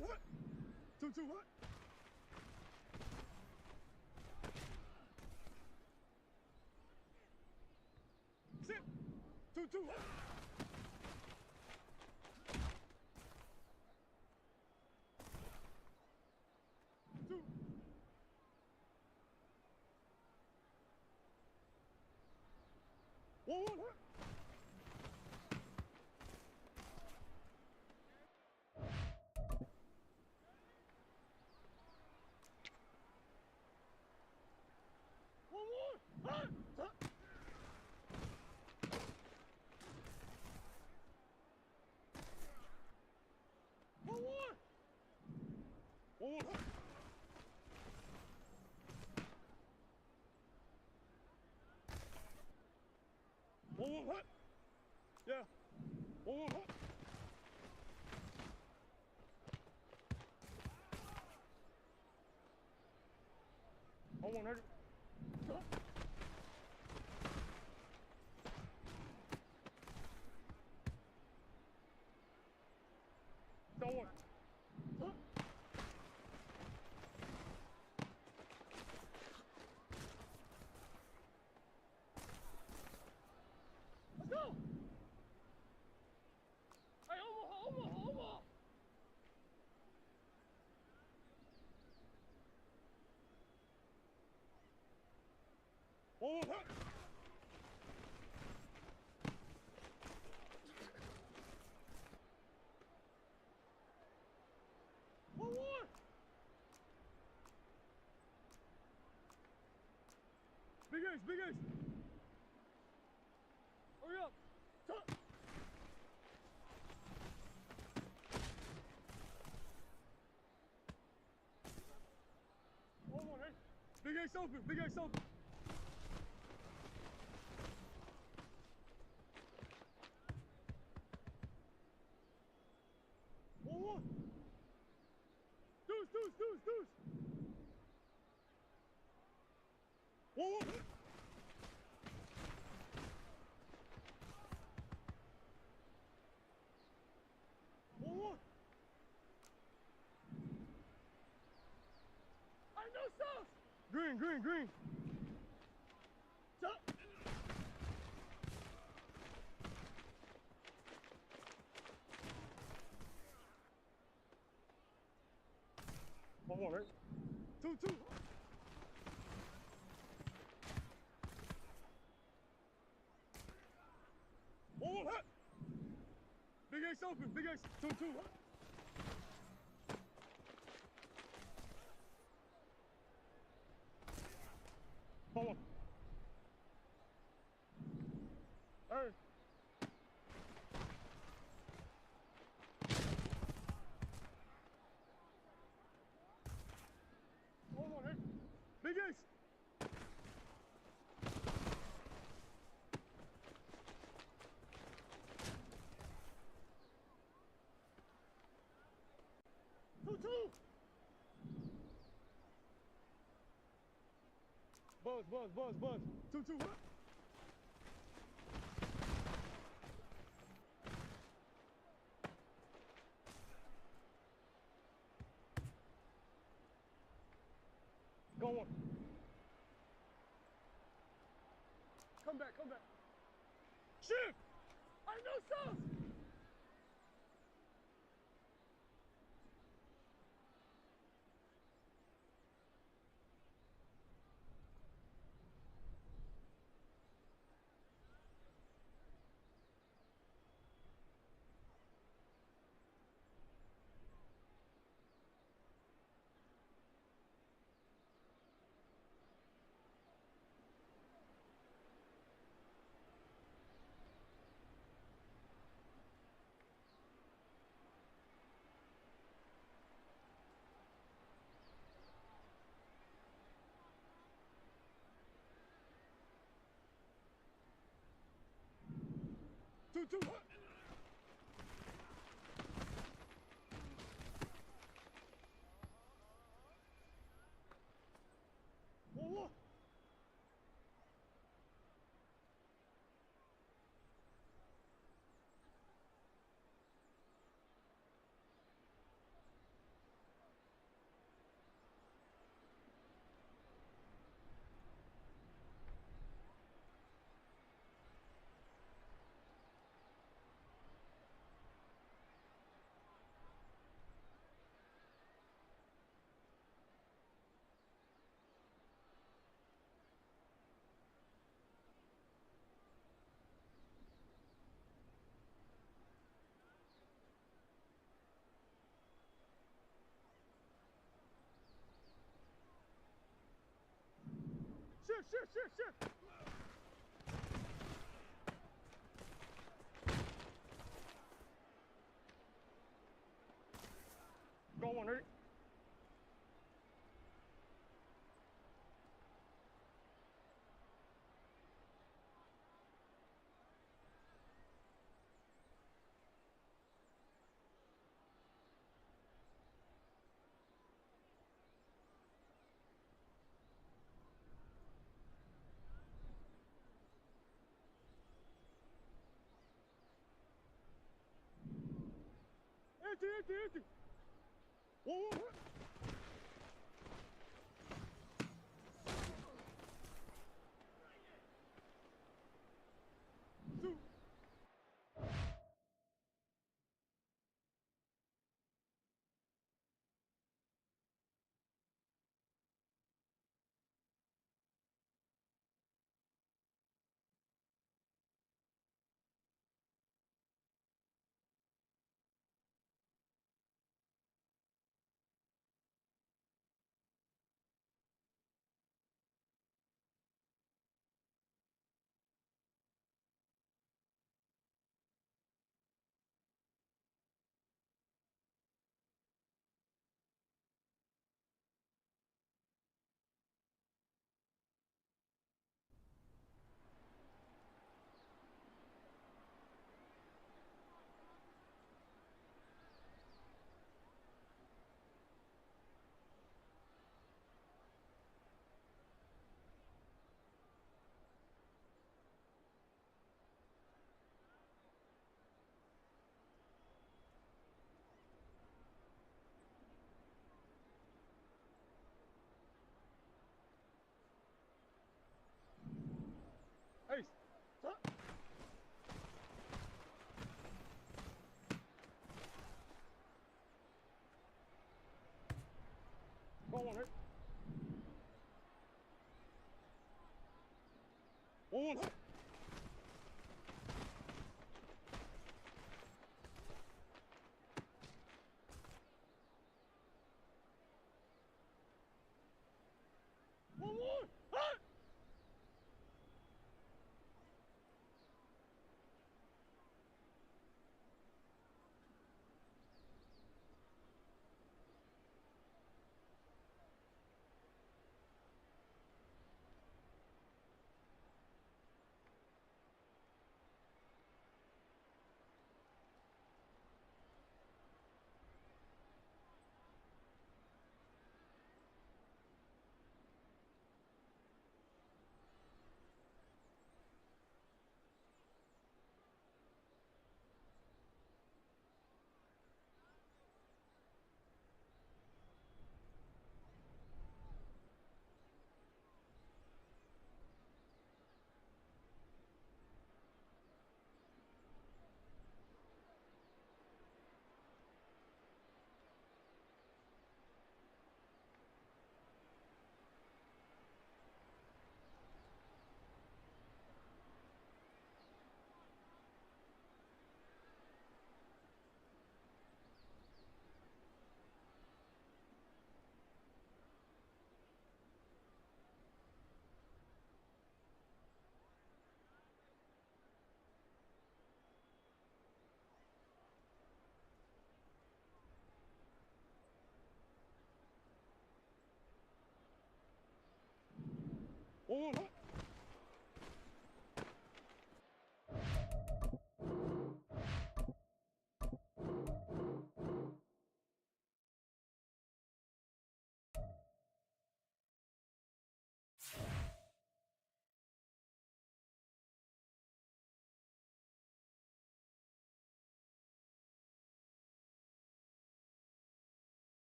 What? 2-2 what? Sit. 2-2. 2. 1-1. 1-1. Yeah. 1-1. 1-1. Don't worry. Let's go. Hey, Omaha. 1-1. 1-1. Big ace. Hurry up. Tuck. 1-1, hey. Big ace open. 1-1. Deuce. 1-1. 1-1. I know sauce. Green. Tuck. 1-1, right? 2-2. 1-1, hut. Big ace open. 2-2. 1-1. Hey. 1-1, hey. Big ace. 2-2. Buzz. 2-2. Go on. Come back. Shift. I know sauce. Two. 1-1.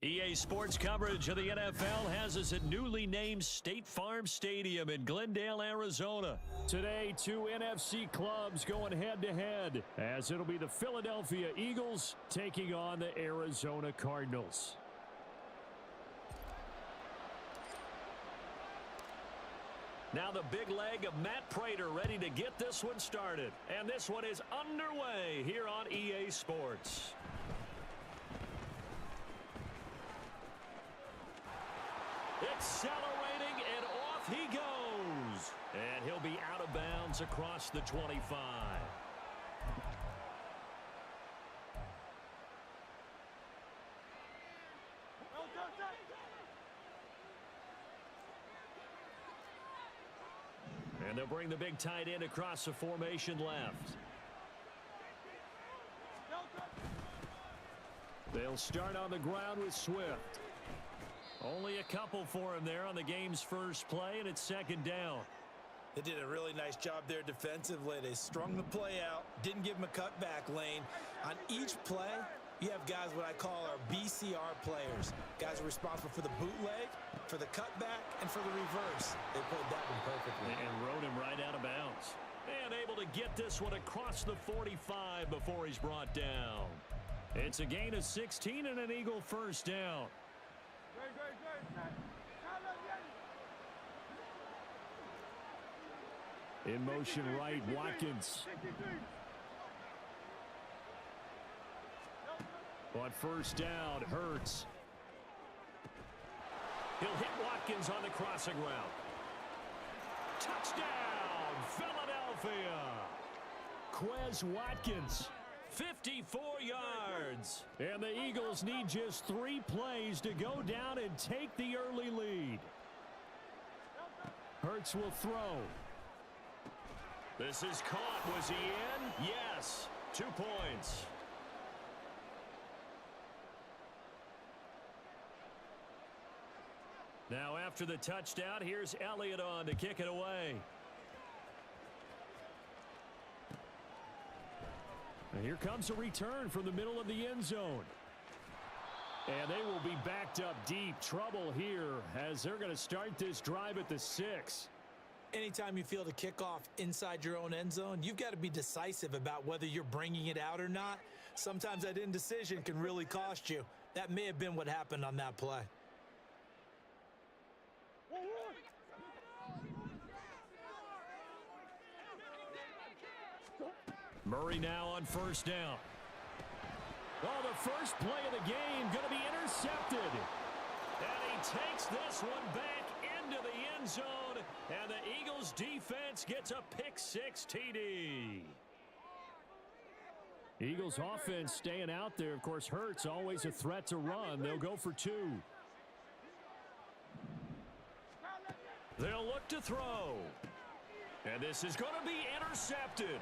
EA Sports coverage of the NFL has us at newly named State Farm Stadium in Glendale, Arizona. Today, two NFC clubs going head-to-head, as it'll be the Philadelphia Eagles taking on the Arizona Cardinals. Now the big leg of Matt Prater ready to get this one started. And this one is underway here on EA Sports. Accelerating, and off he goes. And he'll be out of bounds across the 25. And they'll bring the big tight end across the formation left. They'll start on the ground with Swift. Only a couple for him there on the game's first play, and it's second down. They did a really nice job there defensively. They strung the play out, didn't give him a cutback lane. On each play, you have guys what I call our BCR players. Guys are responsible for the bootleg, for the cutback, and for the reverse. They played that one perfectly. And rode him right out of bounds. And able to get this one across the 45 before he's brought down. It's a gain of 16 and an Eagle first down. In motion right, Watkins. On first down, Hurts. He'll hit Watkins on the crossing route. Touchdown, Philadelphia. Quez Watkins. 54 yards. And the Eagles need just 3 plays to go down and take the early lead. Hurts will throw. This is caught. Was he in? Yes. 2 points. Now after the touchdown, here's Elliott on to kick it away. And here comes a return from the middle of the end zone. And they will be backed up deep. Trouble here as they're going to start this drive at the 6. Anytime you feel the kickoff inside your own end zone, you've got to be decisive about whether you're bringing it out or not. Sometimes that indecision can really cost you. That may have been what happened on that play. Murray now on first down. Oh, the first play of the game going to be intercepted. And he takes this one back into the end zone. And the Eagles defense gets a pick-6 TD. Eagles offense staying out there. Of course, Hurts always a threat to run. They'll go for 2. They'll look to throw. And this is going to be intercepted.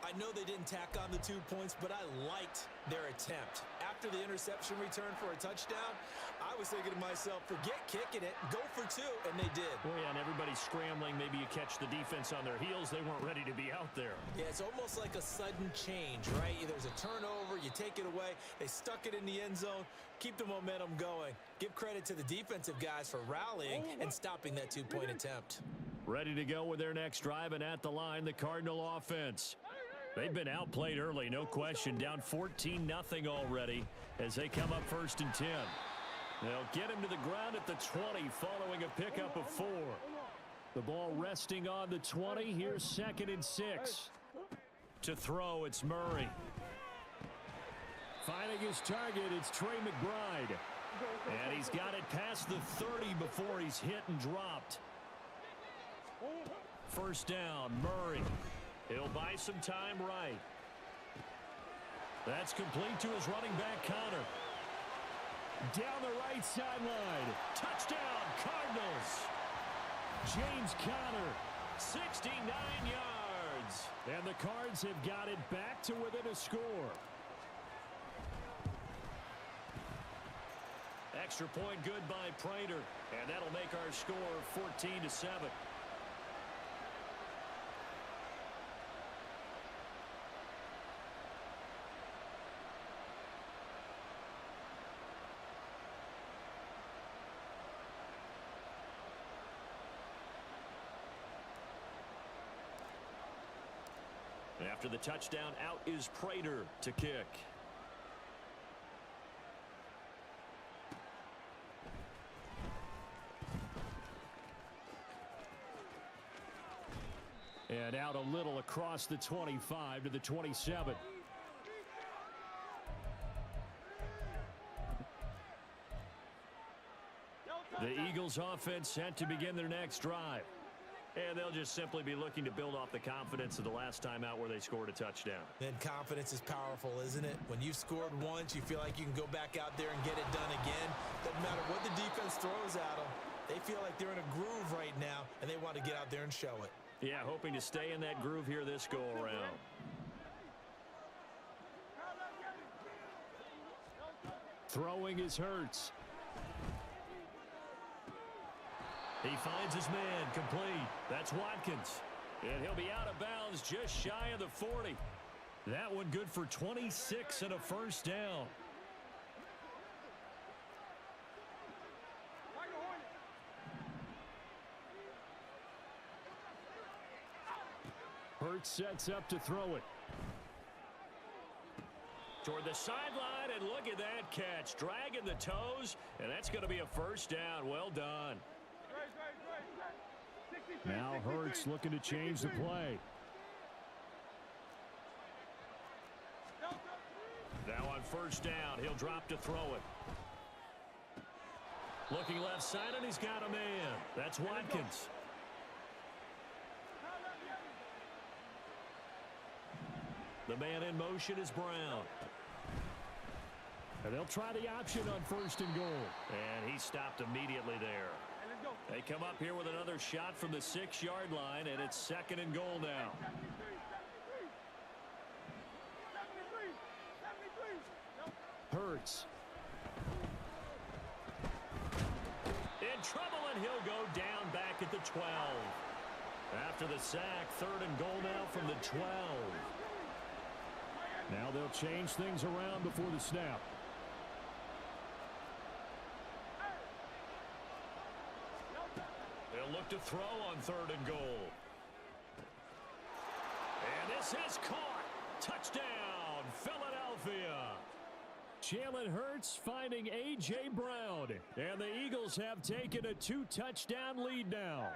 I know they didn't tack on the 2 points, but I liked their attempt. After the interception return for a touchdown, I was thinking to myself, forget kicking it, go for 2, and they did. Well, yeah, and everybody's scrambling. Maybe you catch the defense on their heels. They weren't ready to be out there. Yeah, it's almost like a sudden change, right? There's a turnover, you take it away. They stuck it in the end zone. Keep the momentum going. Give credit to the defensive guys for rallying and stopping that 2-point attempt. Ready to go with their next drive, and at the line, the Cardinal offense. They've been outplayed early, no question. Down 14-0 already as they come up 1st and 10. They'll get him to the ground at the 20 following a pickup of 4. The ball resting on the 20. Here's 2nd and 6. To throw, it's Murray. Finding his target, it's Trey McBride. And he's got it past the 30 before he's hit and dropped. First down, Murray. He'll buy some time right. That's complete to his running back, Connor. Down the right sideline. Touchdown, Cardinals. James Conner. 69 yards. And the Cards have got it back to within a score. Extra point good by Prater. And that'll make our score 14-7. After the touchdown, out is Prater to kick. And out a little across the 25 to the 27. The Eagles offense set to begin their next drive. And they'll just simply be looking to build off the confidence of the last time out where they scored a touchdown. And confidence is powerful, isn't it? When you've scored once, you feel like you can go back out there and get it done again. Doesn't matter what the defense throws at them. They feel like they're in a groove right now, and they want to get out there and show it. Yeah, hoping to stay in that groove here this go-around. Throwing is Hurts. He finds his man, complete. That's Watkins. And he'll be out of bounds just shy of the 40. That one good for 26 and a first down. Hurts sets up to throw it. Toward the sideline, and look at that catch. Dragging the toes, and that's going to be a first down. Well done. Now Hurts looking to change the play. Now on first down, he'll drop to throw it. Looking left side, and he's got a man. That's Watkins. The man in motion is Brown. And they'll try the option on first and goal. And he stopped immediately there. They come up here with another shot from the 6-yard line, and it's second and goal now. Hurts. In trouble, and he'll go down back at the 12. After the sack, third and goal now from the 12. Now they'll change things around before the snap. They'll look to throw on third and goal. And this is caught. Touchdown, Philadelphia. Jalen Hurts finding A.J. Brown. And the Eagles have taken a 2-touchdown lead now.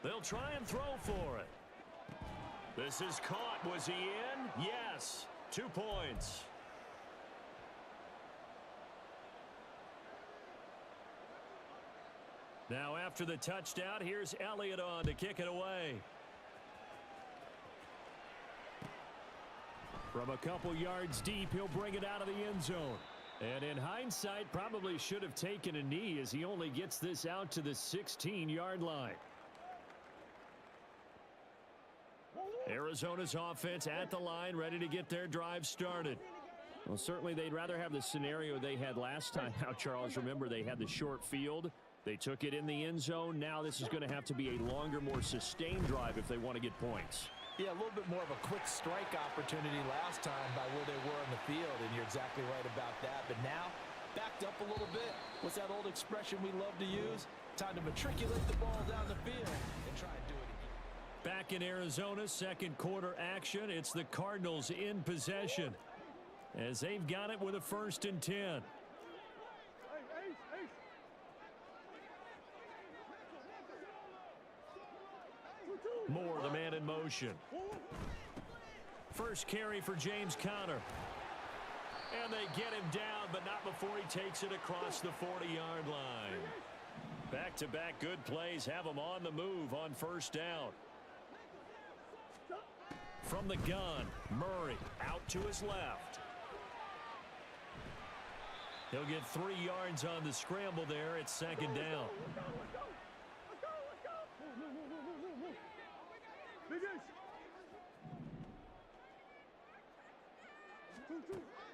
They'll try and throw for it. This is caught. Was he in? Yes. 2 points. Now after the touchdown, here's Elliott on to kick it away. From a couple yards deep, he'll bring it out of the end zone. And in hindsight, probably should have taken a knee as he only gets this out to the 16-yard line. Arizona's offense at the line, ready to get their drive started. Well, certainly they'd rather have the scenario they had last time out, Charles. Remember, they had the short field. They took it in the end zone. Now this is going to have to be a longer, more sustained drive if they want to get points. Yeah, a little bit more of a quick strike opportunity last time by where they were in the field, and you're exactly right about that. But now, backed up a little bit. What's that old expression we love to use? Time to matriculate the ball down the field and try and do it again. Back in Arizona, second quarter action. It's the Cardinals in possession as they've got it with a 1st and 10. Moore, the man in motion. First carry for James Conner. And they get him down, but not before he takes it across the 40-yard line. Back-to-back good plays have him on the move on first down. From the gun, Murray out to his left. He'll get 3 yards on the scramble there. It's second down.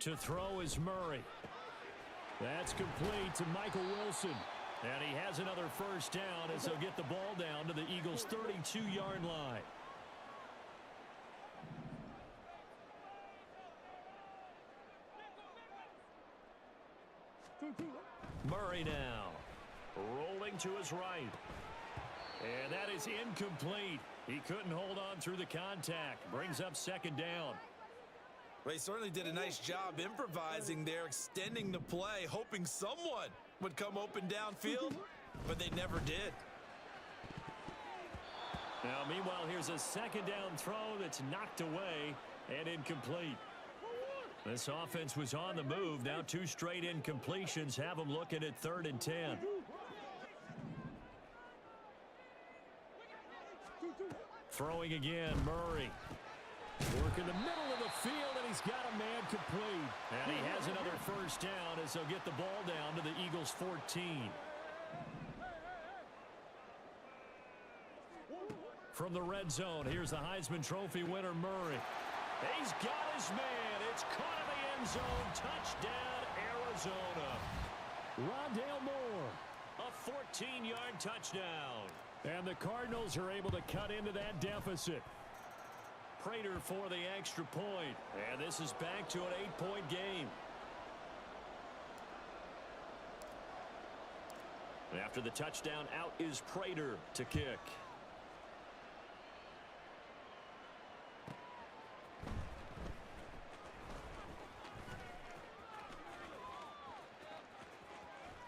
To throw is Murray. That's complete to Michael Wilson. And he has another first down as he'll get the ball down to the Eagles' 32-yard line. Murray now rolling to his right. And that is incomplete. He couldn't hold on through the contact. Brings up second down. Well, he certainly did a nice job improvising there, extending the play, hoping someone would come open downfield, but they never did. Now, meanwhile, here's a second down throw that's knocked away and incomplete. This offense was on the move. Now 2 straight incompletions have them looking at 3rd and 10. Throwing again, Murray. Work in the middle of the field, and he's got a man complete. And he has another first down as they'll get the ball down to the Eagles' 14. From the red zone, here's the Heisman Trophy winner, Murray. He's got his man. It's caught in the end zone. Touchdown, Arizona. Rondale Moore. A 14-yard touchdown. And the Cardinals are able to cut into that deficit. Prater for the extra point. And this is back to an 8-point game. And after the touchdown, out is Prater to kick.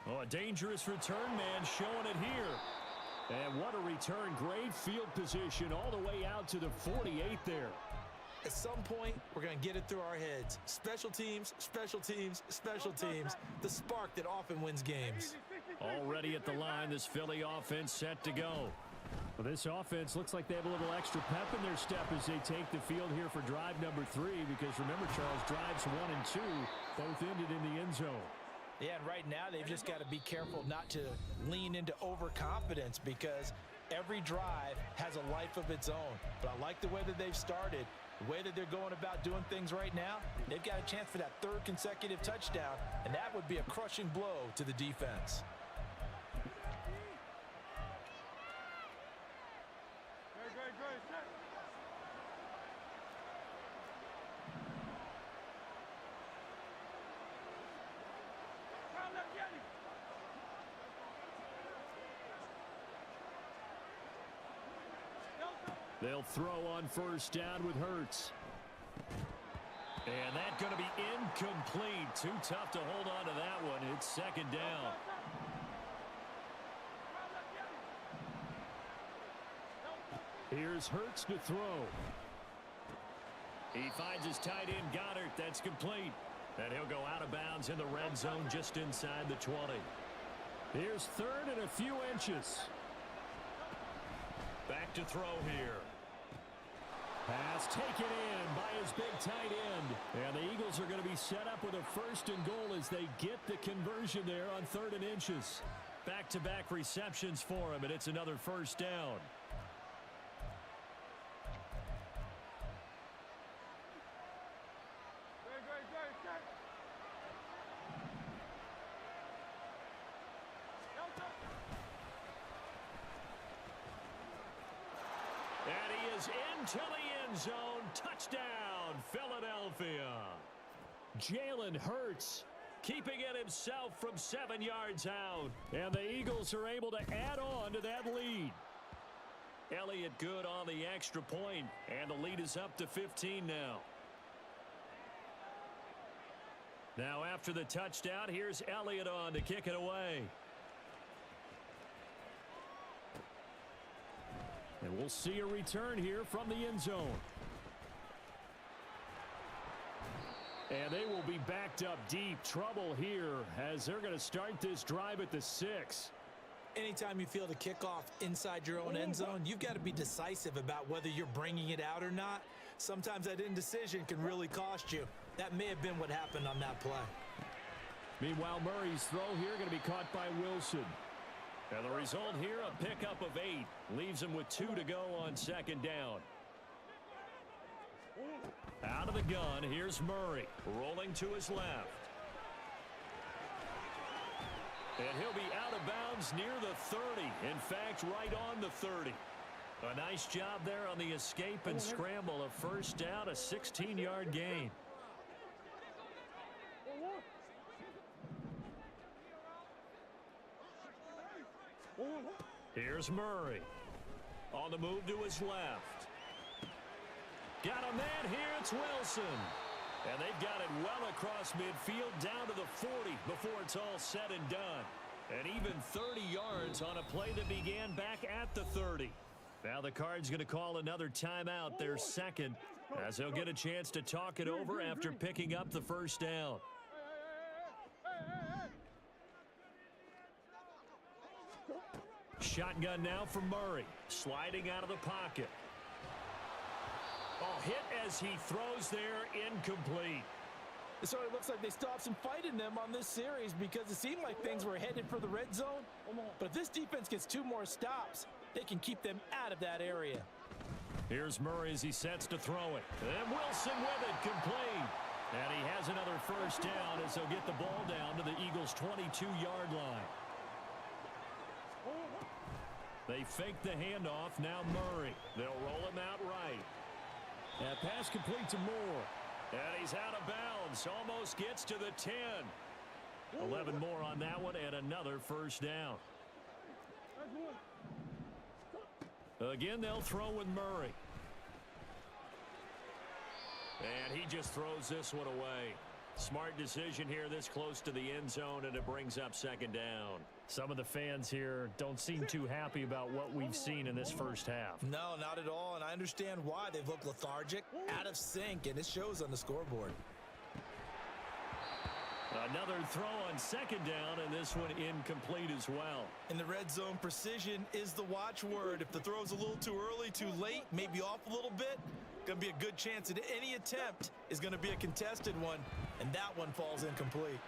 Oh, a dangerous return man showing it here. And what a return. Great field position all the way out to the 48 there. At some point, we're going to get it through our heads. Special teams, special teams, special teams. The spark that often wins games. Already at the line, this Philly offense set to go. Well, this offense looks like they have a little extra pep in their step as they take the field here for drive number 3. Because remember, Charles, drives 1 and 2 both ended in the end zone. Yeah, and right now they've just got to be careful not to lean into overconfidence because every drive has a life of its own. But I like the way that they've started, the way that they're going about doing things right now. They've got a chance for that 3rd consecutive touchdown, and that would be a crushing blow to the defense. They'll throw on first down with Hurts. And that's going to be incomplete. Too tough to hold on to that one. It's second down. Here's Hurts to throw. He finds his tight end, Goddard. That's complete. And he'll go out of bounds in the red zone just inside the 20. Here's 3rd and a few inches. Back to throw here. Pass taken in by his big tight end. And the Eagles are going to be set up with a 1st and goal as they get the conversion there on 3rd and inches. Back-to-back receptions for him, and it's another first down. And he is into the end zone. Touchdown, Philadelphia. Jalen Hurts keeping it himself from 7 yards out. And the Eagles are able to add on to that lead. Elliott good on the extra point, and the lead is up to 15 now. Now after the touchdown, here's Elliott on to kick it away. And we'll see a return here from the end zone. And they will be backed up deep. Trouble here as they're going to start this drive at the 6. Anytime you feel the kickoff inside your own end zone, you've got to be decisive about whether you're bringing it out or not. Sometimes that indecision can really cost you. That may have been what happened on that play. Meanwhile, Murray's throw here going to be caught by Wilson. And the result here, a pickup of 8. Leaves him with 2 to go on second down. Out of the gun, here's Murray. Rolling to his left. And he'll be out of bounds near the 30. In fact, right on the 30. A nice job there on the escape and scramble. A first down, a 16-yard gain. Here's Murray. On the move to his left. Got a man here. It's Wilson. And they've got it well across midfield down to the 40 before it's all said and done. And even 30 yards on a play that began back at the 30. Now the Cards going to call another timeout, their second, as they'll get a chance to talk it over after picking up the first down. Shotgun now for Murray, sliding out of the pocket. Oh, hit as he throws there, incomplete. So it looks like they stopped some fight in them on this series because it seemed like things were headed for the red zone. But if this defense gets 2 more stops, they can keep them out of that area. Here's Murray as he sets to throw it. And Wilson with it, complete. And he has another first down as they'll get the ball down to the Eagles' 22-yard line. They fake the handoff, now Murray. They'll roll him out right. That pass complete to Moore. And he's out of bounds, almost gets to the 10. 11 more on that one and another first down. Again, they'll throw with Murray. And he just throws this one away. Smart decision here this close to the end zone, and it brings up second down. Some of the fans here don't seem too happy about what we've seen in this first half. No, not at all, and I understand why. They've looked lethargic, out of sync, and it shows on the scoreboard. Another throw on second down, and this one incomplete as well. In the red zone, precision is the watchword. If the throw's a little too early, too late, maybe off a little bit, going to be a good chance that any attempt is going to be a contested one, and that one falls incomplete.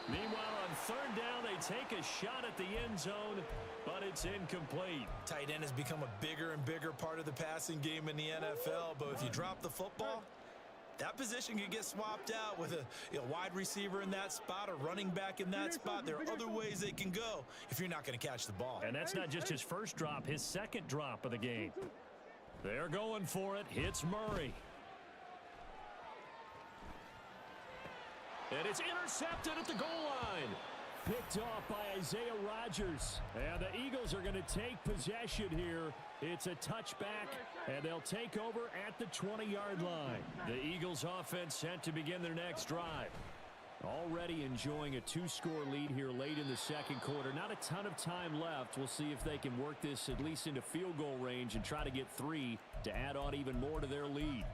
Meanwhile, on third down, they take a shot at the end zone, but it's incomplete. Tight end has become a bigger and bigger part of the passing game in the NFL, but if you drop the football, that position can get swapped out with a wide receiver in that spot, a running back in that spot. There are other ways they can go if you're not going to catch the ball. And that's not just his first drop, his second drop of the game. They're going for it. Hits Murray. And it's intercepted at the goal line. Picked off by Isaiah Rodgers. And the Eagles are going to take possession here. It's a touchback, and they'll take over at the 20-yard line. The Eagles offense set to begin their next drive. Already enjoying a 2-score lead here late in the second quarter. Not a ton of time left. We'll see if they can work this at least into field goal range and try to get 3 to add on even more to their lead.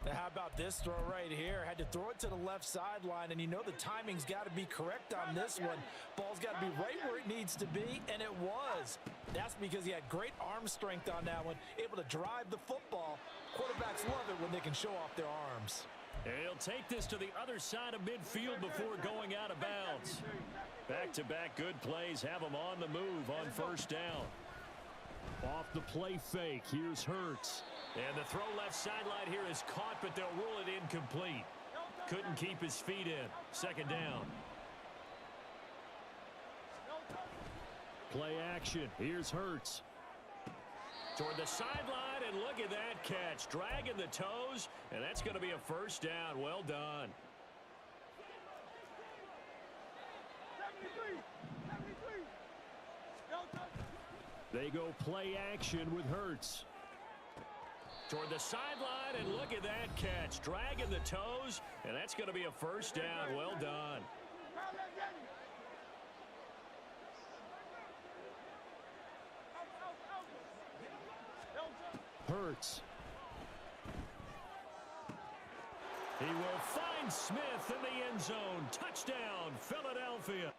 Now, how about this throw right here? Had to throw it to the left sideline, and you know the timing's got to be correct on this one. Ball's got to be right where it needs to be, and it was. That's because he had great arm strength on that one, able to drive the football. Quarterbacks love it when they can show off their arms. And he'll take this to the other side of midfield before going out of bounds. Back-to-back good plays have him on the move on first down. Off the play fake, here's Hurts. And the throw left sideline here is caught, but they'll rule it incomplete. Couldn't keep his feet in. Second down. Play action. Here's Hurts. Toward the sideline, and look at that catch. Dragging the toes, and that's going to be a first down. Well done. They go play action with Hurts. Toward the sideline, and look at that catch. Dragging the toes, and that's going to be a first down. Well done. Hurts. He will find Smith in the end zone. Touchdown, Philadelphia.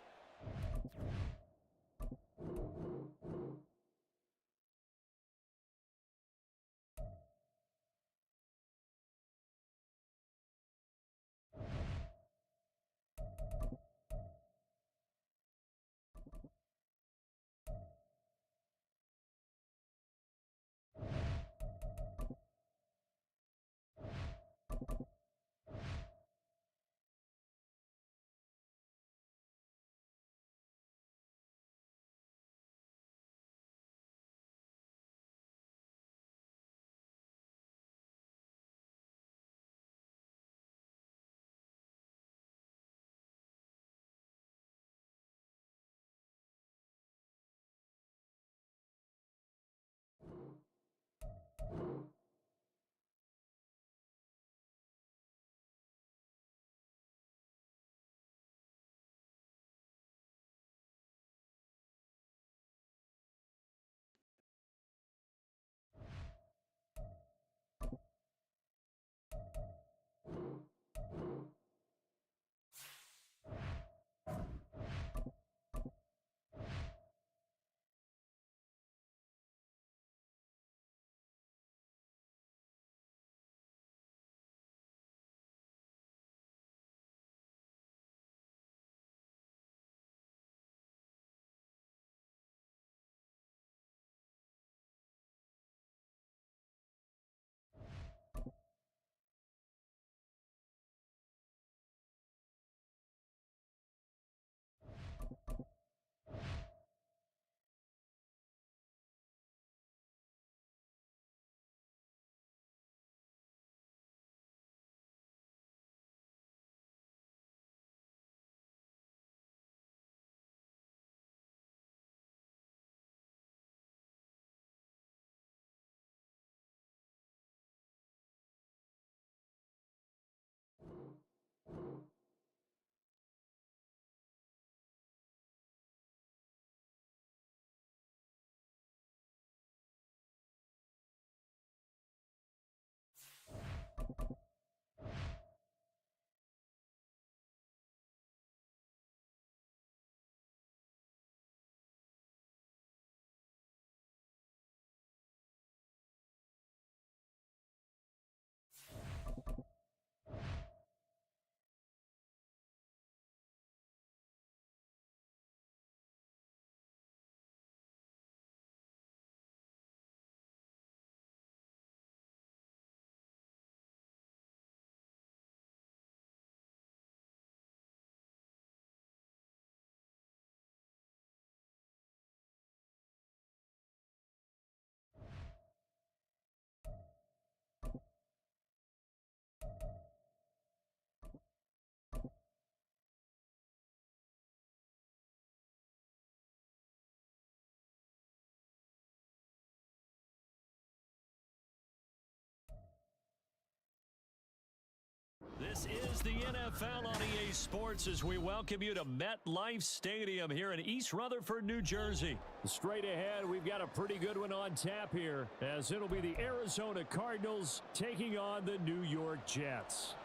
This is the NFL on EA Sports as we welcome you to MetLife Stadium here in East Rutherford, New Jersey. Straight ahead, we've got a pretty good one on tap here, as it'll be the Arizona Cardinals taking on the New York Jets.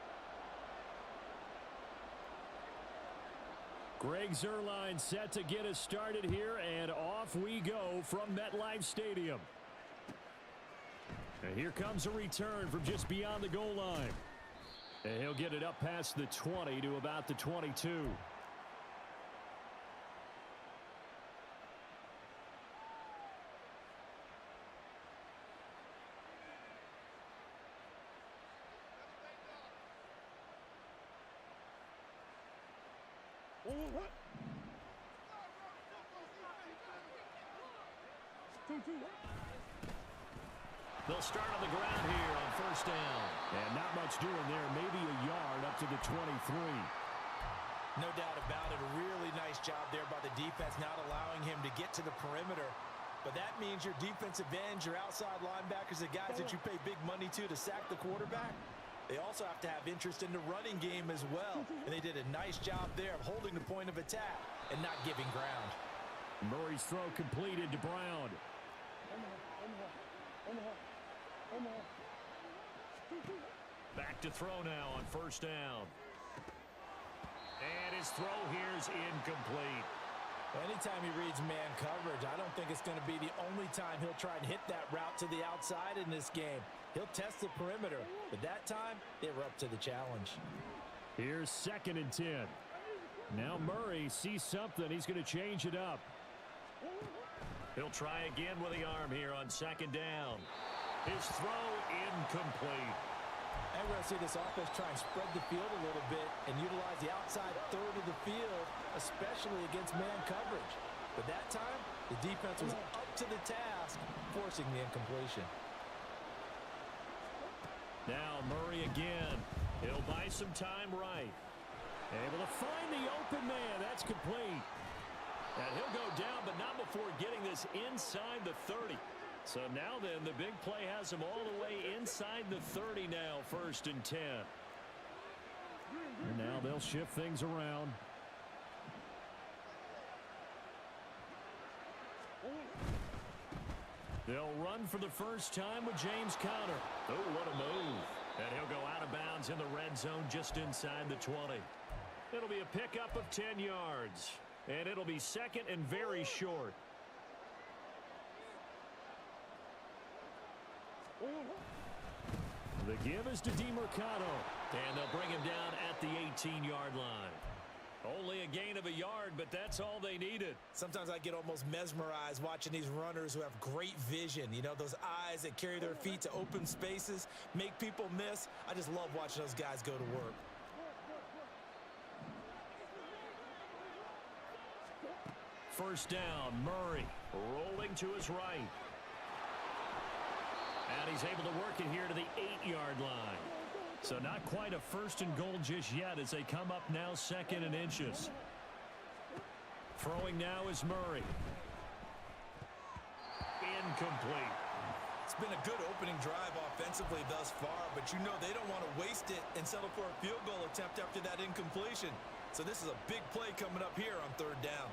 Greg Zuerlein set to get us started here, and off we go from MetLife Stadium. And here comes a return from just beyond the goal line. And he'll get it up past the 20 to about the 22. They'll start on the ground here on first down. And not much doing there. Maybe a yard up to the 23. No doubt about it. A really nice job there by the defense, not allowing him to get to the perimeter. But that means your defensive ends, your outside linebackers, the guys that you pay big money to sack the quarterback, they also have to have interest in the running game as well. And they did a nice job there of holding the point of attack and not giving ground. Murray's throw completed to Brown. Back to throw now on first down. And his throw here is incomplete. Anytime he reads man coverage, I don't think it's going to be the only time he'll try and hit that route to the outside in this game. He'll test the perimeter, but that time, they were up to the challenge. Here's 2nd and 10. Now Murray sees something. He's going to change it up. He'll try again with the arm here on 2nd down. His throw incomplete. And we're going to see this offense try and spread the field a little bit and utilize the outside third of the field, especially against man coverage. But that time, the defense was up to the task, forcing the incompletion. Now Murray again. He'll buy some time right. Able to find the open man. That's complete. And he'll go down, but not before getting this inside the 30. So now then, the big play has him all the way inside the 30 now, 1st and 10. And now they'll shift things around. They'll run for the first time with James Conner. Oh, what a move. And he'll go out of bounds in the red zone just inside the 20. It'll be a pickup of 10 yards. And it'll be 2nd and very short. The give is to DeMercado. And they'll bring him down at the 18-yard line. Only a gain of a yard, but that's all they needed. Sometimes I get almost mesmerized watching these runners who have great vision. You know, those eyes that carry their feet to open spaces, make people miss. I just love watching those guys go to work. First down, Murray rolling to his right. And he's able to work it here to the 8-yard line. So not quite a 1st and goal just yet as they come up now 2nd and inches. Throwing now is Murray. Incomplete. It's been a good opening drive offensively thus far, but you know they don't want to waste it and settle for a field goal attempt after that incompletion. So this is a big play coming up here on 3rd down.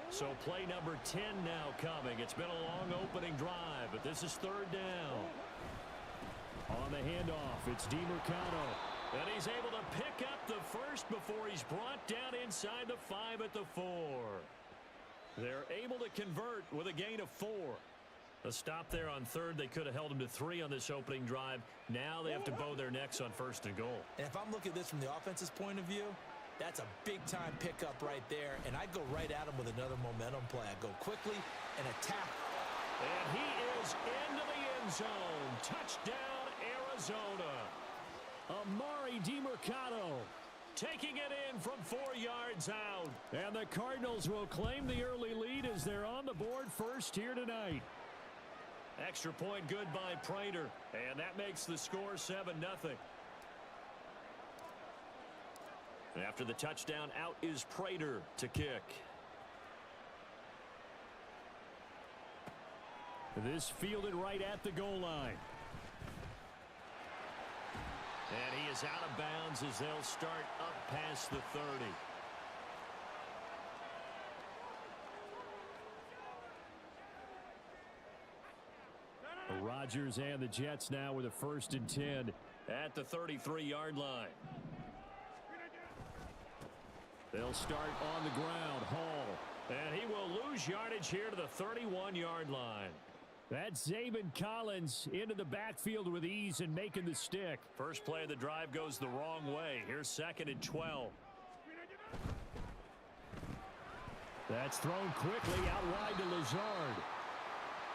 So play number 10 now coming. It's been a long opening drive, but this is 3rd down. On the handoff, it's DeMercado. And he's able to pick up the first before he's brought down inside the 5 at the 4. They're able to convert with a gain of 4. A stop there on 3rd. They could have held him to 3 on this opening drive. Now they have to bow their necks on 1st and goal. And if I'm looking at this from the offense's point of view, that's a big-time pickup right there. And I'd go right at him with another momentum play. I'd go quickly and attack. And he is into the end zone. Touchdown, Arizona. Amari DeMercado taking it in from 4 yards out. And the Cardinals will claim the early lead as they're on the board first here tonight. Extra point good by Prater. And that makes the score 7-0. After the touchdown, out is Prater to kick. This fielded right at the goal line. And he is out of bounds as they'll start up past the 30. Rodgers and the Jets now with a 1st and 10 at the 33-yard line. They'll start on the ground. Hall. And he will lose yardage here to the 31-yard line. That's Zaven Collins into the backfield with ease and making the stick. First play of the drive goes the wrong way. Here's 2nd and 12. That's thrown quickly out wide to Lazard.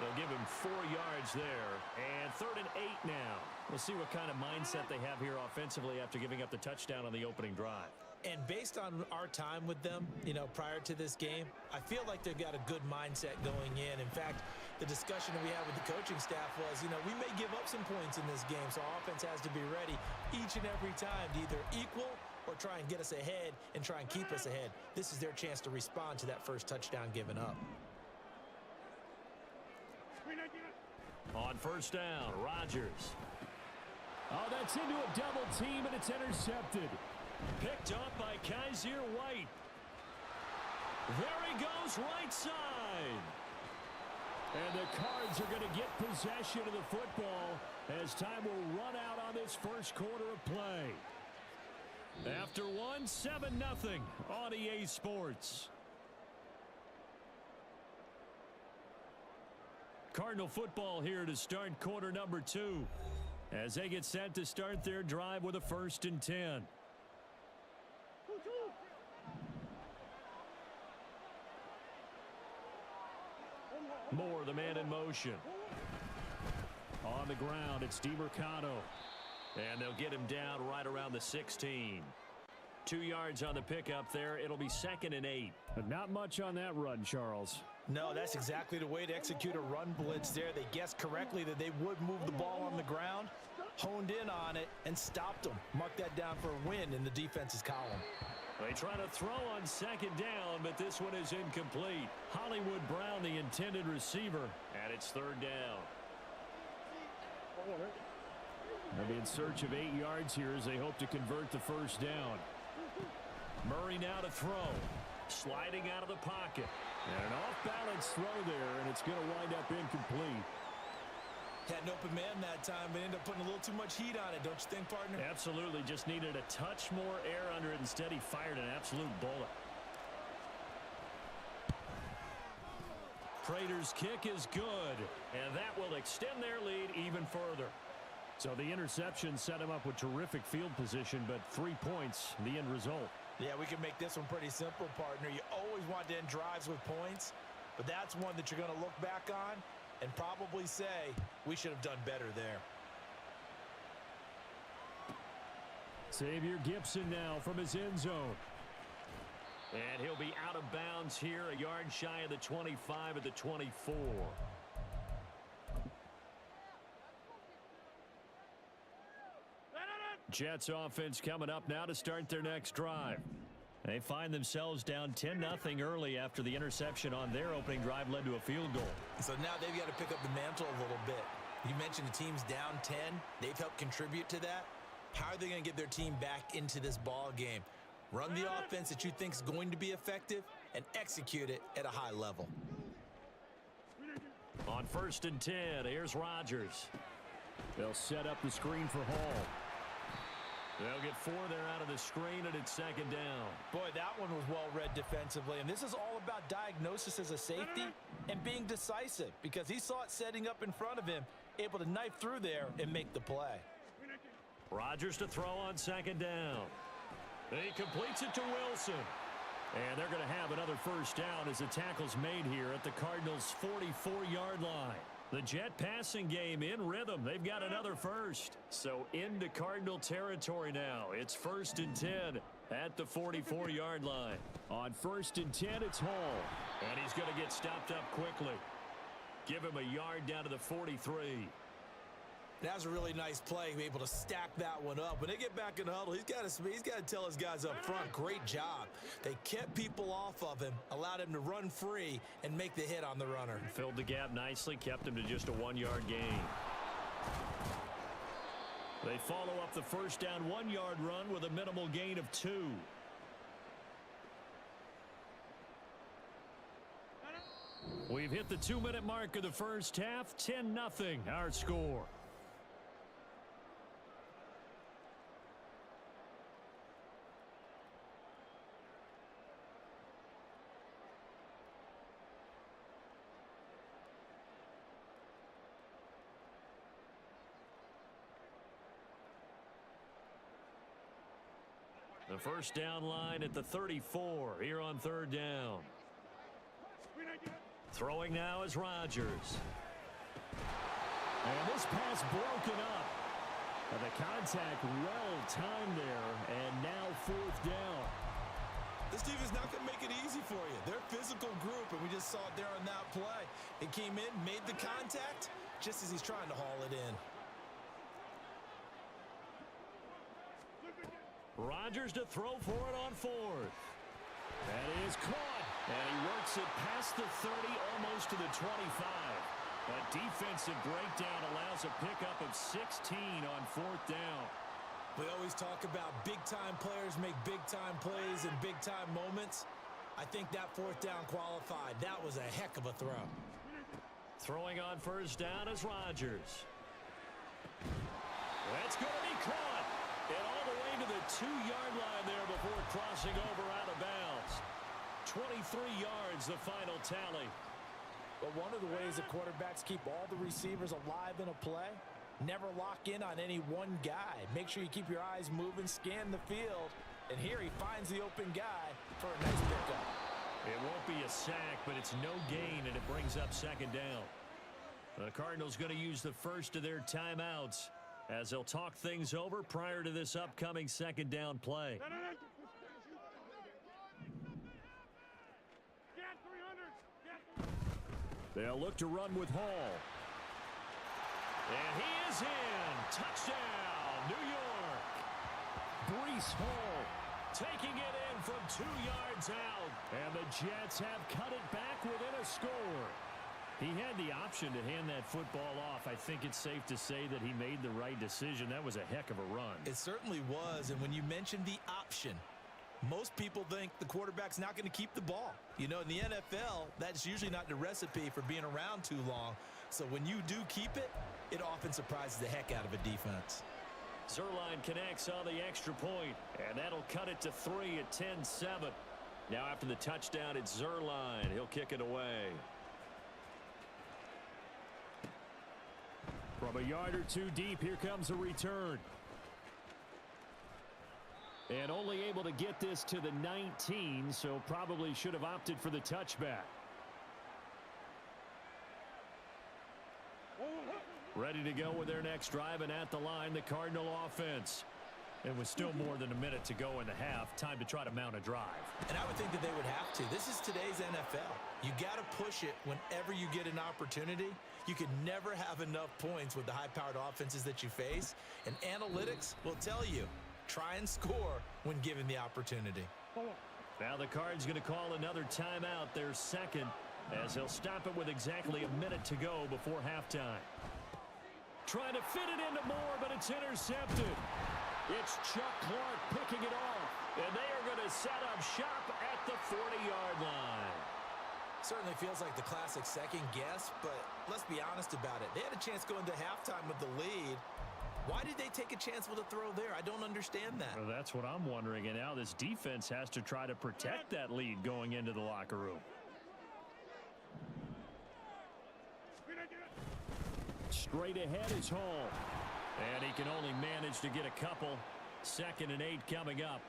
They'll give him 4 yards there. And 3rd and 8 now. We'll see what kind of mindset they have here offensively after giving up the touchdown on the opening drive. And based on our time with them, prior to this game, I feel like they've got a good mindset going in. In fact, the discussion that we had with the coaching staff was, we may give up some points in this game, so our offense has to be ready each and every time to either equal or try and get us ahead and try and keep us ahead. This is their chance to respond to that first touchdown given up. On 1st down, Rodgers. Oh, that's into a double team, and it's intercepted. Picked up by Kaiser White. There he goes, right side. And the Cards are going to get possession of the football as time will run out on this first quarter of play. After 1, 7-0 on EA Sports. Cardinal football here to start quarter number 2 as they get set to start their drive with a 1st and 10. Moore, the man in motion. On the ground, it's DiMercato. And they'll get him down right around the 16. 2 yards on the pickup there. It'll be 2nd and 8. But not much on that run, Charles. No, that's exactly the way to execute a run blitz there. They guessed correctly that they would move the ball on the ground, honed in on it, and stopped them. Mark that down for a win in the defense's column. They try to throw on 2nd down, but this one is incomplete. Hollywood Brown, the intended receiver. And it's 3rd down. They'll be in search of 8 yards here as they hope to convert the 1st down. Murray now to throw. Sliding out of the pocket. And an off-balance throw there, and it's going to wind up incomplete. Had an open man that time, but ended up putting a little too much heat on it, don't you think, partner? Absolutely. Just needed a touch more air under it. Instead, he fired an absolute bullet. Prater's kick is good. And that will extend their lead even further. So the interception set him up with terrific field position, but 3 points, the end result. Yeah, we can make this one pretty simple, partner. You always want to end drives with points, but that's one that you're going to look back on and probably say, we should have done better there. Xavier Gipson now from his end zone. And he'll be out of bounds here, a yard shy of the 25 at the 24. Jets offense coming up now to start their next drive. They find themselves down 10-0 early after the interception on their opening drive led to a field goal. So now they've got to pick up the mantle a little bit. You mentioned the team's down 10. They've helped contribute to that. How are they going to get their team back into this ball game? Run the offense that you think is going to be effective and execute it at a high level. On 1st and 10, here's Rodgers. They'll set up the screen for Hall. They'll get 4 there out of the screen, and it's 2nd down. Boy, that one was well read defensively, and this is all about diagnosis as a safety and being decisive because he saw it setting up in front of him, able to knife through there and make the play. Rodgers to throw on 2nd down. He completes it to Wilson. And they're going to have another 1st down as the tackle's made here at the Cardinals' 44-yard line. The Jet passing game in rhythm. They've got another 1st. So into Cardinal territory now. It's 1st and 10 at the 44-yard line. On 1st and 10, it's Hall. And he's going to get stopped up quickly. Give him a yard down to the 43. That was a really nice play, able to stack that one up. When they get back in the huddle, he's got to tell his guys up front, great job. They kept people off of him, allowed him to run free and make the hit on the runner. Filled the gap nicely, kept him to just a 1-yard gain. They follow up the first down 1-yard run with a minimal gain of 2. We've hit the 2-minute mark of the first half. 10-0 our score. The first down line at the 34 here on third down. Throwing now is Rodgers. And this pass broken up. And the contact well timed there, and now fourth down. This defense not going to make it easy for you. They're a physical group, and we just saw it there on that play. It came in, made the contact, just as he's trying to haul it in. Rodgers to throw for it on fourth. That is caught. And he works it past the 30, almost to the 25. That defensive breakdown allows a pickup of 16 on fourth down. We always talk about big-time players make big-time plays in big-time moments. I think that fourth down qualified. That was a heck of a throw. Throwing on first down is Rodgers. That's going to be caught. And all the way to the 2-yard line there before crossing over out of bounds. 23 yards, the final tally. But one of the ways that quarterbacks keep all the receivers alive in a play, never lock in on any one guy. Make sure you keep your eyes moving, scan the field. And here he finds the open guy for a nice pickup. It won't be a sack, but it's no gain, and it brings up second down. The Cardinals going to use the first of their timeouts as they'll talk things over prior to this upcoming second down play. They'll look to run with Hall. And he is in. Touchdown, New York. Breece Hall taking it in from 2 yards out. And the Jets have cut it back within a score. He had the option to hand that football off. I think it's safe to say that he made the right decision. That was a heck of a run. It certainly was. And when you mentioned the option, most people think the quarterback's not going to keep the ball. You know, in the NFL, that's usually not the recipe for being around too long. So when you do keep it, it often surprises the heck out of a defense. Zuerlein connects on the extra point, and that'll cut it to 3 at 10-7. Now after the touchdown, it's Zuerlein. He'll kick it away. From a yard or two deep, here comes a return. And only able to get this to the 19, so probably should have opted for the touchback. Ready to go with their next drive, and at the line, the Cardinal offense. And with still more than a minute to go in the half, time to try to mount a drive. And I would think that they would have to. This is today's NFL. You got to push it whenever you get an opportunity. You can never have enough points with the high-powered offenses that you face. And analytics will tell you, try and score when given the opportunity. Now the Cards going to call another timeout, their second, as they'll stop it with exactly a minute to go before halftime. Trying to fit it into Moore, but it's intercepted. It's Chuck Clark picking it off, and they are going to set up shop at the 40-yard line. Certainly feels like the classic second guess, but let's be honest about it. They had a chance going to halftime with the lead. Why did they take a chance with a throw there? I don't understand that. Well, that's what I'm wondering, and now this defense has to try to protect that lead going into the locker room. Straight ahead is Hall. And he can only manage to get a couple. 2nd and 8 coming up.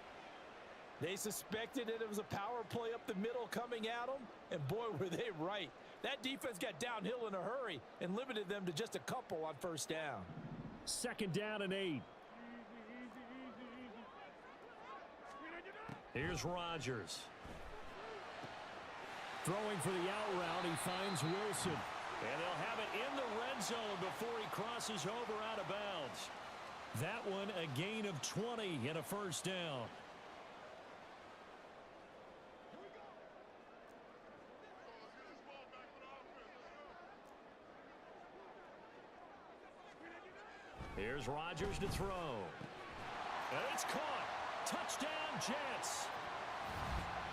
They suspected that it was a power play up the middle coming at them, and boy, were they right. That defense got downhill in a hurry and limited them to just a couple on first down. 2nd down and 8. Here's Rodgers. Throwing for the out route, he finds Wilson. And they'll have it in the red zone before he crosses over out of bounds. That one a gain of 20 and a first down. Here's Rodgers to throw. And it's caught. Touchdown, Jets.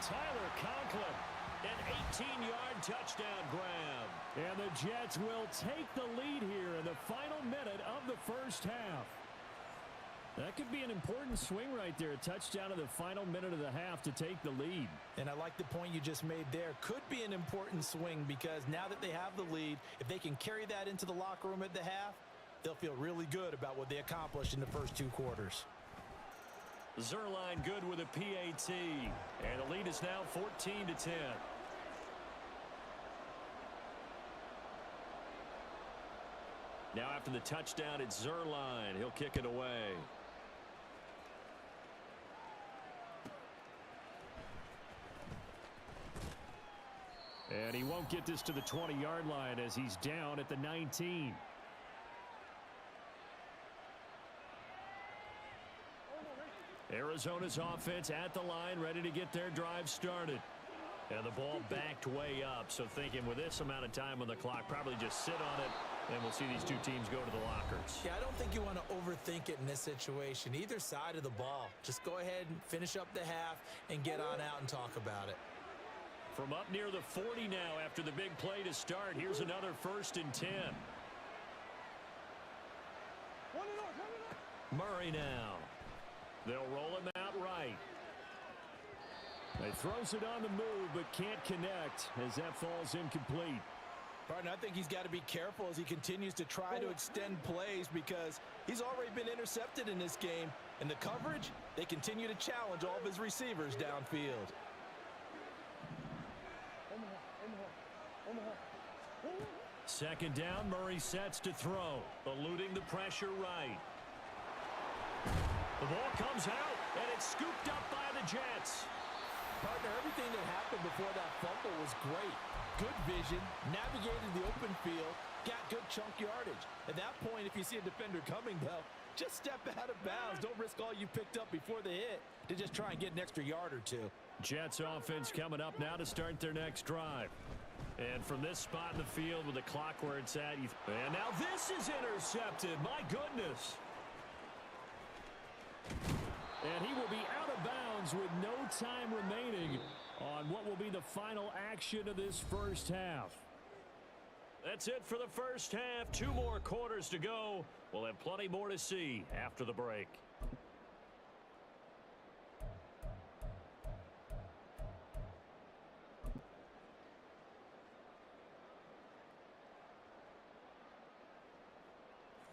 Tyler Conklin, an 18-yard touchdown grab. And the Jets will take the lead here in the final minute of the first half. That could be an important swing right there. A touchdown in the final minute of the half to take the lead. And I like the point you just made there. Could be an important swing because now that they have the lead, if they can carry that into the locker room at the half, they'll feel really good about what they accomplished in the first 2 quarters. Zerline good with a PAT. And the lead is now 14-10. Now after the touchdown, it's Zerline. He'll kick it away. And he won't get this to the 20-yard line as he's down at the 19. Arizona's offense at the line, ready to get their drive started. And the ball backed way up, so thinking with this amount of time on the clock, probably just sit on it, and we'll see these two teams go to the lockers. Yeah, I don't think you want to overthink it in this situation. Either side of the ball. Just go ahead and finish up the half and get on out and talk about it. From up near the 40 now after the big play to start, here's another 1st and 10. Murray now. They'll roll him out right. He throws it on the move, but can't connect as that falls incomplete. Partner, I think he's got to be careful as he continues to try to extend plays because he's already been intercepted in this game. And the coverage, they continue to challenge all of his receivers downfield. Second down, Murray sets to throw, eluding the pressure right. The ball comes out, and it's scooped up by the Jets. Partner, everything that happened before that fumble was great. Good vision, navigated the open field, got good chunk yardage. At that point, if you see a defender coming, though, just step out of bounds. Don't risk all you picked up before the hit to just try and get an extra yard or two. Jets offense coming up now to start their next drive. And from this spot in the field with the clock where it's at, and now this is intercepted. My goodness. And he will be out of bounds with no time remaining on what will be the final action of this first half. That's it for the first half. 2 more quarters to go. We'll have plenty more to see after the break.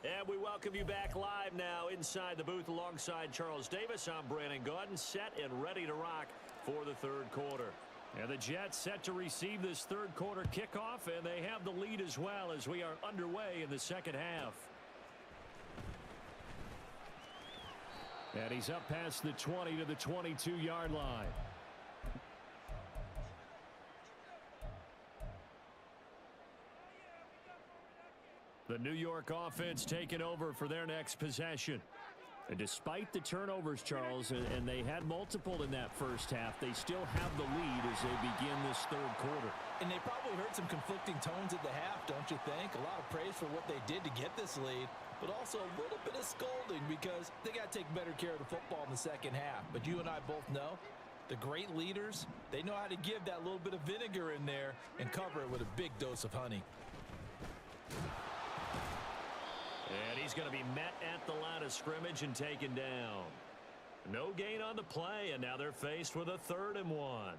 And we welcome you back live now inside the booth alongside Charles Davis. I'm Brandon Gaudin, set and ready to rock for the 3rd quarter. And the Jets set to receive this 3rd quarter kickoff, and they have the lead as well as we are underway in the 2nd half. And he's up past the 20 to the 22-yard line. The New York offense taking over for their next possession. And despite the turnovers, Charles, and they had multiple in that first half, they still have the lead as they begin this 3rd quarter. And they probably heard some conflicting tones at the half, don't you think? A lot of praise for what they did to get this lead, but also a little bit of scolding because they got to take better care of the football in the 2nd half. But you and I both know the great leaders, they know how to give that little bit of vinegar in there and cover it with a big dose of honey. And he's going to be met at the line of scrimmage and taken down. No gain on the play, and now they're faced with a 3rd and 1.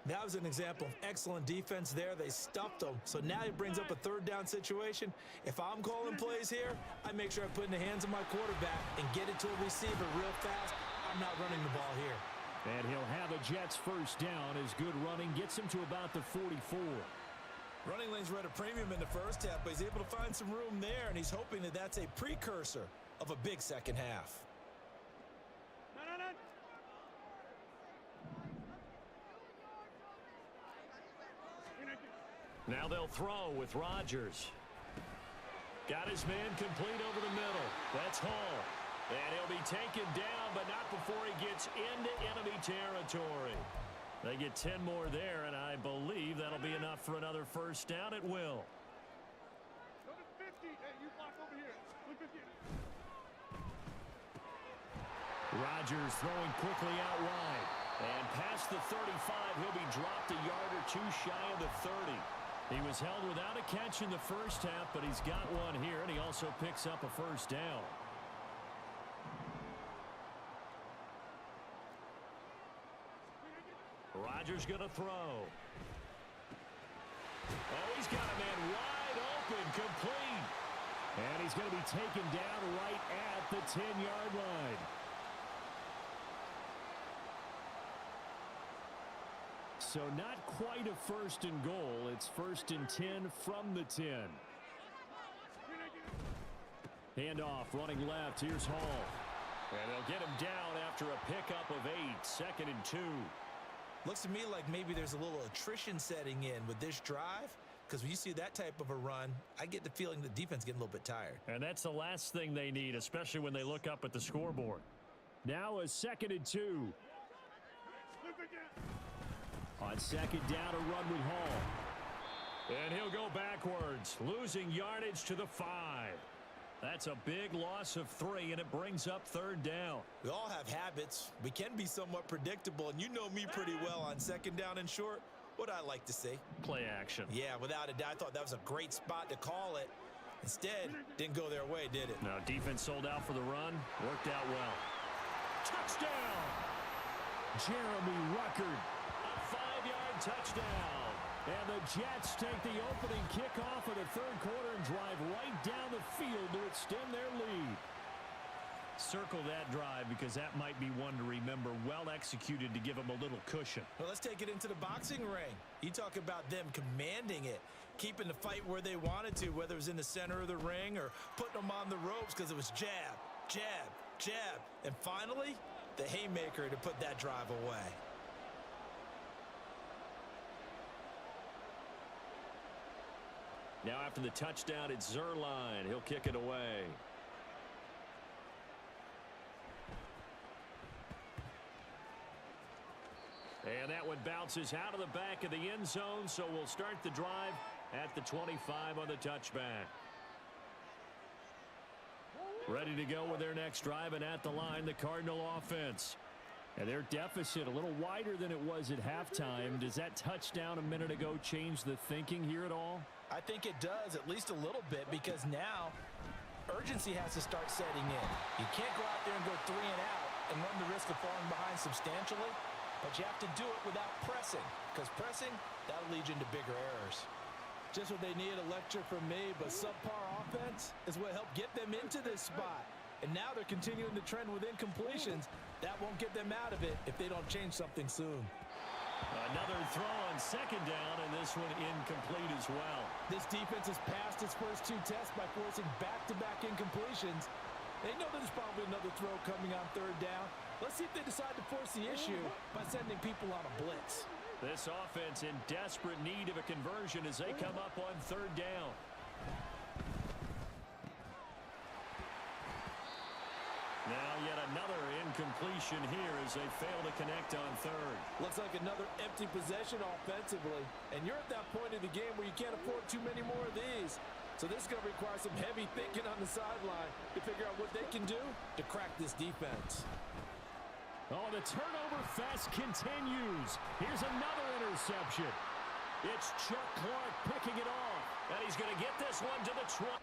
That was an example of excellent defense there. They stuffed them. So now it brings up a 3rd down situation. If I'm calling plays here, I make sure I put in the hands of my quarterback and get it to a receiver real fast. I'm not running the ball here. And he'll have a Jets 1st down as good running gets him to about the 44. Running lanes were at a premium in the first half, but he's able to find some room there, and he's hoping that that's a precursor of a big 2nd half. Now they'll throw with Rodgers. Got his man complete over the middle. That's Hall. And he'll be taken down, but not before he gets into enemy territory. They get 10 more there, and I believe that'll be enough for another 1st down. It will. Go to 50. Hey, you block over here. Rodgers throwing quickly out wide. And past the 35, he'll be dropped a yard or two shy of the 30. He was held without a catch in the first half, but he's got one here, and he also picks up a first down. Rodgers going to throw. Oh, he's got a man wide open, complete. And he's going to be taken down right at the 10-yard line. So not quite a first and goal. It's first and 10 from the 10. Handoff, running left. Here's Hall. And they'll get him down after a pickup of 8. Second and 2. Looks to me like maybe there's a little attrition setting in with this drive, because when you see that type of a run, I get the feeling the defense getting a little bit tired. And that's the last thing they need, especially when they look up at the scoreboard. Now a second and 2. On second down, a run with Hall. And he'll go backwards, losing yardage to the 5. That's a big loss of 3, and it brings up third down. We all have habits. We can be somewhat predictable, and you know me pretty well on second down and short. What I like to see? Play action. Yeah, without a doubt. I thought that was a great spot to call it. Instead, didn't go their way, did it? No, defense sold out for the run. Worked out well. Touchdown! Jeremy Ruckert. A 5-yard touchdown. And the Jets take the opening kickoff of the third quarter and drive right down the field to extend their lead. Circle that drive because that might be one to remember. Well executed to give them a little cushion. Well, let's take it into the boxing ring. You talk about them commanding it, keeping the fight where they wanted to, whether it was in the center of the ring or putting them on the ropes because it was jab, jab, jab. And finally, the haymaker to put that drive away. Now after the touchdown, it's Zuerlein. He'll kick it away. And that one bounces out of the back of the end zone, so we'll start the drive at the 25 on the touchback. Ready to go with their next drive, and at the line, the Cardinal offense. And their deficit a little wider than it was at halftime. Does that touchdown a minute ago change the thinking here at all? I think it does, at least a little bit, because now urgency has to start setting in. You can't go out there and go 3 and out and run the risk of falling behind substantially, but you have to do it without pressing, because pressing, that'll lead you into bigger errors. Just what they need, a lecture from me, but subpar offense is what helped get them into this spot. And now they're continuing the trend with incompletions. That won't get them out of it if they don't change something soon. Another throw on second down, and this one incomplete as well. This defense has passed its first 2 tests by forcing back-to-back incompletions. They know there's probably another throw coming on third down. Let's see if they decide to force the issue by sending people on a blitz. This offense in desperate need of a conversion as they come up on third down. Now yet another incompletion here as they fail to connect on third. Looks like another empty possession offensively. And you're at that point in the game where you can't afford too many more of these. So this is going to require some heavy thinking on the sideline to figure out what they can do to crack this defense. Oh, the turnover fest continues. Here's another interception. It's Chuck Clark picking it off. And he's going to get this one to the 20.